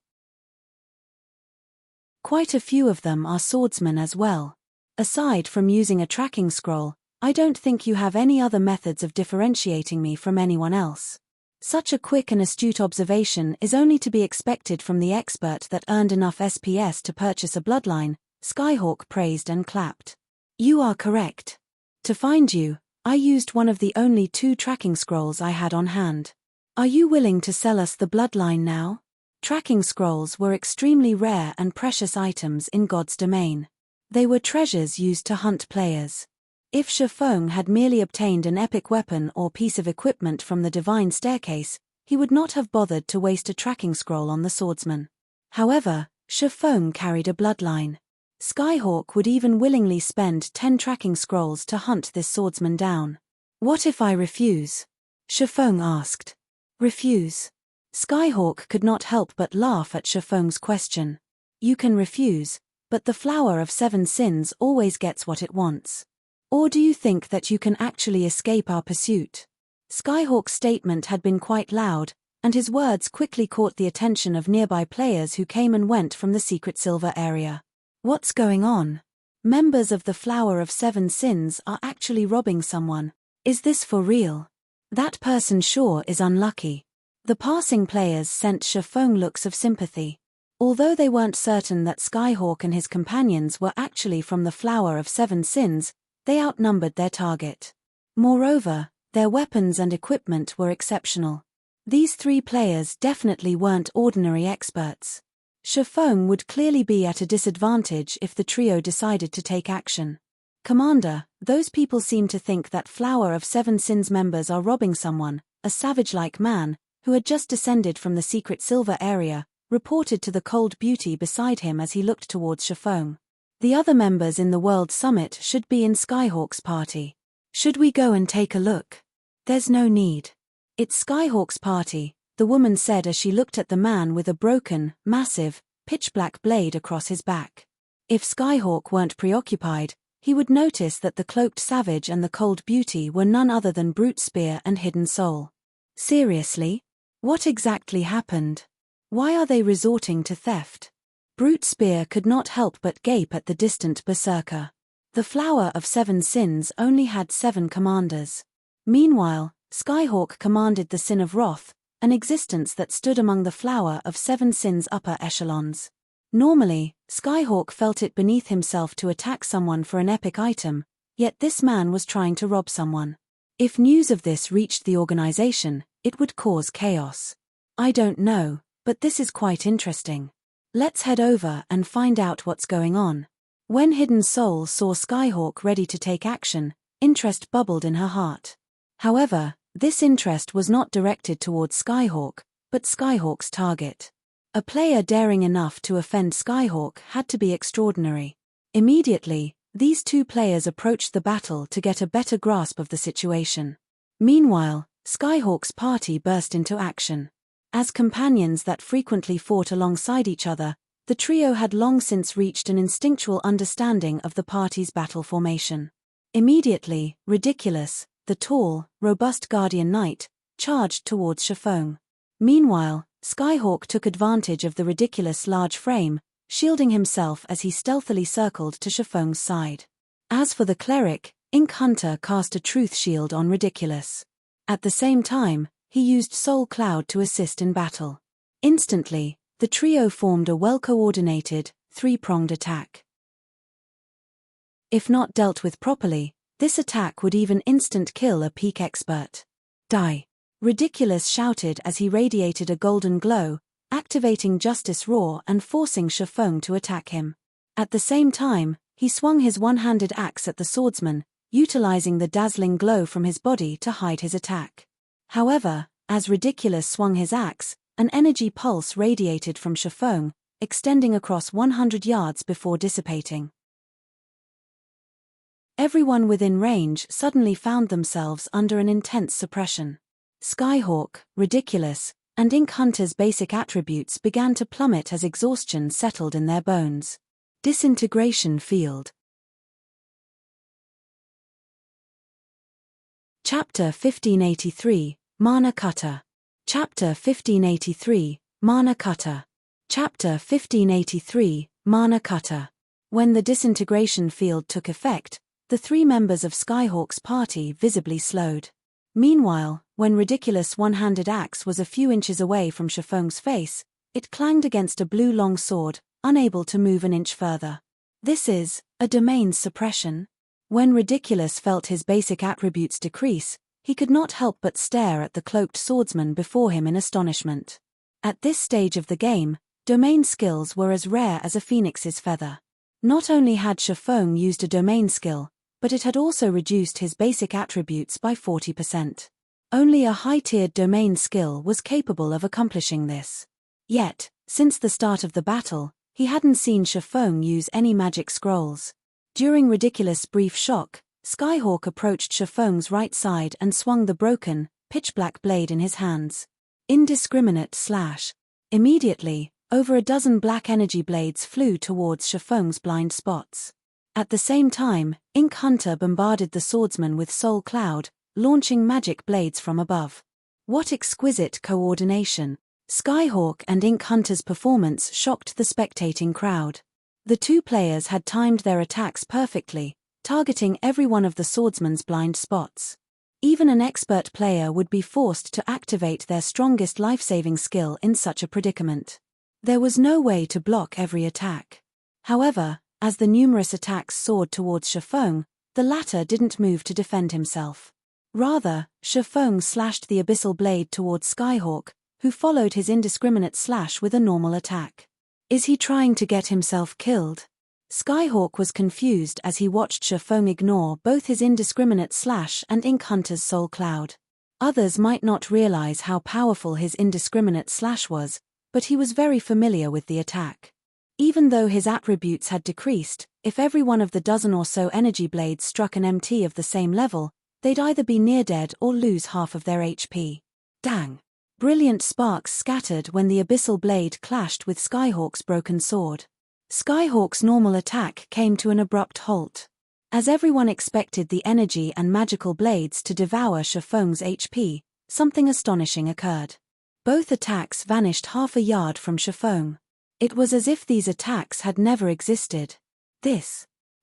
Quite a few of them are swordsmen as well. Aside from using a tracking scroll, I don't think you have any other methods of differentiating me from anyone else. Such a quick and astute observation is only to be expected from the expert that earned enough SPS to purchase a bloodline, Skyhawk praised and clapped. You are correct. To find you, I used one of the only 2 tracking scrolls I had on hand. Are you willing to sell us the bloodline now? Tracking scrolls were extremely rare and precious items in God's domain. They were treasures used to hunt players. If Shifeng had merely obtained an epic weapon or piece of equipment from the divine staircase, he would not have bothered to waste a tracking scroll on the swordsman. However, Shifeng carried a bloodline. Skyhawk would even willingly spend 10 tracking scrolls to hunt this swordsman down. What if I refuse? Shifeng asked. Refuse? Skyhawk could not help but laugh at Shifeng's question. You can refuse, but the Flower of 7 Sins always gets what it wants. Or do you think that you can actually escape our pursuit? Skyhawk's statement had been quite loud, and his words quickly caught the attention of nearby players who came and went from the secret silver area. What's going on? Members of the Flower of 7 Sins are actually robbing someone. Is this for real? That person sure is unlucky. The passing players sent Shifeng looks of sympathy. Although they weren't certain that Skyhawk and his companions were actually from the Flower of 7 Sins, they outnumbered their target. Moreover, their weapons and equipment were exceptional. These 3 players definitely weren't ordinary experts. Shifeng would clearly be at a disadvantage if the trio decided to take action. Commander, those people seem to think that Flower of 7 Sins members are robbing someone, a savage-like man, who had just descended from the secret silver area, reported to the cold beauty beside him as he looked towards Shifeng. The other members in the World Summit should be in Skyhawk's party. Should we go and take a look? There's no need. It's Skyhawk's party, the woman said as she looked at the man with a broken, massive, pitch-black blade across his back. If Skyhawk weren't preoccupied, he would notice that the cloaked savage and the cold beauty were none other than Brute Spear and Hidden Soul. Seriously? What exactly happened? Why are they resorting to theft? Brute Spear could not help but gape at the distant berserker. The Flower of 7 Sins only had 7 commanders. Meanwhile, Skyhawk commanded the Sin of Wrath, an existence that stood among the Flower of 7 Sins' upper echelons. Normally, Skyhawk felt it beneath himself to attack someone for an epic item, yet this man was trying to rob someone. If news of this reached the organization, it would cause chaos. I don't know, but this is quite interesting. Let's head over and find out what's going on. When Hidden Soul saw Skyhawk ready to take action, interest bubbled in her heart. However, This interest was not directed towards Skyhawk, but Skyhawk's target. A player daring enough to offend Skyhawk had to be extraordinary. Immediately, these two players approached the battle to get a better grasp of the situation. Meanwhile, Skyhawk's party burst into action. As companions that frequently fought alongside each other, the trio had long since reached an instinctual understanding of the party's battle formation. Immediately, Ridiculous, the tall, robust Guardian Knight, charged towards Chiffon. Meanwhile, Skyhawk took advantage of the Ridiculous' large frame, shielding himself as he stealthily circled to Chiffon's side. As for the cleric, Ink Hunter cast a truth shield on Ridiculous. At the same time, he used Soul Cloud to assist in battle. Instantly, the trio formed a well-coordinated, three-pronged attack. If not dealt with properly, this attack would even instant kill a peak expert. Die! Ridiculous shouted as he radiated a golden glow, activating Justice Roar and forcing Chiffon to attack him. At the same time, he swung his one-handed axe at the swordsman, utilizing the dazzling glow from his body to hide his attack. However, as Ridiculous swung his axe, an energy pulse radiated from Chiffon, extending across 100 yards before dissipating. Everyone within range suddenly found themselves under an intense suppression. Skyhawk, Ridiculous, and Ink Hunter's basic attributes began to plummet as exhaustion settled in their bones. Disintegration Field. Chapter 1583, Mana Cutter. Chapter 1583, Mana Cutter. Chapter 1583, Mana Cutter. When the disintegration field took effect, the three members of Skyhawk's party visibly slowed. Meanwhile, when Ridiculous' one-handed axe was a few inches away from Chiffon's face, it clanged against a blue longsword, unable to move an inch further. This is a domain's suppression. When Ridiculous felt his basic attributes decrease, he could not help but stare at the cloaked swordsman before him in astonishment. At this stage of the game, domain skills were as rare as a phoenix's feather. Not only had Chiffon used a domain skill, but it had also reduced his basic attributes by 40%. Only a high-tiered domain skill was capable of accomplishing this. Yet, since the start of the battle, he hadn't seen Chiffon use any magic scrolls. During Ridiculous' brief shock, Skyhawk approached Chiffon's right side and swung the broken, pitch-black blade in his hands. Indiscriminate slash. Immediately, over a dozen black energy blades flew towards Chiffon's blind spots. At the same time, Ink Hunter bombarded the swordsman with Soul Cloud, launching magic blades from above. What exquisite coordination! Skyhawk and Ink Hunter's performance shocked the spectating crowd. The two players had timed their attacks perfectly, targeting every one of the swordsman's blind spots. Even an expert player would be forced to activate their strongest life-saving skill in such a predicament. There was no way to block every attack. However, as the numerous attacks soared towards Chiffon, the latter didn't move to defend himself. Rather, Chiffon slashed the abyssal blade towards Skyhawk, who followed his indiscriminate slash with a normal attack. Is he trying to get himself killed? Skyhawk was confused as he watched Chiffon ignore both his indiscriminate slash and Ink Hunter's Soul Cloud. Others might not realize how powerful his indiscriminate slash was, but he was very familiar with the attack. Even though his attributes had decreased, if every one of the dozen or so energy blades struck an MT of the same level, they'd either be near dead or lose half of their HP. Dang! Brilliant sparks scattered when the abyssal blade clashed with Skyhawk's broken sword. Skyhawk's normal attack came to an abrupt halt. As everyone expected the energy and magical blades to devour Chiffon's HP, something astonishing occurred. Both attacks vanished half a yard from Chiffon. It was as if these attacks had never existed.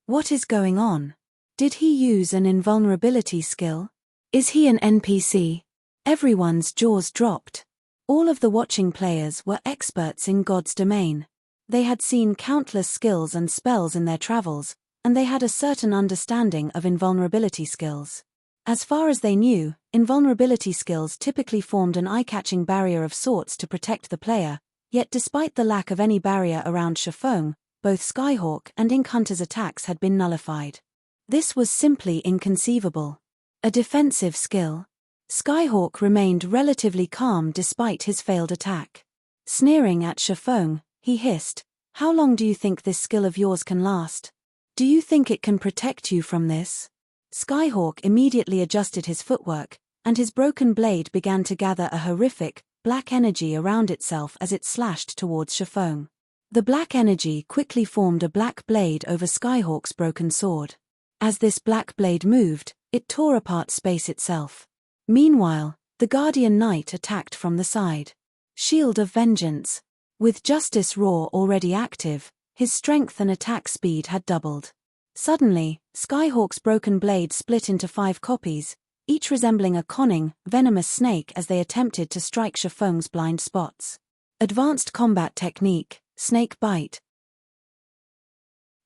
What is going on? Did he use an invulnerability skill? Is he an NPC? Everyone's jaws dropped. All of the watching players were experts in God's domain. They had seen countless skills and spells in their travels, and they had a certain understanding of invulnerability skills. As far as they knew, invulnerability skills typically formed an eye-catching barrier of sorts to protect the player, yet despite the lack of any barrier around Chiffon, both Skyhawk and Ink Hunter's attacks had been nullified. This was simply inconceivable. A defensive skill. Skyhawk remained relatively calm despite his failed attack. Sneering at Shifeng, he hissed, "How long do you think this skill of yours can last? Do you think it can protect you from this?" Skyhawk immediately adjusted his footwork, and his broken blade began to gather a horrific, black energy around itself as it slashed towards Shifeng. The black energy quickly formed a black blade over Skyhawk's broken sword. As this black blade moved, it tore apart space itself. Meanwhile, the Guardian Knight attacked from the side. Shield of Vengeance. With Justice Roar already active, his strength and attack speed had doubled. Suddenly, Skyhawk's broken blade split into 5 copies, each resembling a conning, venomous snake as they attempted to strike Shifeng's blind spots. Advanced Combat Technique, Snake Bite.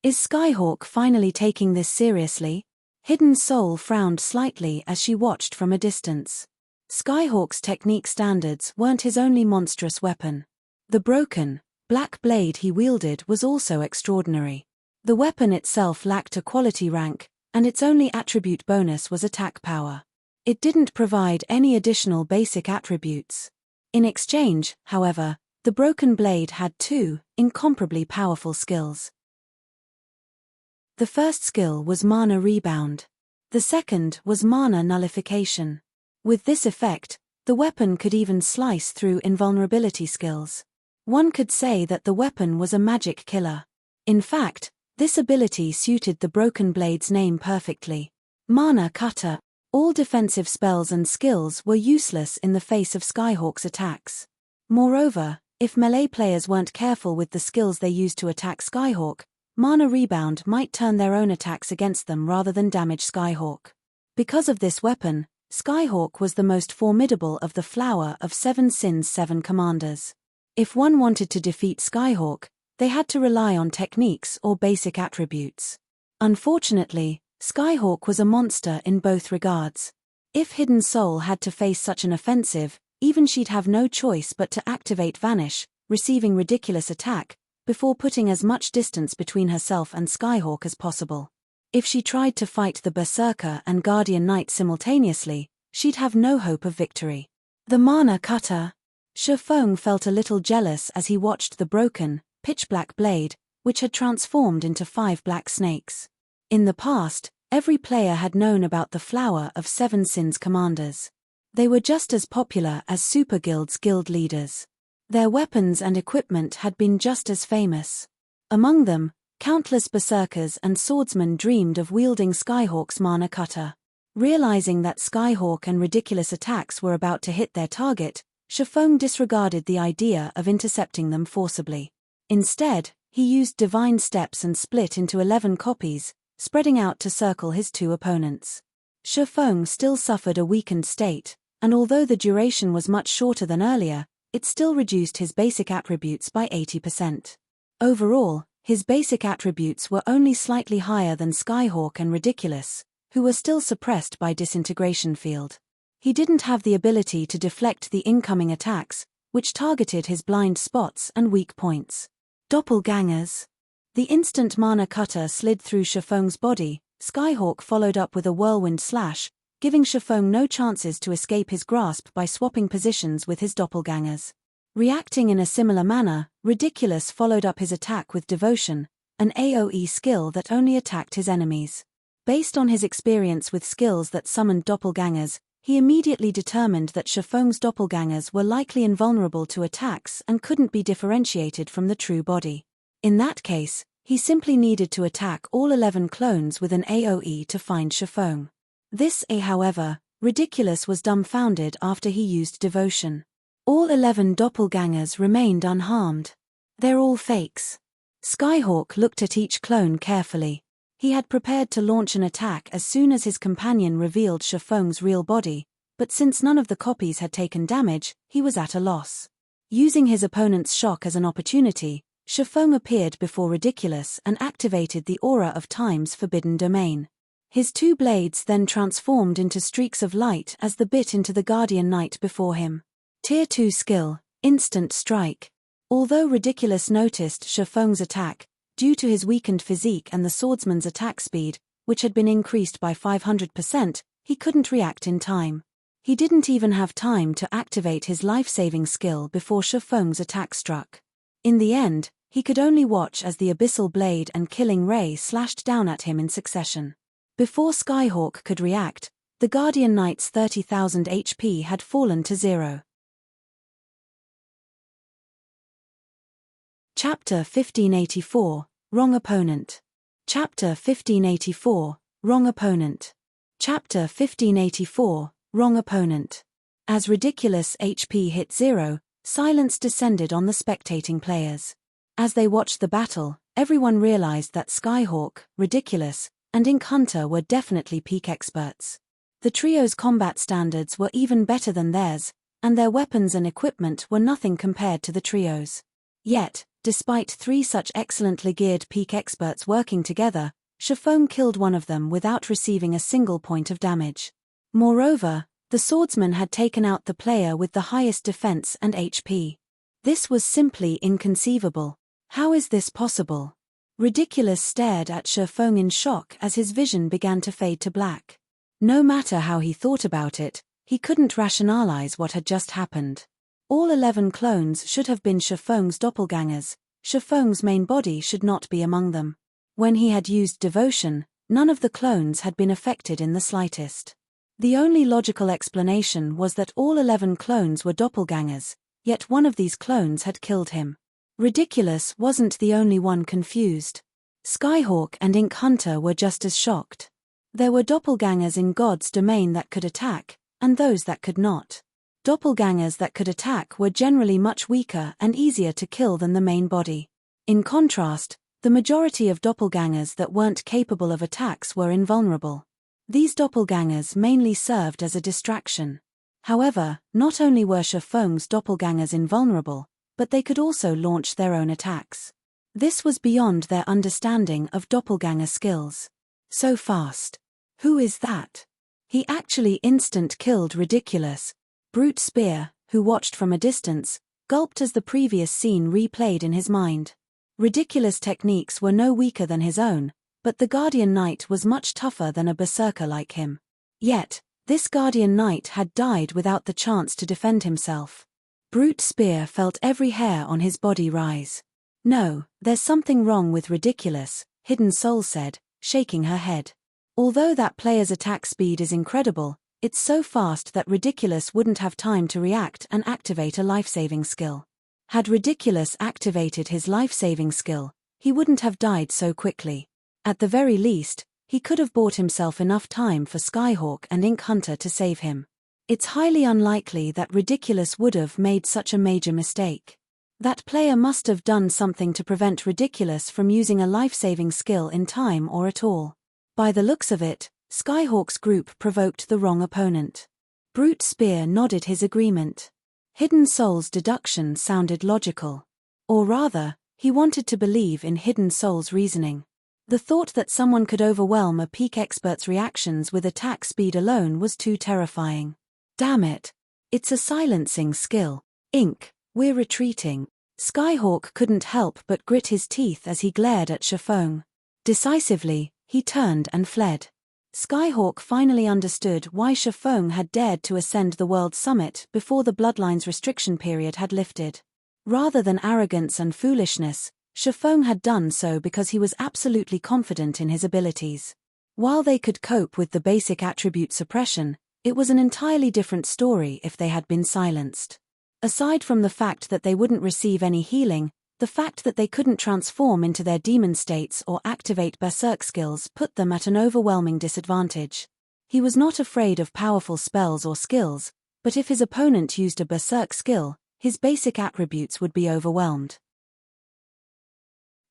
Is Skyhawk finally taking this seriously? Hidden Soul frowned slightly as she watched from a distance. Skyhawk's technique standards weren't his only monstrous weapon. The broken, black blade he wielded was also extraordinary. The weapon itself lacked a quality rank, and its only attribute bonus was attack power. It didn't provide any additional basic attributes. In exchange, however, the broken blade had 2 incomparably powerful skills. The first skill was Mana Rebound. The second was Mana Nullification. With this effect, the weapon could even slice through invulnerability skills. One could say that the weapon was a magic killer. In fact, this ability suited the broken blade's name perfectly. Mana Cutter. All defensive spells and skills were useless in the face of Skyhawk's attacks. Moreover, if melee players weren't careful with the skills they used to attack Skyhawk, Mana Rebound might turn their own attacks against them rather than damage Skyhawk. Because of this weapon, Skyhawk was the most formidable of the Flower of Seven Sins 7 commanders. If one wanted to defeat Skyhawk, they had to rely on techniques or basic attributes. Unfortunately, Skyhawk was a monster in both regards. If Hidden Soul had to face such an offensive, even she'd have no choice but to activate Vanish, receiving ridiculous attack, before putting as much distance between herself and Skyhawk as possible. If she tried to fight the Berserker and Guardian Knight simultaneously, she'd have no hope of victory. The Mana Cutter. Shifeng felt a little jealous as he watched the broken, pitch-black blade, which had transformed into 5 black snakes. In the past, every player had known about the Flower of Seven Sins commanders. They were just as popular as Super Guild's guild leaders. Their weapons and equipment had been just as famous. Among them, countless berserkers and swordsmen dreamed of wielding Skyhawk's Mana Cutter. Realizing that Skyhawk and ridiculous attacks were about to hit their target, Shifeng disregarded the idea of intercepting them forcibly. Instead, he used Divine Steps and split into 11 copies, spreading out to circle his 2 opponents. Shifeng still suffered a weakened state, and although the duration was much shorter than earlier, it still reduced his basic attributes by 80%. Overall, his basic attributes were only slightly higher than Skyhawk and Ridiculous, who were still suppressed by Disintegration Field. He didn't have the ability to deflect the incoming attacks, which targeted his blind spots and weak points. Doppelgangers. The instant Mana Cutter slid through Shifeng's body, Skyhawk followed up with a whirlwind slash, giving Shifeng no chances to escape his grasp by swapping positions with his doppelgangers. Reacting in a similar manner, Ridiculous followed up his attack with Devotion, an AoE skill that only attacked his enemies. Based on his experience with skills that summoned doppelgangers, he immediately determined that Shifeng's doppelgangers were likely invulnerable to attacks and couldn't be differentiated from the true body. In that case, he simply needed to attack all 11 clones with an AoE to find Shifeng. However, Ridiculous was dumbfounded after he used Devotion. All 11 doppelgangers remained unharmed. They're all fakes. Skyhawk looked at each clone carefully. He had prepared to launch an attack as soon as his companion revealed Shifeng's real body, but since none of the copies had taken damage, he was at a loss. Using his opponent's shock as an opportunity, Shifeng appeared before Ridiculous and activated the aura of Time's forbidden domain. His 2 blades then transformed into streaks of light as the bit into the Guardian Knight before him. Tier 2 skill, Instant Strike. Although Ridiculous noticed Shifeng's attack, due to his weakened physique and the swordsman's attack speed, which had been increased by 500%, he couldn't react in time. He didn't even have time to activate his life-saving skill before Shifeng's attack struck. In the end, he could only watch as the abyssal blade and killing ray slashed down at him in succession. Before Skyhawk could react, the Guardian Knight's 30,000 HP had fallen to 0. Chapter 1584, Wrong Opponent. Chapter 1584, Wrong Opponent. Chapter 1584, Wrong Opponent. As Ridiculous HP hit 0, silence descended on the spectating players. As they watched the battle, everyone realized that Skyhawk, Ridiculous, and Ink Hunter were definitely peak experts. The trio's combat standards were even better than theirs, and their weapons and equipment were nothing compared to the trio's. Yet, despite 3 such excellently geared peak experts working together, Shifeng killed one of them without receiving a single point of damage. Moreover, the swordsman had taken out the player with the highest defense and HP. This was simply inconceivable. How is this possible? Ridiculous stared at Shifeng in shock as his vision began to fade to black. No matter how he thought about it, he couldn't rationalize what had just happened. All 11 clones should have been Shifeng's doppelgangers. Shifeng's main body should not be among them. When he had used devotion, none of the clones had been affected in the slightest. The only logical explanation was that all 11 clones were doppelgangers, yet one of these clones had killed him. Ridiculous wasn't the only one confused. Skyhawk and Ink Hunter were just as shocked. There were doppelgangers in God's domain that could attack, and those that could not. Doppelgangers that could attack were generally much weaker and easier to kill than the main body. In contrast, the majority of doppelgangers that weren't capable of attacks were invulnerable. These doppelgangers mainly served as a distraction. However, not only were Shifeng's doppelgangers invulnerable, but they could also launch their own attacks. This was beyond their understanding of doppelganger skills. So fast. Who is that? He actually instant-killed Ridiculous. Brute Spear, who watched from a distance, gulped as the previous scene replayed in his mind. Ridiculous techniques were no weaker than his own, but the Guardian Knight was much tougher than a berserker like him. Yet, this Guardian Knight had died without the chance to defend himself. Brute Spear felt every hair on his body rise. No, there's something wrong with Ridiculous, Hidden Soul said, shaking her head. Although that player's attack speed is incredible, it's so fast that Ridiculous wouldn't have time to react and activate a life-saving skill. Had Ridiculous activated his life-saving skill, he wouldn't have died so quickly. At the very least, he could have bought himself enough time for Skyhawk and Ink Hunter to save him. It's highly unlikely that Ridiculous would have made such a major mistake. That player must have done something to prevent Ridiculous from using a life-saving skill in time or at all. By the looks of it, Skyhawk's group provoked the wrong opponent. Brute Spear nodded his agreement. Hidden Soul's deduction sounded logical. Or rather, he wanted to believe in Hidden Soul's reasoning. The thought that someone could overwhelm a peak expert's reactions with attack speed alone was too terrifying. Damn it. It's a silencing skill. Ink, we're retreating. Skyhawk couldn't help but grit his teeth as he glared at Shifeng. Decisively, he turned and fled. Skyhawk finally understood why Shifeng had dared to ascend the World Summit before the Bloodline's restriction period had lifted. Rather than arrogance and foolishness, Shifeng had done so because he was absolutely confident in his abilities. While they could cope with the basic attribute suppression, it was an entirely different story if they had been silenced. Aside from the fact that they wouldn't receive any healing, the fact that they couldn't transform into their demon states or activate berserk skills put them at an overwhelming disadvantage. He was not afraid of powerful spells or skills, but if his opponent used a berserk skill, his basic attributes would be overwhelmed.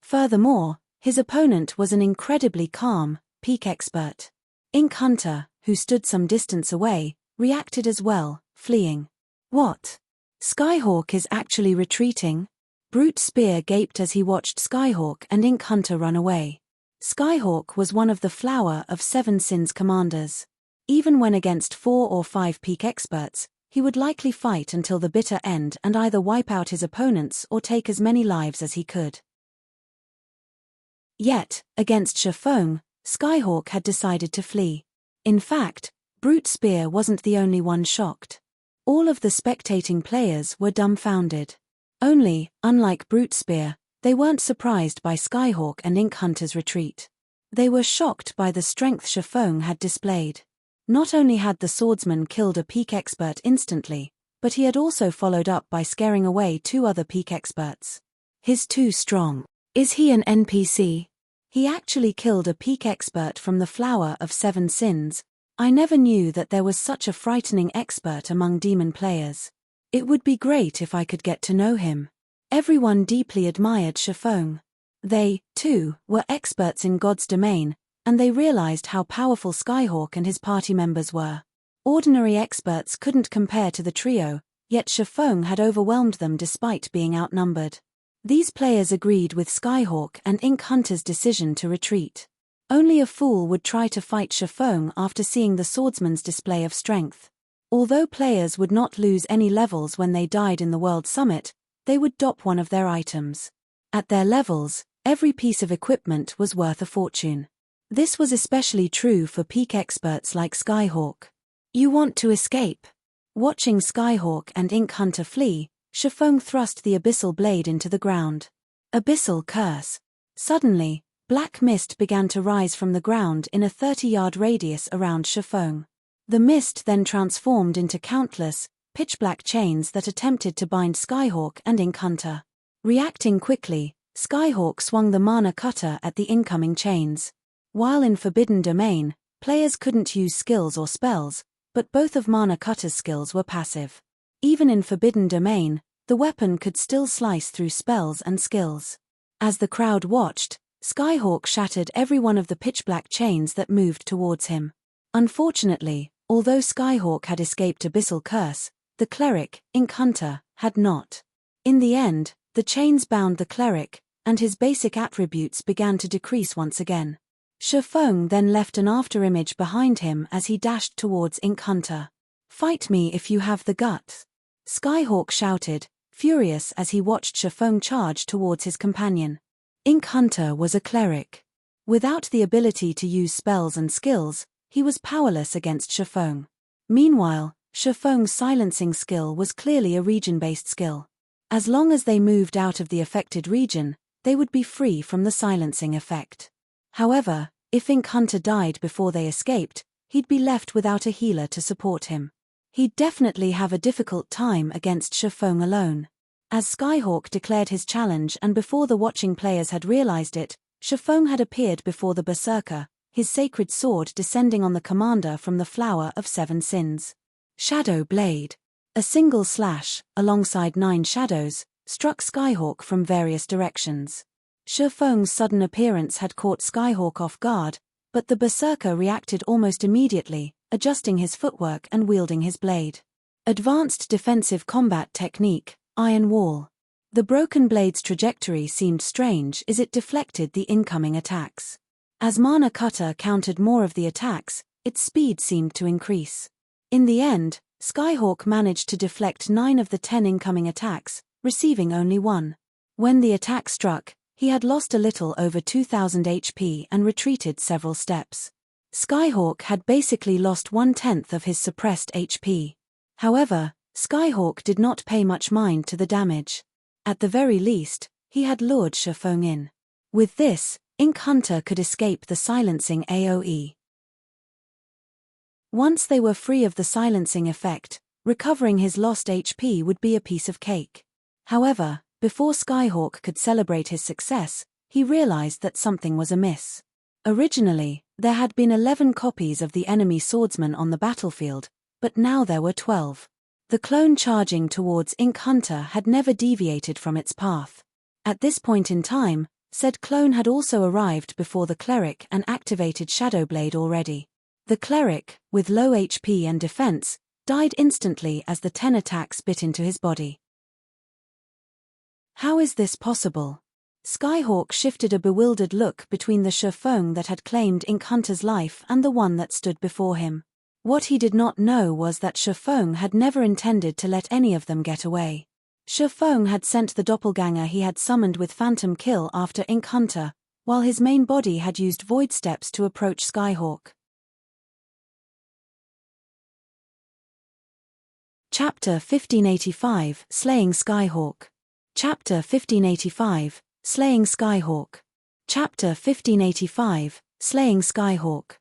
Furthermore, his opponent was an incredibly calm, peak expert. Ink Hunter, who stood some distance away, reacted as well, fleeing. What? Skyhawk is actually retreating? Brute Spear gaped as he watched Skyhawk and Ink Hunter run away. Skyhawk was one of the Flower of Seven Sins commanders. Even when against 4 or 5 peak experts, he would likely fight until the bitter end and either wipe out his opponents or take as many lives as he could. Yet, against Shifeng, Skyhawk had decided to flee. In fact, Brute Spear wasn't the only one shocked. All of the spectating players were dumbfounded. Only, unlike Brute Spear, they weren't surprised by Skyhawk and Ink Hunter's retreat. They were shocked by the strength Shifeng had displayed. Not only had the swordsman killed a peak expert instantly, but he had also followed up by scaring away 2 other peak experts. He's too strong. Is he an NPC? He actually killed a peak expert from the Flower of 7 Sins. I never knew that there was such a frightening expert among demon players. It would be great if I could get to know him. Everyone deeply admired Shifeng. They, too, were experts in God's domain, and they realized how powerful Skyhawk and his party members were. Ordinary experts couldn't compare to the trio, yet Shifeng had overwhelmed them despite being outnumbered. These players agreed with Skyhawk and Ink Hunter's decision to retreat. Only a fool would try to fight Shifeng after seeing the swordsman's display of strength. Although players would not lose any levels when they died in the World Summit, they would drop one of their items. At their levels, every piece of equipment was worth a fortune. This was especially true for peak experts like Skyhawk. You want to escape? Watching Skyhawk and Ink Hunter flee, Shifeng thrust the abyssal blade into the ground. Abyssal curse. Suddenly, black mist began to rise from the ground in a 30-yard radius around Shifeng. The mist then transformed into countless, pitch-black chains that attempted to bind Skyhawk and Ink Hunter. Reacting quickly, Skyhawk swung the mana cutter at the incoming chains. While in Forbidden Domain, players couldn't use skills or spells, but both of Mana Cutter's skills were passive. Even in Forbidden Domain, the weapon could still slice through spells and skills. As the crowd watched, Skyhawk shattered every one of the pitch-black chains that moved towards him. Unfortunately, although Skyhawk had escaped Abyssal Curse, the cleric, Ink Hunter, had not. In the end, the chains bound the cleric, and his basic attributes began to decrease once again. Shifeng then left an afterimage behind him as he dashed towards Ink Hunter. "Fight me if you have the guts," Skyhawk shouted, furious as he watched Shifeng charge towards his companion. Ink Hunter was a cleric. Without the ability to use spells and skills, he was powerless against Shifeng. Meanwhile, Shifeng's silencing skill was clearly a region-based skill. As long as they moved out of the affected region, they would be free from the silencing effect. However, if Ink Hunter died before they escaped, he'd be left without a healer to support him. He'd definitely have a difficult time against Shifeng alone. As Skyhawk declared his challenge and before the watching players had realized it, Shifeng had appeared before the Berserker, his sacred sword descending on the commander from the Flower of 7 Sins. Shadow Blade. A single slash, alongside 9 shadows, struck Skyhawk from various directions. Shifeng's sudden appearance had caught Skyhawk off guard, but the Berserker reacted almost immediately, adjusting his footwork and wielding his blade. Advanced defensive combat technique, Iron Wall. The broken blade's trajectory seemed strange as it deflected the incoming attacks. As Mana Cutter countered more of the attacks, its speed seemed to increase. In the end, Skyhawk managed to deflect 9 of the 10 incoming attacks, receiving only 1. When the attack struck, he had lost a little over 2,000 HP and retreated several steps. Skyhawk had basically lost 1/10 of his suppressed HP. However, Skyhawk did not pay much mind to the damage. At the very least, he had lured Shifeng in. With this, Ink Hunter could escape the silencing AoE. Once they were free of the silencing effect, recovering his lost HP would be a piece of cake. However, before Skyhawk could celebrate his success, he realized that something was amiss. Originally, there had been 11 copies of the enemy swordsman on the battlefield, but now there were 12. The clone charging towards Ink Hunter had never deviated from its path. At this point in time, said clone had also arrived before the cleric and activated Shadowblade already. The cleric, with low HP and defense, died instantly as the 10 attacks bit into his body. How is this possible? Skyhawk shifted a bewildered look between the Shifeng that had claimed Ink Hunter's life and the one that stood before him. What he did not know was that Shifeng had never intended to let any of them get away. Shifeng had sent the doppelganger he had summoned with Phantom Kill after Ink Hunter, while his main body had used Void Steps to approach Skyhawk. Chapter 1585, Slaying Skyhawk. Chapter 1585, Slaying Skyhawk. Chapter 1585, Slaying Skyhawk.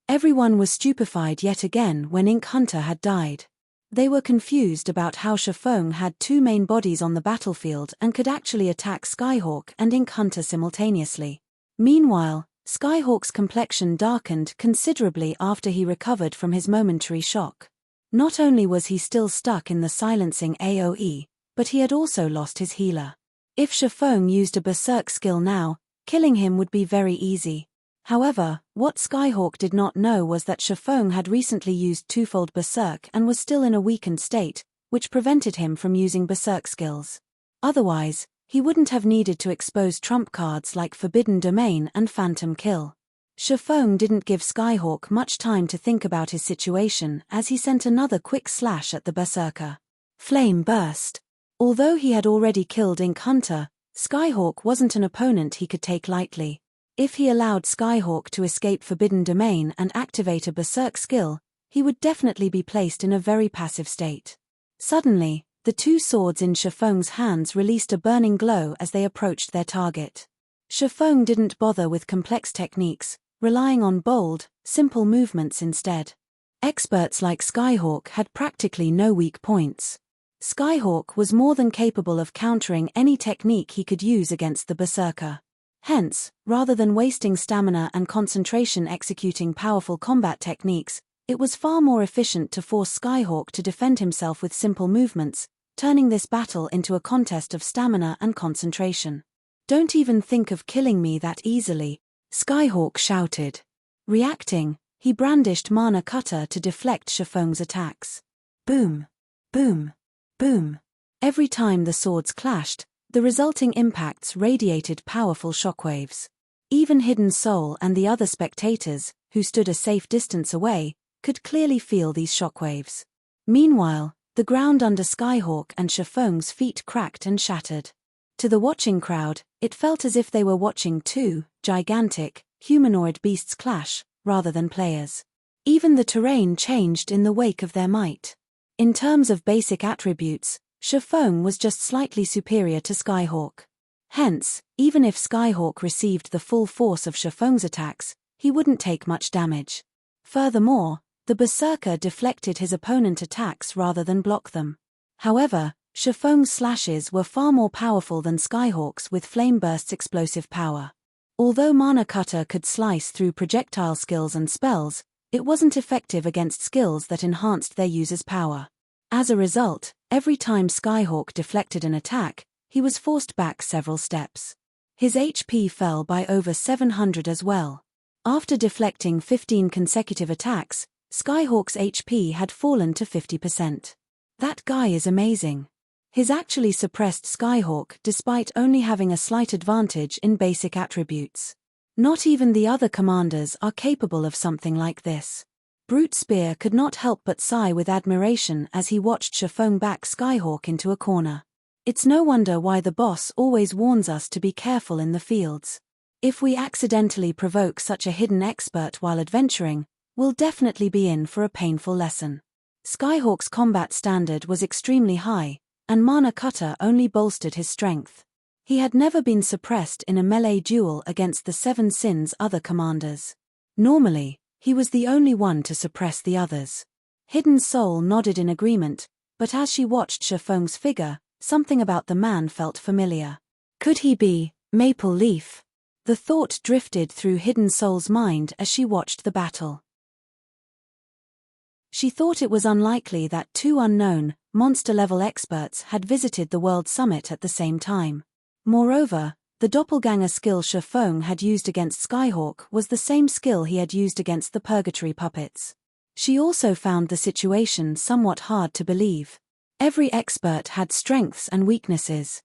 Everyone was stupefied yet again when Ink Hunter had died. They were confused about how Shifeng had two main bodies on the battlefield and could actually attack Skyhawk and Ink Hunter simultaneously. Meanwhile, Skyhawk's complexion darkened considerably after he recovered from his momentary shock. Not only was he still stuck in the silencing AoE, but he had also lost his healer. If Shifeng used a berserk skill now, killing him would be very easy. However, what Skyhawk did not know was that Shifeng had recently used twofold berserk and was still in a weakened state, which prevented him from using berserk skills. Otherwise, he wouldn't have needed to expose trump cards like Forbidden Domain and Phantom Kill. Shifeng didn't give Skyhawk much time to think about his situation as he sent another quick slash at the berserker. Flame Burst. Although he had already killed Ink Hunter, Skyhawk wasn't an opponent he could take lightly. If he allowed Skyhawk to escape Forbidden Domain and activate a berserk skill, he would definitely be placed in a very passive state. Suddenly, the two swords in Shifeng's hands released a burning glow as they approached their target. Shifeng didn't bother with complex techniques, relying on bold, simple movements instead. Experts like Skyhawk had practically no weak points. Skyhawk was more than capable of countering any technique he could use against the berserker. Hence, rather than wasting stamina and concentration executing powerful combat techniques, it was far more efficient to force Skyhawk to defend himself with simple movements, turning this battle into a contest of stamina and concentration. "Don't even think of killing me that easily," Skyhawk shouted. Reacting, he brandished Mana Cutter to deflect Shifeng's attacks. Boom! Boom! Boom! Every time the swords clashed, the resulting impacts radiated powerful shockwaves. Even Hidden Soul and the other spectators, who stood a safe distance away, could clearly feel these shockwaves. Meanwhile, the ground under Skyhawk and Shifeng's feet cracked and shattered. To the watching crowd, it felt as if they were watching two gigantic, humanoid beasts clash, rather than players. Even the terrain changed in the wake of their might. In terms of basic attributes, Shifeng was just slightly superior to Skyhawk. Hence, even if Skyhawk received the full force of Shifeng's attacks, he wouldn't take much damage. Furthermore, the berserker deflected his opponent's attacks rather than block them. However, Shifeng's slashes were far more powerful than Skyhawk's with Flame Burst's explosive power. Although Mana Cutter could slice through projectile skills and spells, it wasn't effective against skills that enhanced their user's power. As a result, every time Skyhawk deflected an attack, he was forced back several steps. His HP fell by over 700 as well. After deflecting 15 consecutive attacks, Skyhawk's HP had fallen to 50%. That guy is amazing. He's actually suppressed Skyhawk despite only having a slight advantage in basic attributes. Not even the other commanders are capable of something like this. Brute Spear could not help but sigh with admiration as he watched Shifeng back Skyhawk into a corner. It's no wonder why the boss always warns us to be careful in the fields. If we accidentally provoke such a hidden expert while adventuring, we'll definitely be in for a painful lesson. Skyhawk's combat standard was extremely high, and Mana Cutter only bolstered his strength. He had never been suppressed in a melee duel against the Seven Sins' other commanders. Normally, he was the only one to suppress the others. Hidden Soul nodded in agreement, but as she watched Shifeng's figure, something about the man felt familiar. Could he be Maple Leaf? The thought drifted through Hidden Soul's mind as she watched the battle. She thought it was unlikely that two unknown, monster-level experts had visited the World Summit at the same time. Moreover, the doppelganger skill Shifeng had used against Skyhawk was the same skill he had used against the Purgatory puppets. She also found the situation somewhat hard to believe. Every expert had strengths and weaknesses.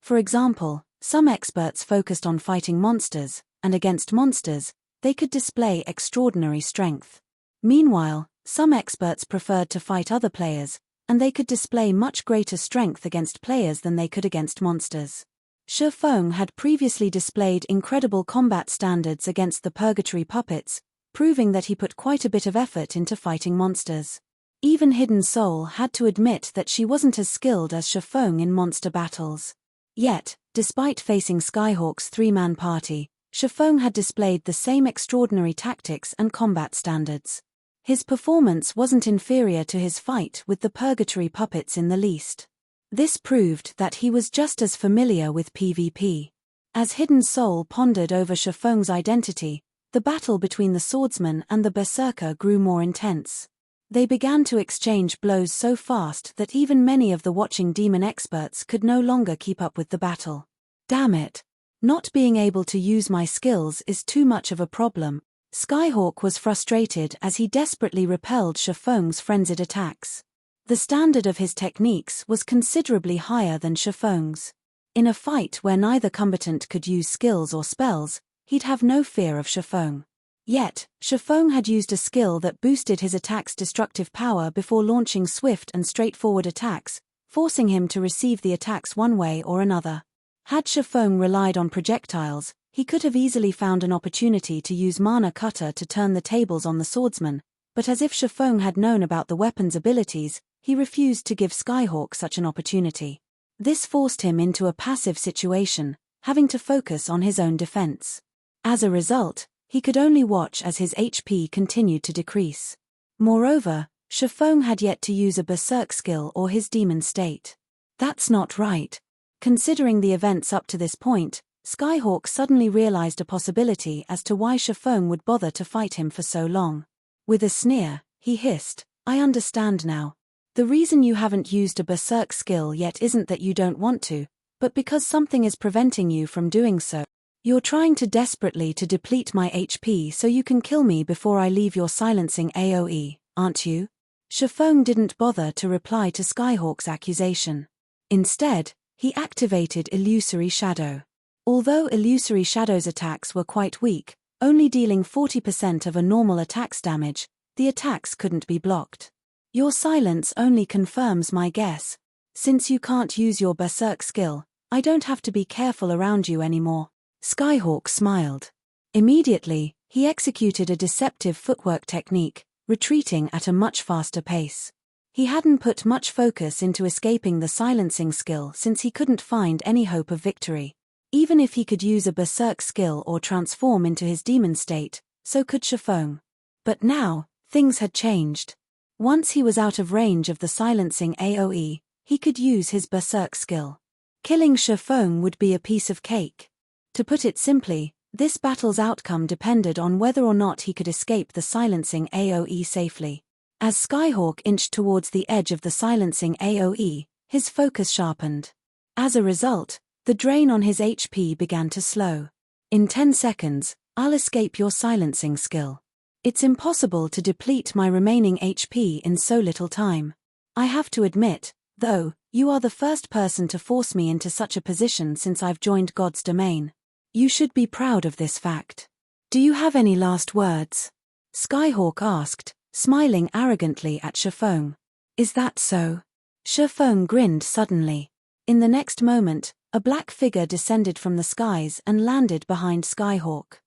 For example, some experts focused on fighting monsters, and against monsters, they could display extraordinary strength. Meanwhile, some experts preferred to fight other players, and they could display much greater strength against players than they could against monsters. Shifeng had previously displayed incredible combat standards against the Purgatory puppets, proving that he put quite a bit of effort into fighting monsters. Even Hidden Soul had to admit that she wasn't as skilled as Shifeng in monster battles. Yet, despite facing Skyhawk's three-man party, Shifeng had displayed the same extraordinary tactics and combat standards. His performance wasn't inferior to his fight with the Purgatory puppets in the least. This proved that he was just as familiar with PvP. As Hidden Soul pondered over Shifeng's identity, the battle between the swordsman and the berserker grew more intense. They began to exchange blows so fast that even many of the watching demon experts could no longer keep up with the battle. Damn it! Not being able to use my skills is too much of a problem. Skyhawk was frustrated as he desperately repelled Shifeng's frenzied attacks. The standard of his techniques was considerably higher than Shifeng's. In a fight where neither combatant could use skills or spells, he'd have no fear of Shifeng. Yet, Shifeng had used a skill that boosted his attack's destructive power before launching swift and straightforward attacks, forcing him to receive the attacks one way or another. Had Shifeng relied on projectiles, he could have easily found an opportunity to use Mana Cutter to turn the tables on the swordsman, but as if Shifeng had known about the weapon's abilities, he refused to give Skyhawk such an opportunity. This forced him into a passive situation, having to focus on his own defense. As a result, he could only watch as his HP continued to decrease. Moreover, Shifeng had yet to use a berserk skill or his demon state. That's not right. Considering the events up to this point, Skyhawk suddenly realized a possibility as to why Shifeng would bother to fight him for so long. With a sneer, he hissed, "I understand now. The reason you haven't used a berserk skill yet isn't that you don't want to, but because something is preventing you from doing so. You're trying desperately to deplete my HP so you can kill me before I leave your silencing AoE, aren't you?" Shifeng didn't bother to reply to Skyhawk's accusation. Instead, he activated Illusory Shadow. Although Illusory Shadow's attacks were quite weak, only dealing 40% of a normal attack's damage, the attacks couldn't be blocked. Your silence only confirms my guess. Since you can't use your berserk skill, I don't have to be careful around you anymore. Skyhawk smiled. Immediately, he executed a deceptive footwork technique, retreating at a much faster pace. He hadn't put much focus into escaping the silencing skill since he couldn't find any hope of victory. Even if he could use a berserk skill or transform into his demon state, so could Shifeng. But now, things had changed. Once he was out of range of the silencing AoE, he could use his berserk skill. Killing Shifeng would be a piece of cake. To put it simply, this battle's outcome depended on whether or not he could escape the silencing AoE safely. As Skyhawk inched towards the edge of the silencing AoE, his focus sharpened. As a result, the drain on his HP began to slow. In 10 seconds, I'll escape your silencing skill. It's impossible to deplete my remaining HP in so little time. I have to admit, though, you are the first person to force me into such a position since I've joined God's domain. You should be proud of this fact. Do you have any last words? Skyhawk asked, smiling arrogantly at Shifeng. Is that so? Shifeng grinned suddenly. In the next moment, a black figure descended from the skies and landed behind Skyhawk.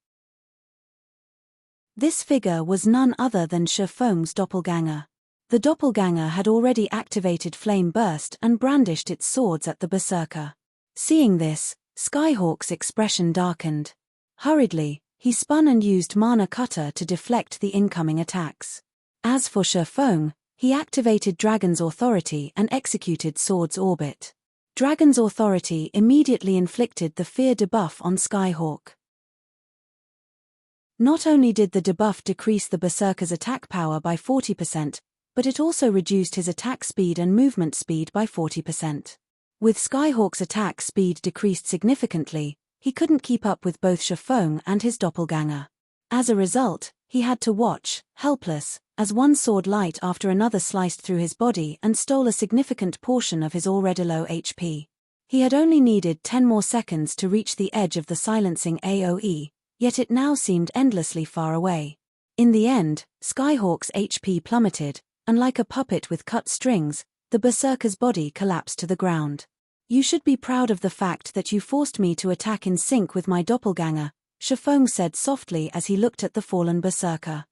This figure was none other than Shifeng's doppelganger. The doppelganger had already activated Flame Burst and brandished its swords at the berserker. Seeing this, Skyhawk's expression darkened. Hurriedly, he spun and used Mana Cutter to deflect the incoming attacks. As for Shifeng, he activated Dragon's Authority and executed Sword's Orbit. Dragon's Authority immediately inflicted the fear debuff on Skyhawk. Not only did the debuff decrease the berserker's attack power by 40%, but it also reduced his attack speed and movement speed by 40%. With Skyhawk's attack speed decreased significantly, he couldn't keep up with both Shifeng and his doppelganger. As a result, he had to watch, helpless, as one sword light after another sliced through his body and stole a significant portion of his already low HP. He had only needed 10 more seconds to reach the edge of the silencing AoE, yet it now seemed endlessly far away. In the end, Skyhawk's HP plummeted, and like a puppet with cut strings, the berserker's body collapsed to the ground. You should be proud of the fact that you forced me to attack in sync with my doppelganger, Shifeng said softly as he looked at the fallen berserker.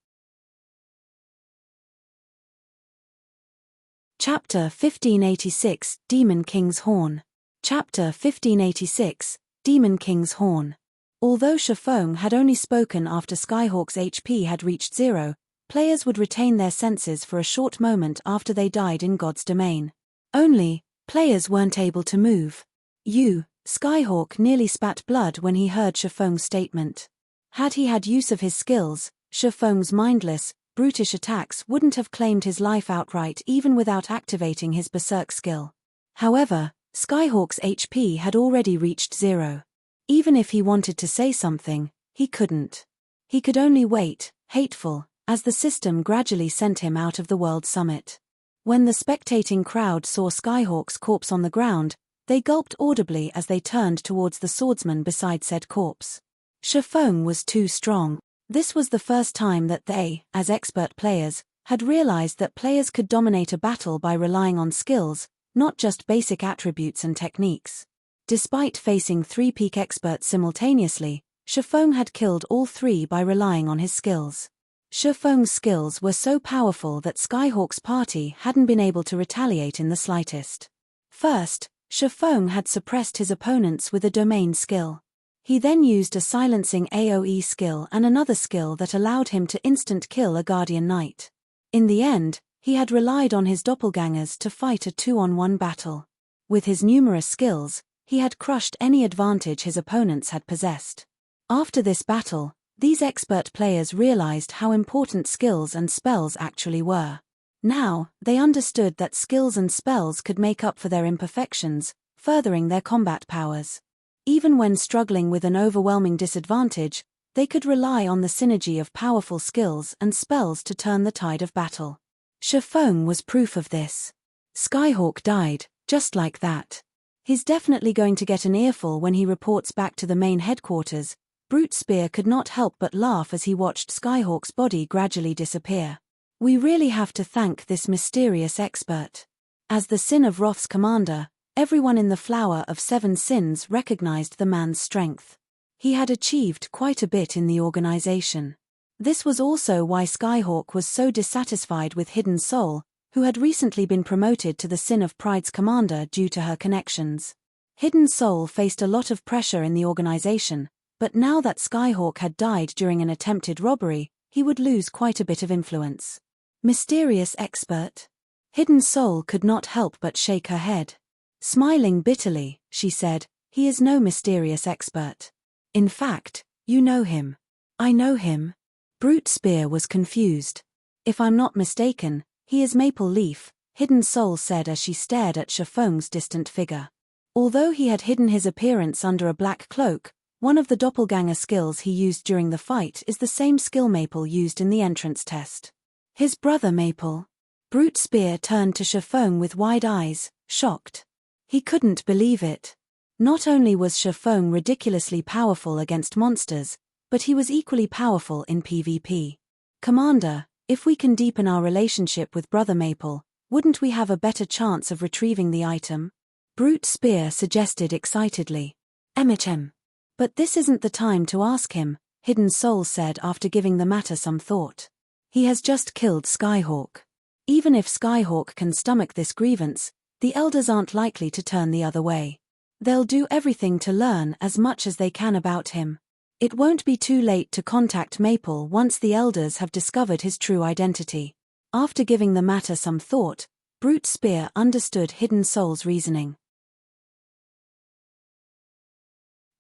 Chapter 1586, Demon King's Horn. Chapter 1586, Demon King's Horn. Although Shifeng had only spoken after Skyhawk's HP had reached 0, players would retain their senses for a short moment after they died in God's domain. Only, players weren't able to move. Skyhawk nearly spat blood when he heard Shifeng's statement. Had he had use of his skills, Shifeng's mindless, brutish attacks wouldn't have claimed his life outright even without activating his berserk skill. However, Skyhawk's HP had already reached 0. Even if he wanted to say something, he couldn't. He could only wait, hateful, as the system gradually sent him out of the World Summit. When the spectating crowd saw Skyhawk's corpse on the ground, they gulped audibly as they turned towards the swordsman beside said corpse. Shifeng was too strong. This was the first time that they, as expert players, had realized that players could dominate a battle by relying on skills, not just basic attributes and techniques. Despite facing 3 peak experts simultaneously, Shifeng had killed all 3 by relying on his skills. Shifeng's skills were so powerful that Skyhawk's party hadn't been able to retaliate in the slightest. First, Shifeng had suppressed his opponents with a domain skill. He then used a silencing AoE skill and another skill that allowed him to instant kill a Guardian Knight. In the end, he had relied on his doppelgangers to fight a 2-on-1 battle. With his numerous skills, he had crushed any advantage his opponents had possessed. After this battle, these expert players realized how important skills and spells actually were. Now, they understood that skills and spells could make up for their imperfections, furthering their combat powers. Even when struggling with an overwhelming disadvantage, they could rely on the synergy of powerful skills and spells to turn the tide of battle. Shifeng was proof of this. Skyhawk died, just like that. He's definitely going to get an earful when he reports back to the main headquarters. Brute Spear could not help but laugh as he watched Skyhawk's body gradually disappear. We really have to thank this mysterious expert. As the Sin of Wrath's commander, everyone in the Flower of 7 Sins recognized the man's strength. He had achieved quite a bit in the organization. This was also why Skyhawk was so dissatisfied with Hidden Soul, who had recently been promoted to the Sin of Pride's commander due to her connections. Hidden Soul faced a lot of pressure in the organization, but now that Skyhawk had died during an attempted robbery, he would lose quite a bit of influence. Mysterious expert? Hidden Soul could not help but shake her head. Smiling bitterly, she said, "He is no mysterious expert. In fact, you know him." "I know him." Brute Spear was confused. "If I'm not mistaken, he is Maple Leaf," Hidden Soul said as she stared at Shifeng's distant figure. Although he had hidden his appearance under a black cloak, one of the doppelganger skills he used during the fight is the same skill Maple used in the entrance test. His brother Maple. Brute Spear turned to Shifeng with wide eyes, shocked. He couldn't believe it. Not only was Shifeng ridiculously powerful against monsters, but he was equally powerful in PvP. "Commander, if we can deepen our relationship with Brother Maple, wouldn't we have a better chance of retrieving the item?" Brute Spear suggested excitedly. But this isn't the time to ask him," Hidden Soul said after giving the matter some thought. "He has just killed Skyhawk. Even if Skyhawk can stomach this grievance, the elders aren't likely to turn the other way. They'll do everything to learn as much as they can about him. It won't be too late to contact Maple once the elders have discovered his true identity." After giving the matter some thought, Brute Spear understood Hidden Soul's reasoning.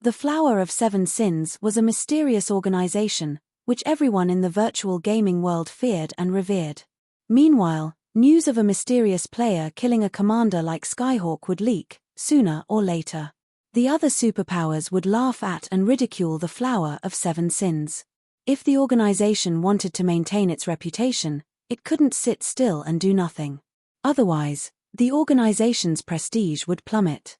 The Flower of 7 Sins was a mysterious organization, which everyone in the virtual gaming world feared and revered. Meanwhile, news of a mysterious player killing a commander like Skyhawk would leak, sooner or later. The other superpowers would laugh at and ridicule the Flower of 7 Sins. If the organization wanted to maintain its reputation, it couldn't sit still and do nothing. Otherwise, the organization's prestige would plummet.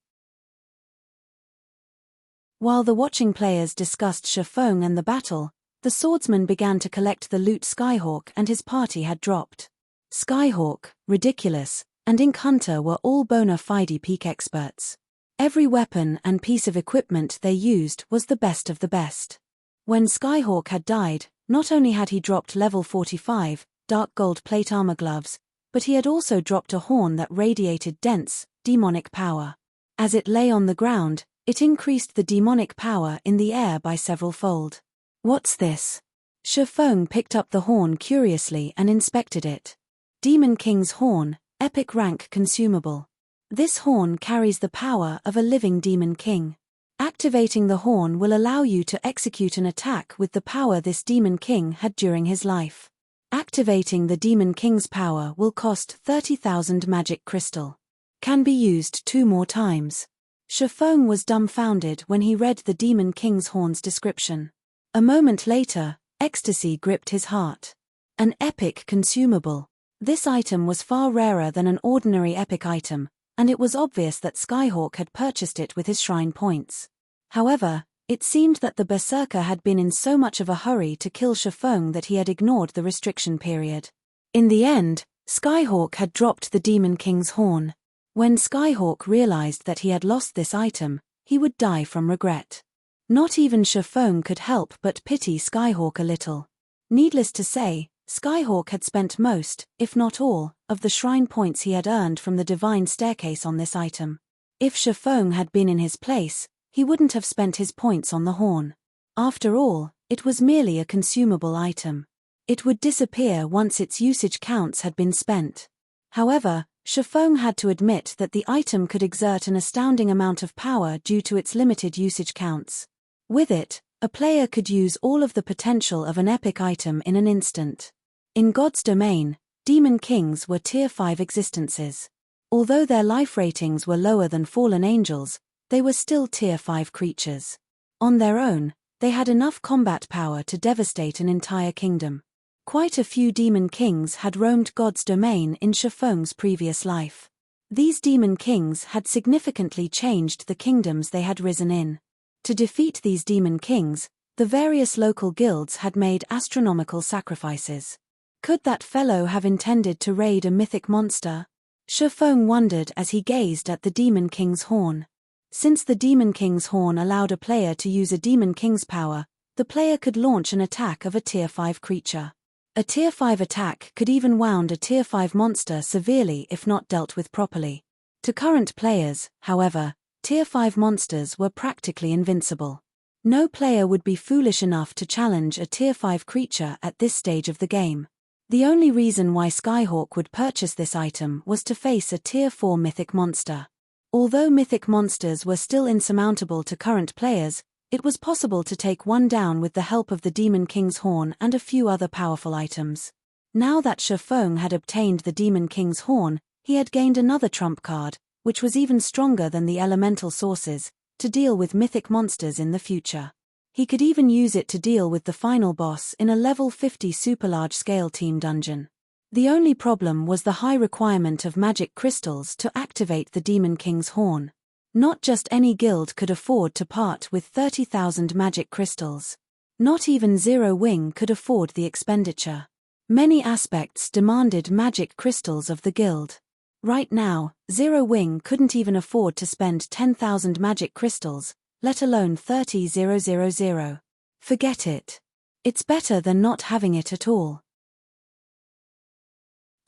While the watching players discussed Shifeng and the battle, the swordsman began to collect the loot Skyhawk and his party had dropped. Skyhawk, Ridiculous, and Ink Hunter were all bona fide peak experts. Every weapon and piece of equipment they used was the best of the best. When Skyhawk had died, not only had he dropped level 45, dark gold plate armor gloves, but he had also dropped a horn that radiated dense, demonic power. As it lay on the ground, it increased the demonic power in the air by several-fold. "What's this?" Shifeng picked up the horn curiously and inspected it. Demon King's Horn, epic rank consumable. This horn carries the power of a living Demon King. Activating the horn will allow you to execute an attack with the power this Demon King had during his life. Activating the Demon King's power will cost 30,000 magic crystal. Can be used 2 more times. Shifeng was dumbfounded when he read the Demon King's horn's description. A moment later, ecstasy gripped his heart. An epic consumable. This item was far rarer than an ordinary epic item, and it was obvious that Skyhawk had purchased it with his shrine points. However, it seemed that the berserker had been in so much of a hurry to kill Shifeng that he had ignored the restriction period. In the end, Skyhawk had dropped the Demon King's horn. When Skyhawk realized that he had lost this item, he would die from regret. Not even Shifeng could help but pity Skyhawk a little. Needless to say, Skyhawk had spent most, if not all, of the shrine points he had earned from the divine staircase on this item. If Shifeng had been in his place, he wouldn't have spent his points on the horn. After all, it was merely a consumable item. It would disappear once its usage counts had been spent. However, Shifeng had to admit that the item could exert an astounding amount of power due to its limited usage counts. With it, a player could use all of the potential of an epic item in an instant. In God's domain, Demon Kings were Tier 5 existences. Although their life ratings were lower than fallen angels, they were still Tier 5 creatures. On their own, they had enough combat power to devastate an entire kingdom. Quite a few Demon Kings had roamed God's domain in Shifeng's previous life. These Demon Kings had significantly changed the kingdoms they had risen in. To defeat these Demon Kings, the various local guilds had made astronomical sacrifices. Could that fellow have intended to raid a mythic monster? Shifeng wondered as he gazed at the Demon King's horn. Since the Demon King's horn allowed a player to use a Demon King's power, the player could launch an attack of a Tier 5 creature. A Tier 5 attack could even wound a Tier 5 monster severely if not dealt with properly. To current players, however, Tier 5 monsters were practically invincible. No player would be foolish enough to challenge a Tier 5 creature at this stage of the game. The only reason why Skyhawk would purchase this item was to face a Tier 4 mythic monster. Although mythic monsters were still insurmountable to current players, it was possible to take one down with the help of the Demon King's horn and a few other powerful items. Now that Shifeng had obtained the Demon King's horn, he had gained another trump card, which was even stronger than the elemental sources, to deal with mythic monsters in the future. He could even use it to deal with the final boss in a level 50 super large-scale team dungeon. The only problem was the high requirement of magic crystals to activate the Demon King's horn. Not just any guild could afford to part with 30,000 magic crystals. Not even Zero Wing could afford the expenditure. Many aspects demanded magic crystals of the guild. Right now, Zero Wing couldn't even afford to spend 10,000 magic crystals, let alone 30,000. Forget it. It's better than not having it at all.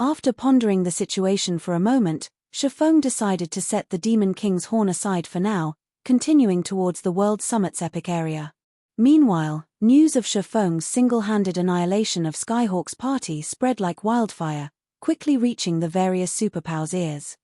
After pondering the situation for a moment, Shifeng decided to set the Demon King's horn aside for now, continuing towards the World Summit's epic area. Meanwhile, news of Shifeng's single-handed annihilation of Skyhawk's party spread like wildfire, quickly reaching the various superpowers' ears.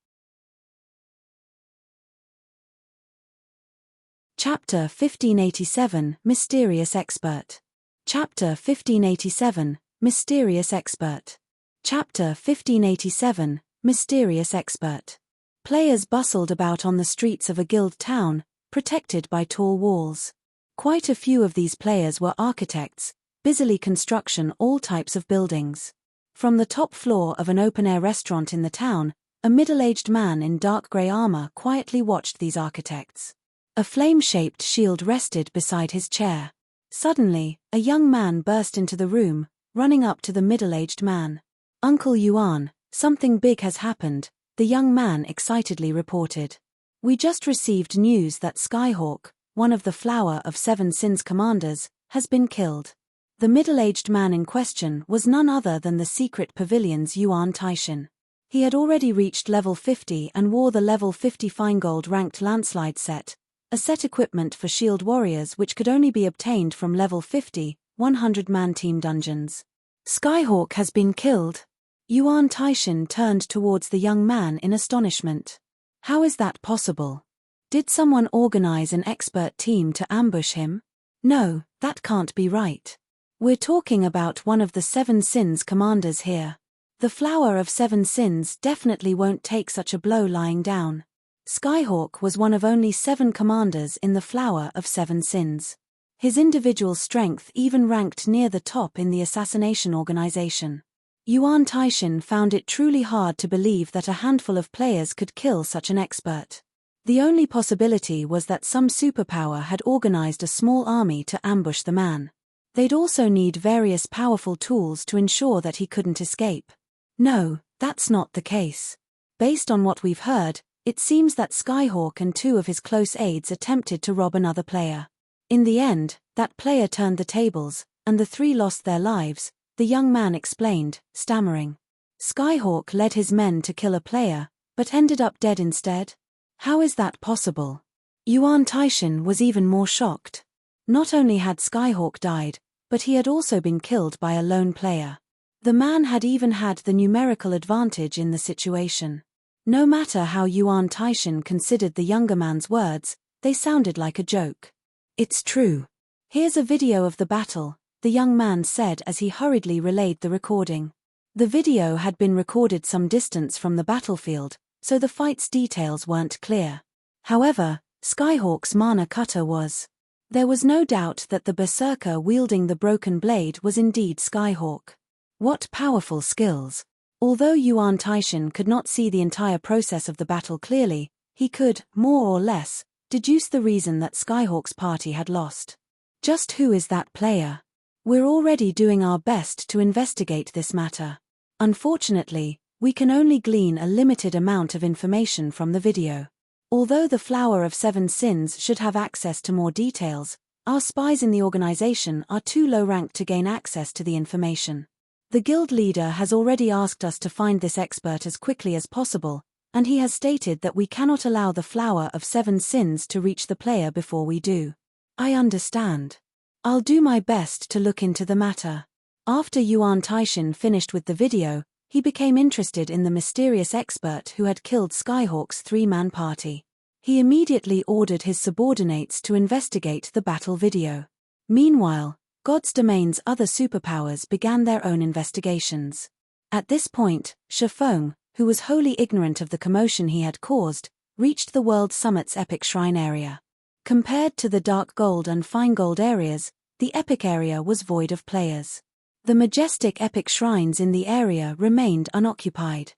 Chapter 1587 – Mysterious Expert. Chapter 1587 – Mysterious Expert. Chapter 1587 – Mysterious Expert. Players bustled about on the streets of a guild town, protected by tall walls. Quite a few of these players were architects, busily constructing all types of buildings. From the top floor of an open-air restaurant in the town, a middle-aged man in dark grey armor quietly watched these architects. A flame-shaped shield rested beside his chair. Suddenly, a young man burst into the room, running up to the middle-aged man. "Uncle Yuan, something big has happened," the young man excitedly reported. "We just received news that Skyhawk, one of the Flower of Seven Sins commanders, has been killed." The middle-aged man in question was none other than the secret pavilion's Yuan Taishin. He had already reached level 50 and wore the level 50 Feingold ranked landslide set, a set equipment for shield warriors which could only be obtained from level 50, 100-man team dungeons. Skyhawk has been killed. Yuan Taishan turned towards the young man in astonishment. How is that possible? Did someone organize an expert team to ambush him? No, that can't be right. We're talking about one of the 7 Sins commanders here. The Flower of 7 Sins definitely won't take such a blow lying down. Skyhawk was one of only 7 commanders in the Flower of 7 Sins. His individual strength even ranked near the top in the assassination organization. Yuan Taishan found it truly hard to believe that a handful of players could kill such an expert. The only possibility was that some superpower had organized a small army to ambush the man. They'd also need various powerful tools to ensure that he couldn't escape. No, that's not the case. Based on what we've heard, it seems that Skyhawk and 2 of his close aides attempted to rob another player. In the end, that player turned the tables, and the 3 lost their lives, the young man explained, stammering. Skyhawk led his men to kill a player, but ended up dead instead? How is that possible? Yuan Taishan was even more shocked. Not only had Skyhawk died, but he had also been killed by a lone player. The man had even had the numerical advantage in the situation. No matter how Yuan Taishan considered the younger man's words, they sounded like a joke. It's true. Here's a video of the battle, the young man said as he hurriedly relayed the recording. The video had been recorded some distance from the battlefield, so the fight's details weren't clear. However, Skyhawk's mana cutter was. There was no doubt that the berserker wielding the broken blade was indeed Skyhawk. What powerful skills! Although Yuan Taishan could not see the entire process of the battle clearly, he could, more or less, deduce the reason that Skyhawk's party had lost. Just who is that player? We're already doing our best to investigate this matter. Unfortunately, we can only glean a limited amount of information from the video. Although the Flower of 7 Sins should have access to more details, our spies in the organization are too low ranked to gain access to the information. The guild leader has already asked us to find this expert as quickly as possible, and he has stated that we cannot allow the Flower of 7 Sins to reach the player before we do. I understand. I'll do my best to look into the matter. After Yuan Taishan finished with the video, he became interested in the mysterious expert who had killed Skyhawk's 3-man party. He immediately ordered his subordinates to investigate the battle video. Meanwhile, God's Domain's other superpowers began their own investigations. At this point, Shifeng, who was wholly ignorant of the commotion he had caused, reached the World Summit's Epic Shrine area. Compared to the Dark Gold and Fine Gold areas, the Epic area was void of players. The majestic Epic Shrines in the area remained unoccupied.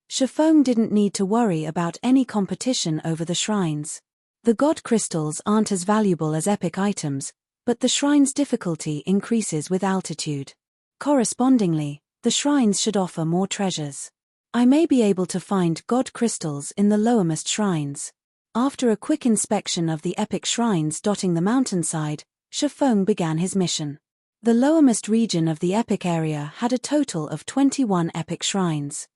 Shifeng didn't need to worry about any competition over the shrines. The God Crystals aren't as valuable as Epic items, but the shrine's difficulty increases with altitude. Correspondingly, the shrines should offer more treasures. I may be able to find God Crystals in the lowermost shrines. After a quick inspection of the Epic Shrines dotting the mountainside, Shifeng began his mission. The lowermost region of the Epic area had a total of 21 Epic Shrines.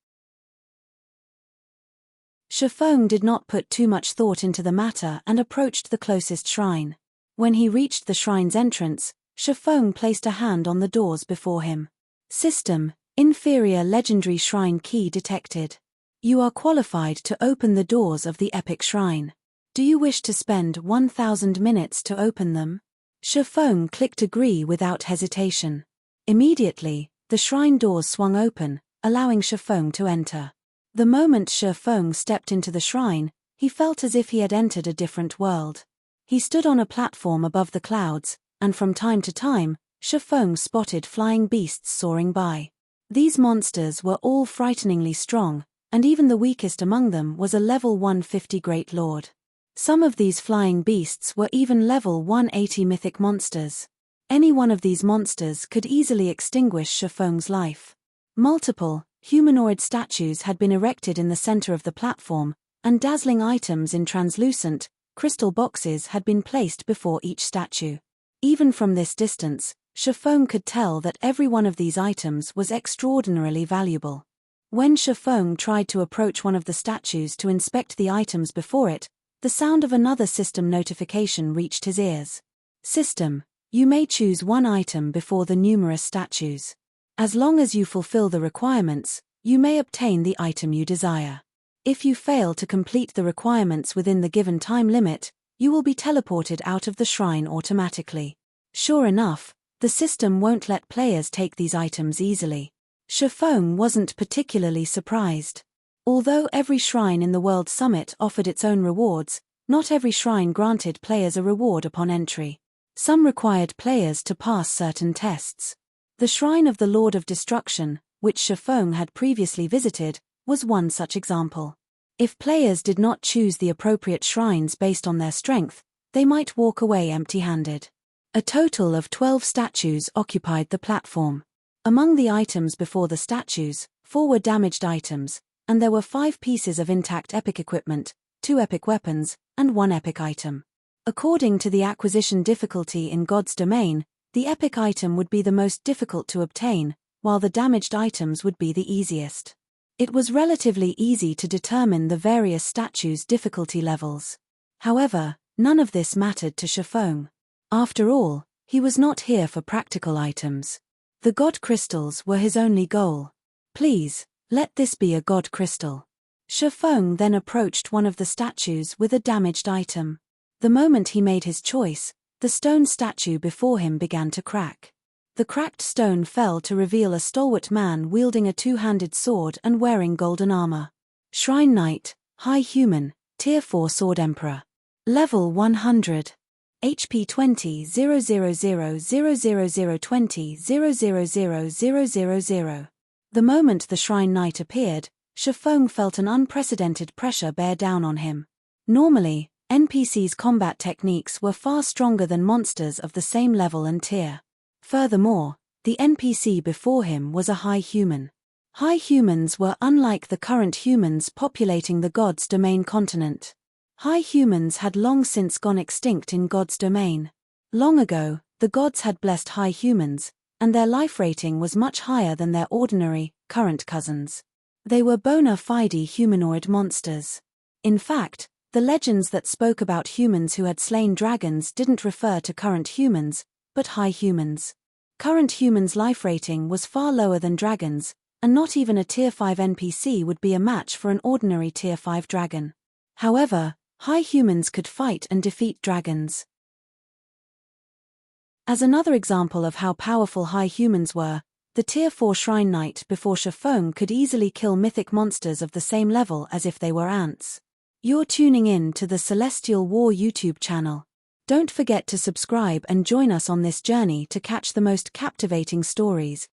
Shifeng did not put too much thought into the matter and approached the closest shrine. When he reached the shrine's entrance, Shifeng placed a hand on the doors before him. System: Inferior Legendary Shrine Key detected. You are qualified to open the doors of the Epic Shrine. Do you wish to spend 1,000 minutes to open them? Shifeng clicked agree without hesitation. Immediately, the shrine doors swung open, allowing Shifeng to enter. The moment Shifeng stepped into the shrine, he felt as if he had entered a different world. He stood on a platform above the clouds, and from time to time, Shifeng spotted flying beasts soaring by. These monsters were all frighteningly strong, and even the weakest among them was a level 150 Great Lord. Some of these flying beasts were even level 180 mythic monsters. Any one of these monsters could easily extinguish Shifeng's life. Multiple, humanoid statues had been erected in the center of the platform, and dazzling items in translucent, crystal boxes had been placed before each statue. Even from this distance, Shifeng could tell that every one of these items was extraordinarily valuable. When Shifeng tried to approach one of the statues to inspect the items before it, the sound of another system notification reached his ears. System, you may choose one item before the numerous statues. As long as you fulfill the requirements, you may obtain the item you desire. If you fail to complete the requirements within the given time limit, you will be teleported out of the shrine automatically. Sure enough, the system won't let players take these items easily. Shifeng wasn't particularly surprised. Although every shrine in the World Summit offered its own rewards, not every shrine granted players a reward upon entry. Some required players to pass certain tests. The Shrine of the Lord of Destruction, which Shifeng had previously visited, was one such example. If players did not choose the appropriate shrines based on their strength, they might walk away empty-handed. A total of 12 statues occupied the platform. Among the items before the statues, 4 were damaged items, and there were 5 pieces of intact epic equipment, 2 epic weapons, and 1 epic item. According to the acquisition difficulty in God's domain, the epic item would be the most difficult to obtain, while the damaged items would be the easiest. It was relatively easy to determine the various statues' difficulty levels. However, none of this mattered to Shifeng. After all, he was not here for practical items. The god crystals were his only goal. Please, let this be a god crystal. Shifeng then approached one of the statues with a damaged item. The moment he made his choice, the stone statue before him began to crack. The cracked stone fell to reveal a stalwart man wielding a 2-handed sword and wearing golden armor. Shrine Knight, High Human, Tier 4 Sword Emperor. Level 100. HP 20 000 000 20 000. The moment the Shrine Knight appeared, Shifeng felt an unprecedented pressure bear down on him. Normally, NPCs' combat techniques were far stronger than monsters of the same level and tier. Furthermore, the NPC before him was a high human. High humans were unlike the current humans populating the God's Domain continent. High humans had long since gone extinct in God's domain. Long ago, the gods had blessed high humans, and their life rating was much higher than their ordinary, current cousins. They were bona fide humanoid monsters. In fact, the legends that spoke about humans who had slain dragons didn't refer to current humans, but high humans. Current humans' life rating was far lower than dragons, and not even a Tier 5 NPC would be a match for an ordinary Tier 5 dragon. However, high humans could fight and defeat dragons. As another example of how powerful high humans were, the Tier 4 Shrine Knight before Shifeng could easily kill mythic monsters of the same level as if they were ants. You're tuning in to the Celestial War YouTube channel. Don't forget to subscribe and join us on this journey to catch the most captivating stories,